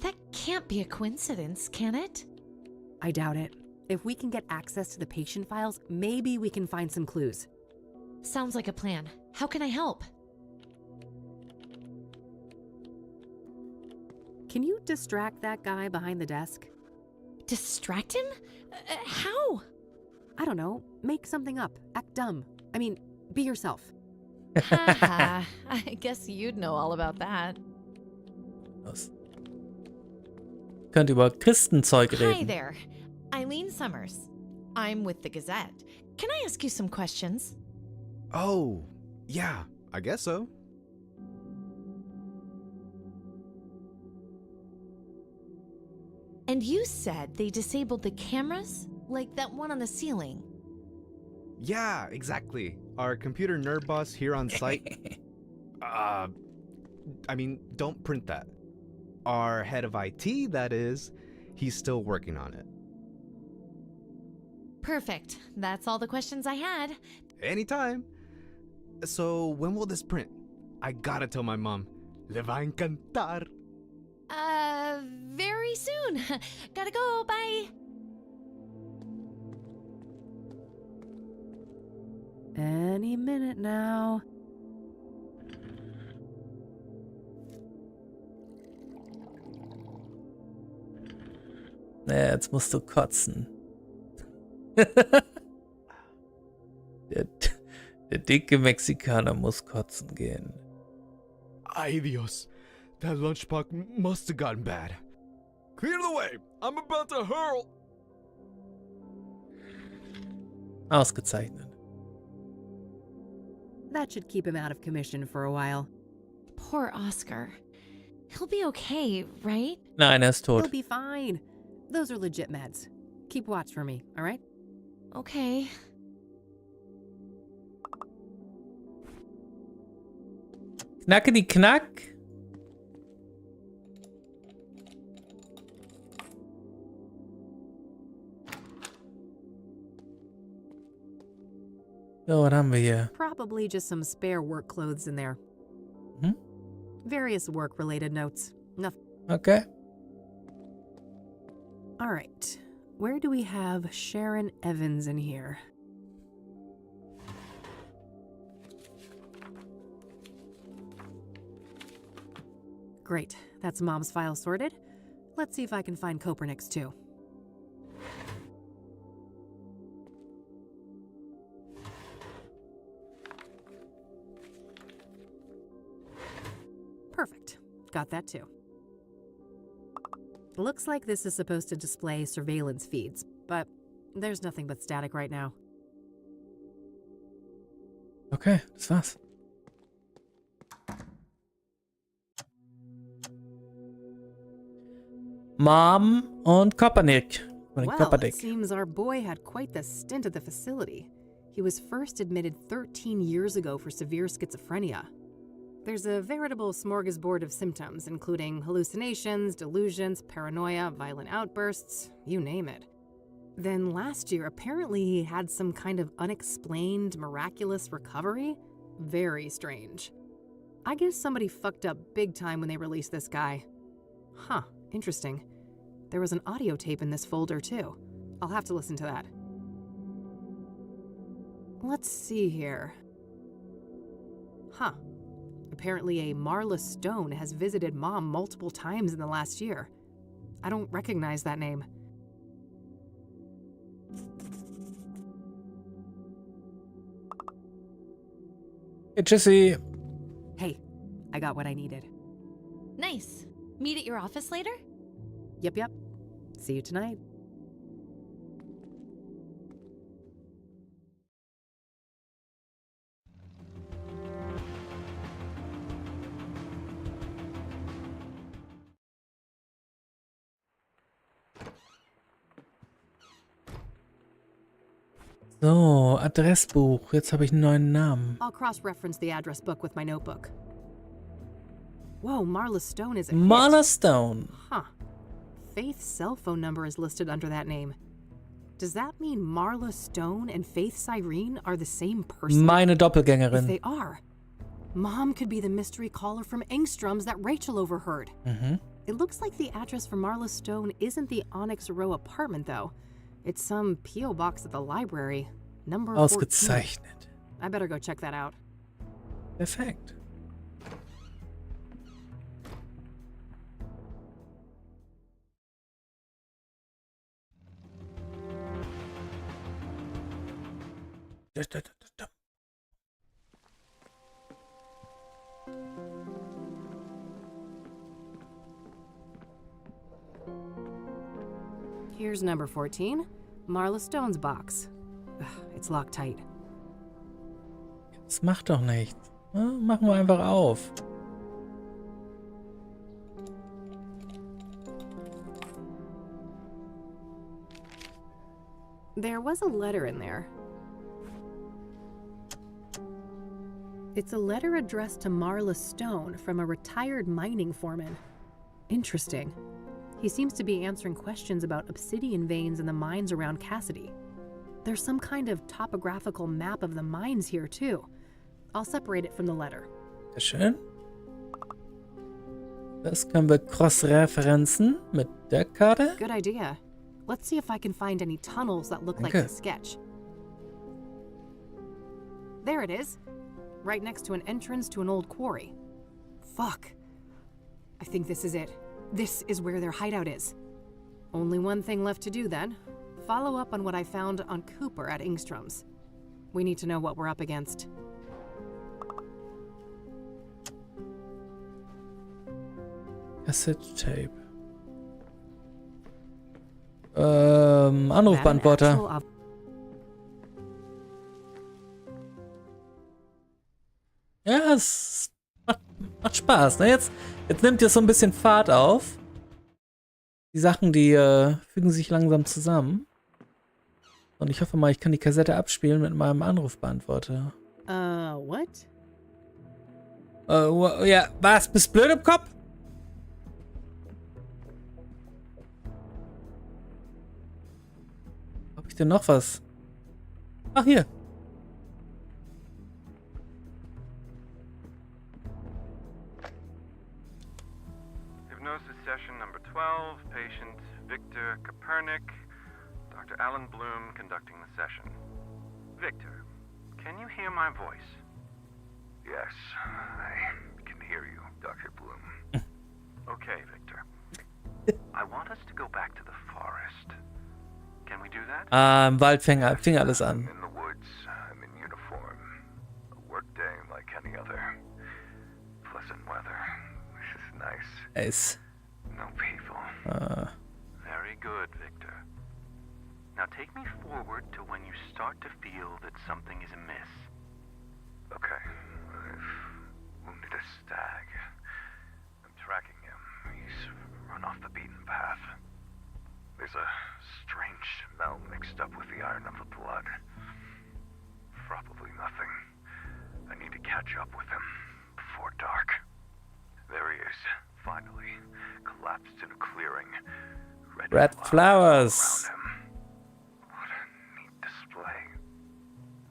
that can't be a coincidence, can it? I doubt it. If we can get access to the patient files, maybe we can find some clues. Sounds like a plan. How can I help? Can you distract that guy behind the desk? Distract him? How? I don't know. Make something up. Act dumb. I mean, be yourself. Haha, I guess you'd know all about that. Könnt über Christenzeug Hi reden. there. Eileen Summers. I'm with the Gazette. Can I ask you some questions? Oh, yeah, I guess so. And you said they disabled the cameras? Like that one on the ceiling? Yeah, exactly. Our computer nerd boss here on site. I mean, don't print that. Our head of IT, that is, he's still working on it. Perfect. That's all the questions I had. Anytime. So, when will this print? I gotta tell my mom. Le va encantar. Very soon. Gotta go. Bye. Any minute now. Jetzt musst du kotzen. der dicke Mexikaner muss kotzen gehen. Ay Dios. That lunchbox must have gotten bad. Clear the way. I'm about to hurl. Ausgezeichnet. That should keep him out of commission for a while. Poor Oscar. He'll be okay, right? Nein, ist tot. He'll be fine. Those are legit meds. Keep watch for me, all right? Okay. Knackety knack. So, was haben wir hier? Probably just some spare work clothes in there. Hmm? Various work-related notes. Nothing. Okay. All right. Where do we have Sharon Evans in here? Great. That's Mom's file sorted. Let's see if I can find Kopernik's too. Perfect. Got that too. Looks like this is supposed to display surveillance feeds, but there's nothing but static right now. Okay, das war's. Mom und Kopernik. Well, it seems our boy had quite the stint at the facility. He was first admitted 13 years ago for severe schizophrenia. There's a veritable smorgasbord of symptoms, including hallucinations, delusions, paranoia, violent outbursts, you name it. Then last year, apparently he had some kind of unexplained, miraculous recovery. Very strange. I guess somebody fucked up big time when they released this guy. Huh, interesting. There was an audio tape in this folder too. I'll have to listen to that. Let's see here. Huh. Apparently a Marla Stone has visited Mom multiple times in the last year. I don't recognize that name. Hey, Jesse. Hey, I got what I needed. Nice. Meet at your office later? Yep. See you tonight. So, Adressbuch. Jetzt habe ich einen neuen Namen. I'll cross-reference the address book with my notebook. Whoa, Marla Stone is a Marla hit. Stone. Huh. Faith's cell phone number is listed under that name. Does that mean Marla Stone and Faith Cyrene are the same person? Meine Doppelgängerin. If they are, Mom could be the mystery caller from Engstrom's that Rachel overheard. Mhm. It looks like the address for Marla Stone isn't the Onyx Row apartment, though. It's some P.O. box at the library. Number 14. Ausgezeichnet. I better go check that out. Perfekt. Here's number 14, Marla Stone's box. Ugh, it's locked tight. Das macht doch nichts. Ja, machen wir einfach auf. There was a letter in there. It's a letter addressed to Marla Stone from a retired mining foreman. Interesting. He seems to be answering questions about obsidian veins in the mines around Cassidy. There's some kind of topographical map of the mines here, too. I'll separate it from the letter. Sehr schön. Das können wir cross-referenzen mit der Karte. Good idea. Let's see if I can find any tunnels that look like the sketch. There it is. Right next to an entrance to an old quarry. Fuck. I think this is it. This is where their hideout is. Only one thing left to do then. Follow up on what I found on Cooper at Ingstrom's. We need to know what we're up against. Cassette tape. Anrufbeantworter. Ja, es macht Spaß, ne? Jetzt nimmt ihr so ein bisschen Fahrt auf. Die Sachen, die fügen sich langsam zusammen. Und ich hoffe mal, ich kann die Kassette abspielen mit meinem Anrufbeantworter. What? Ja, was? Bist blöd im Kopf? Hab ich denn noch was? Ach, hier. Hypnosis session number 12, patient Victor Kopernik, Dr. Alan Bloom conducting the session. Victor, can you hear my voice? Yes, I can hear you, Dr. Bloom. Okay, Victor. I want us to go back to the forest. Can we do that? Im Wald fing alles an. In the woods, I'm in uniform. A work day like any other. Pleasant weather. This is nice. Nice. No people. Very good, Victor. Now take me forward to when you start to feel that something is amiss. Okay. I've wounded a stag. I'm tracking him. He's run off the beaten path. There's a strange smell mixed up with the iron of the blood. Probably nothing. I need to catch up with him before dark. There he is, finally, collapsed in a clearing. Red flowers. Around him. What a neat display.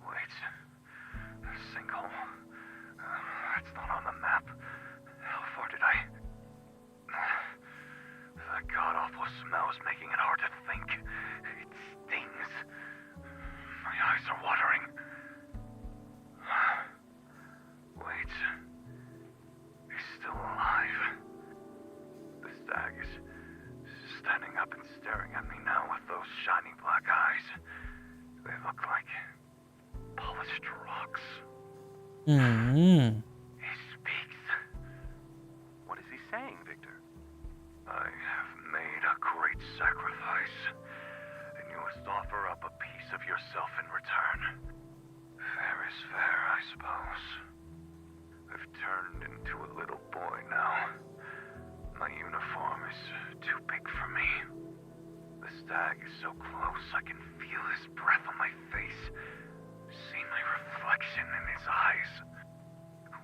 Wait, a sinkhole. That's not on the map. How far did I... That god-awful smell is making it hard to think. It stings. My eyes are watering. Wait. He's still alive. The stag is standing up and staring at me now with those shiny black eyes. They look like polished rocks. Mm-hmm. He speaks. What is he saying, Victor? I have made a great sacrifice, and you must offer up a piece of yourself in return. Fair is fair, I suppose. I've turned into a little boy now. My uniform is too big for me. The stag is so close I can feel his breath on my face. See my reflection in his eyes.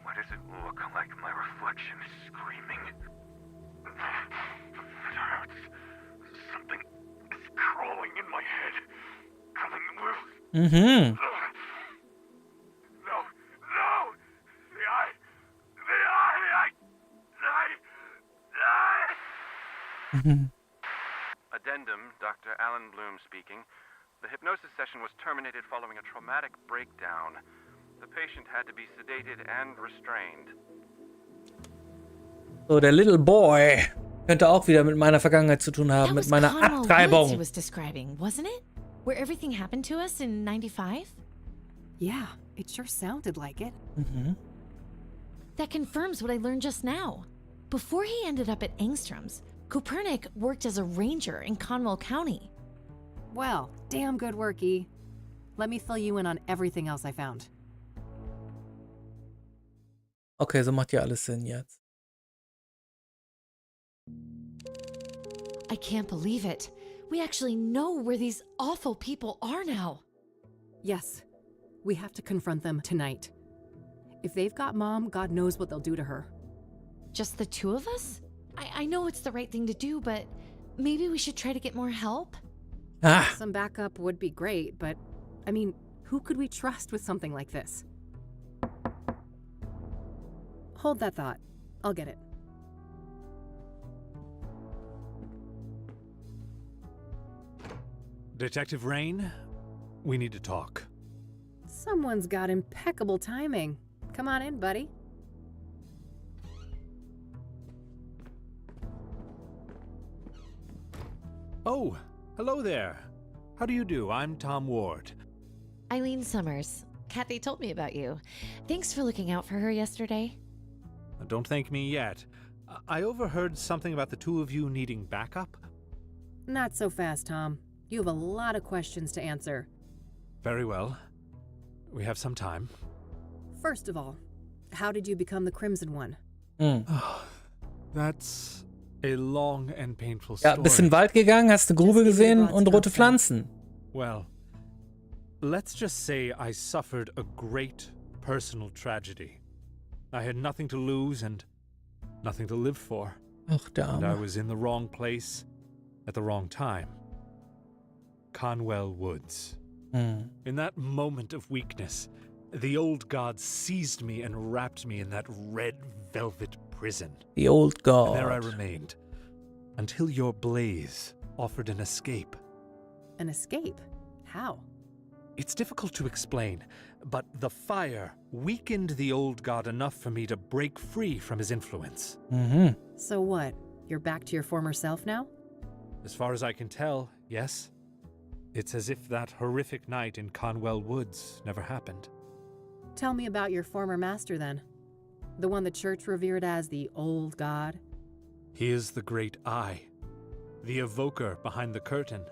Why does it look like my reflection is screaming? It hurts. Something is crawling in my head. Coming loose. Mm-hmm. No. The eye. Addendum, Dr. Alan Bloom speaking. The hypnosis session was terminated following a traumatic breakdown. The patient had to be sedated and restrained. So, der Little Boy könnte auch wieder mit meiner Vergangenheit zu tun haben, mit meiner Abtreibung. He was describing, wasn't it? Where everything happened to us in 95? Yeah, it sure sounded like it. That confirms what I learned just now. Before he ended up at Engstrom's, Copernic worked as a ranger in Conwell County. Well, damn good work, E. Let me fill you in on everything else I found. Okay, so macht ja alles Sinn jetzt. I can't believe it. We actually know where these awful people are now. Yes, we have to confront them tonight. If they've got Mom, God knows what they'll do to her. Just the two of us? I know it's the right thing to do, but maybe we should try to get more help? Some backup would be great, but, I mean, who could we trust with something like this? Hold that thought. I'll get it. Detective Rain, we need to talk. Someone's got impeccable timing. Come on in, buddy. Oh, hello there. How do you do? I'm Tom Ward. Eileen Summers. Kathy told me about you. Thanks for looking out for her yesterday. Don't thank me yet. I overheard something about the two of you needing backup. Not so fast, Tom. You have a lot of questions to answer. Very well. We have some time. First of all, how did you become the Crimson One? That's a long and painful Ja, story. bist in den Wald gegangen, hast eine Grube gesehen und rote Pflanzen. Well, let's just say I suffered a great personal tragedy. I had nothing to lose and nothing to live for. Ach, der And I Arme. was in the wrong place at the wrong time. Conwell Woods. In that moment of weakness, the old god seized me and wrapped me in that red velvet prison. The old god. And there I remained, until your blaze offered an escape. An escape? How? It's difficult to explain, but the fire weakened the old god enough for me to break free from his influence. So what? You're back to your former self now? As far as I can tell, yes. It's as if that horrific night in Conwell Woods never happened. Tell me about your former master then. The one the church revered as the old god. He is the great I, the evoker behind the curtain,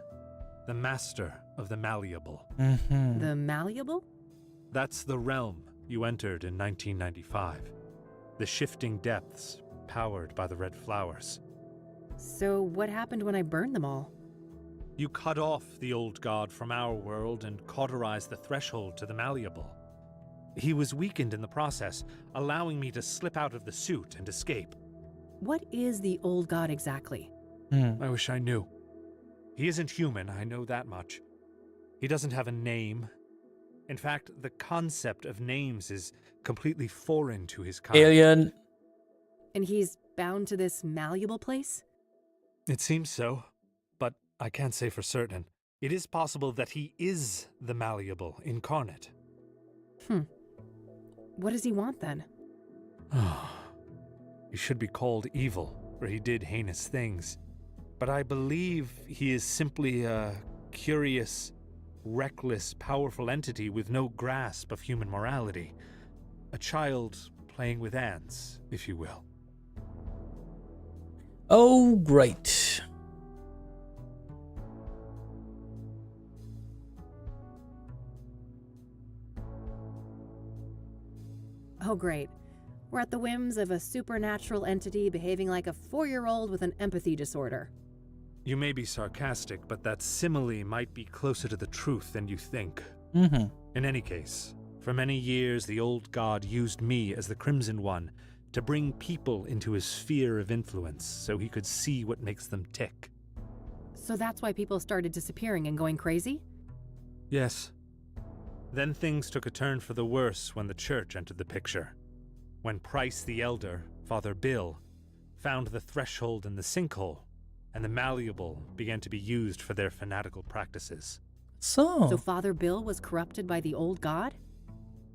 the master of the malleable. The malleable? That's the realm you entered in 1995. The shifting depths powered by the red flowers. So what happened when I burned them all? You cut off the old god from our world and cauterized the threshold to the malleable. He was weakened in the process, allowing me to slip out of the suit and escape. What is the old god exactly? I wish I knew. He isn't human, I know that much. He doesn't have a name. In fact, the concept of names is completely foreign to his kind. Alien. And he's bound to this malleable place? It seems so, but I can't say for certain. It is possible that he is the malleable incarnate. What does he want then? He should be called evil, for he did heinous things. But I believe he is simply a curious, reckless, powerful entity with no grasp of human morality. A child playing with ants, if you will. Oh, great. Oh, great. We're at the whims of a supernatural entity behaving like a 4-year-old with an empathy disorder. You may be sarcastic, but that simile might be closer to the truth than you think. In any case, for many years the old god used me as the Crimson One to bring people into his sphere of influence so he could see what makes them tick. So that's why people started disappearing and going crazy? Yes. Then things took a turn for the worse when the church entered the picture. When Price the Elder, Father Bill, found the threshold in the sinkhole, and the malleable began to be used for their fanatical practices. So Father Bill was corrupted by the old god?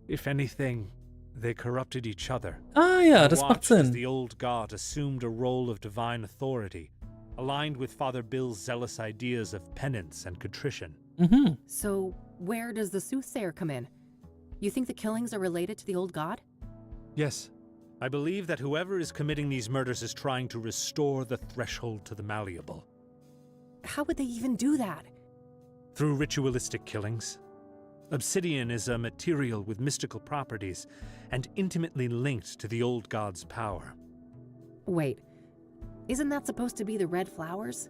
If anything, they corrupted each other. Ah ja, I das macht watched as Sinn. the old god assumed a role of divine authority, aligned with Father Bill's zealous ideas of penance and contrition. So where does the Soothsayer come in? You think the killings are related to the old god? Yes. I believe that whoever is committing these murders is trying to restore the threshold to the malleable. How would they even do that? Through ritualistic killings. Obsidian is a material with mystical properties and intimately linked to the old god's power. Wait, isn't that supposed to be the red flowers?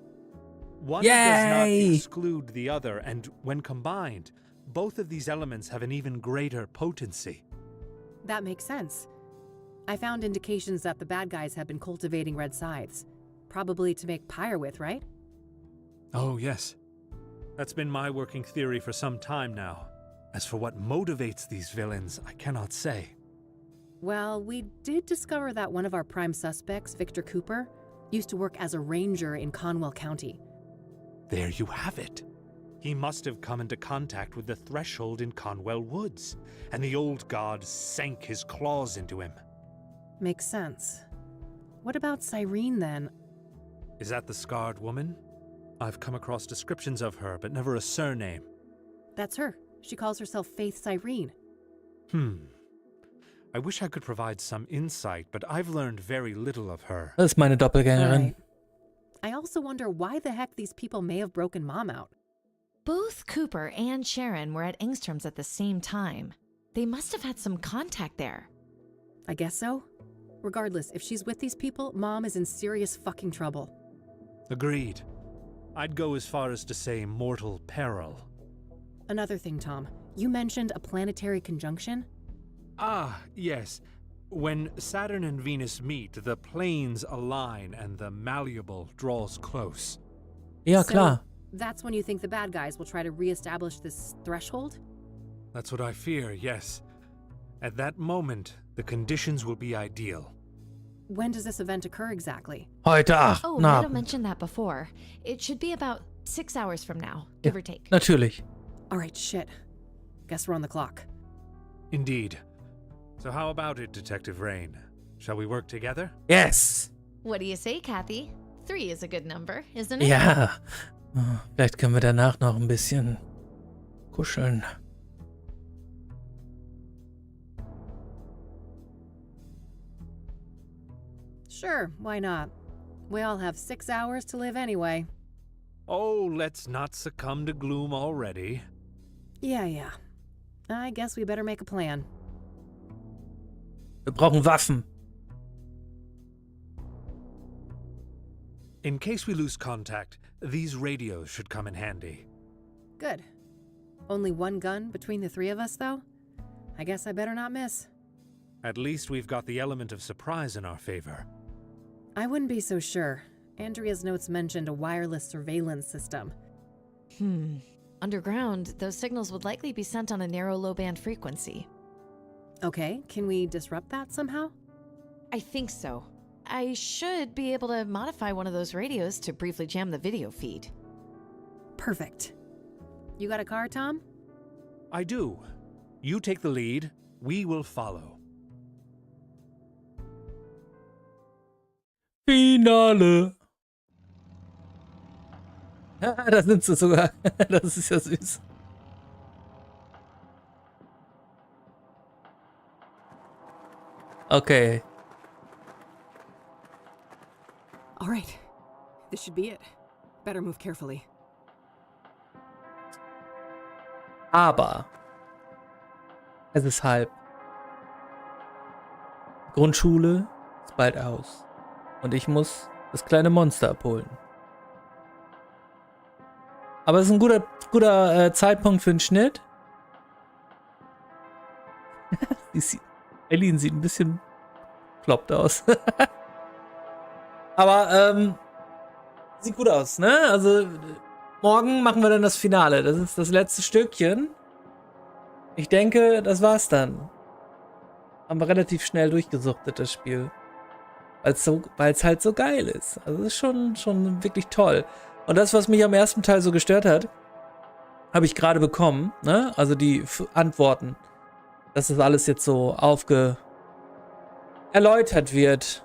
One does not exclude the other, and when combined, both of these elements have an even greater potency. That makes sense. I found indications that the bad guys have been cultivating red scythes. Probably to make pyre with, right? Oh, yes. That's been my working theory for some time now. As for what motivates these villains, I cannot say. Well, we did discover that one of our prime suspects, Victor Cooper, used to work as a ranger in Conwell County. There you have it. He must have come into contact with the threshold in Conwell Woods, and the old god sank his claws into him. Makes sense. What about Cyrene, then? Is that the scarred woman? I've come across descriptions of her, but never a surname. That's her. She calls herself Faith Cyrene. I wish I could provide some insight, but I've learned very little of her. Das ist meine Doppelgängerin. Right. I also wonder why the heck these people may have broken Mom out. Both Cooper and Sharon were at Engstrom's at the same time. They must have had some contact there. I guess so. Regardless, if she's with these people, Mom is in serious fucking trouble. Agreed. I'd go as far as to say mortal peril. Another thing, Tom. You mentioned a planetary conjunction? Ah, yes. When Saturn and Venus meet, the planes align and the malleable draws close. Ja, klar. That's when you think the bad guys will try to re-establish this threshold? That's what I fear, yes. At that moment, the conditions will be ideal. When does this event occur exactly? Heute Oh, na, Meadow mentioned that before. It should be about 6 hours from now, give or take. Natürlich. All right, shit. Guess we're on the clock. Indeed. So how about it, Detective Rain? Shall we work together? Yes. What do you say, Kathy? 3 is a good number, isn't it? Ja. Vielleicht können wir danach noch ein bisschen kuscheln. Sure, why not? We all have 6 hours to live anyway. Oh, let's not succumb to gloom already. Yeah. I guess we better make a plan. Wir brauchen Waffen. In case we lose contact, these radios should come in handy. Good. Only one gun between the 3 of us, though? I guess I better not miss. At least we've got the element of surprise in our favor. I wouldn't be so sure. Andrea's notes mentioned a wireless surveillance system. Underground, those signals would likely be sent on a narrow low-band frequency. Okay, can we disrupt that somehow? I think so. I should be able to modify one of those radios to briefly jam the video feed. Perfect. You got a car, Tom? I do. You take the lead, we will follow. Finale. Ja, da sind sie sogar. Das ist ja süß. Okay. All right. This should be it. Better move carefully. Aber es ist halb. Die Grundschule ist bald aus. Und ich muss das kleine Monster abholen. Aber es ist ein guter Zeitpunkt für den Schnitt. Eileen sieht ein bisschen floppt aus. Aber sieht gut aus, ne? Also morgen machen wir dann das Finale. Das ist das letzte Stückchen. Ich denke, das war's dann. Haben wir relativ schnell durchgesuchtet, das Spiel. Weil es halt so geil ist. Also es ist schon wirklich toll. Und das, was mich am ersten Teil so gestört hat, habe ich gerade bekommen, ne? Also die Antworten. Dass das alles jetzt so erläutert wird,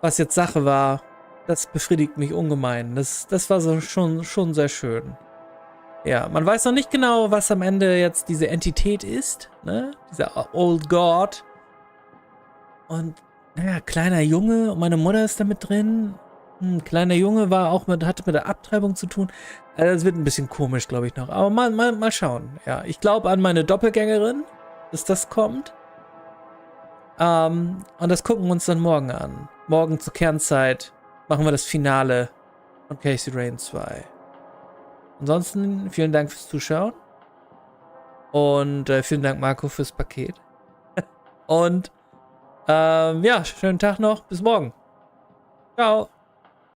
was jetzt Sache war. Das befriedigt mich ungemein. Das war so schon sehr schön. Ja, man weiß noch nicht genau, was am Ende jetzt diese Entität ist, ne? Dieser Old God. Und, naja, kleiner Junge und meine Mutter ist da mit drin. Kleiner Junge hatte mit der Abtreibung zu tun. Also das wird ein bisschen komisch, glaube ich, noch. Aber mal schauen. Ja, ich glaube an meine Doppelgängerin, dass das kommt. Und das gucken wir uns dann morgen an. Morgen zur Kernzeit machen wir das Finale von Casey Rain 2. Ansonsten vielen Dank fürs Zuschauen. Und vielen Dank, Marco, fürs Paket. Und ja, schönen Tag noch. Bis morgen. Ciao.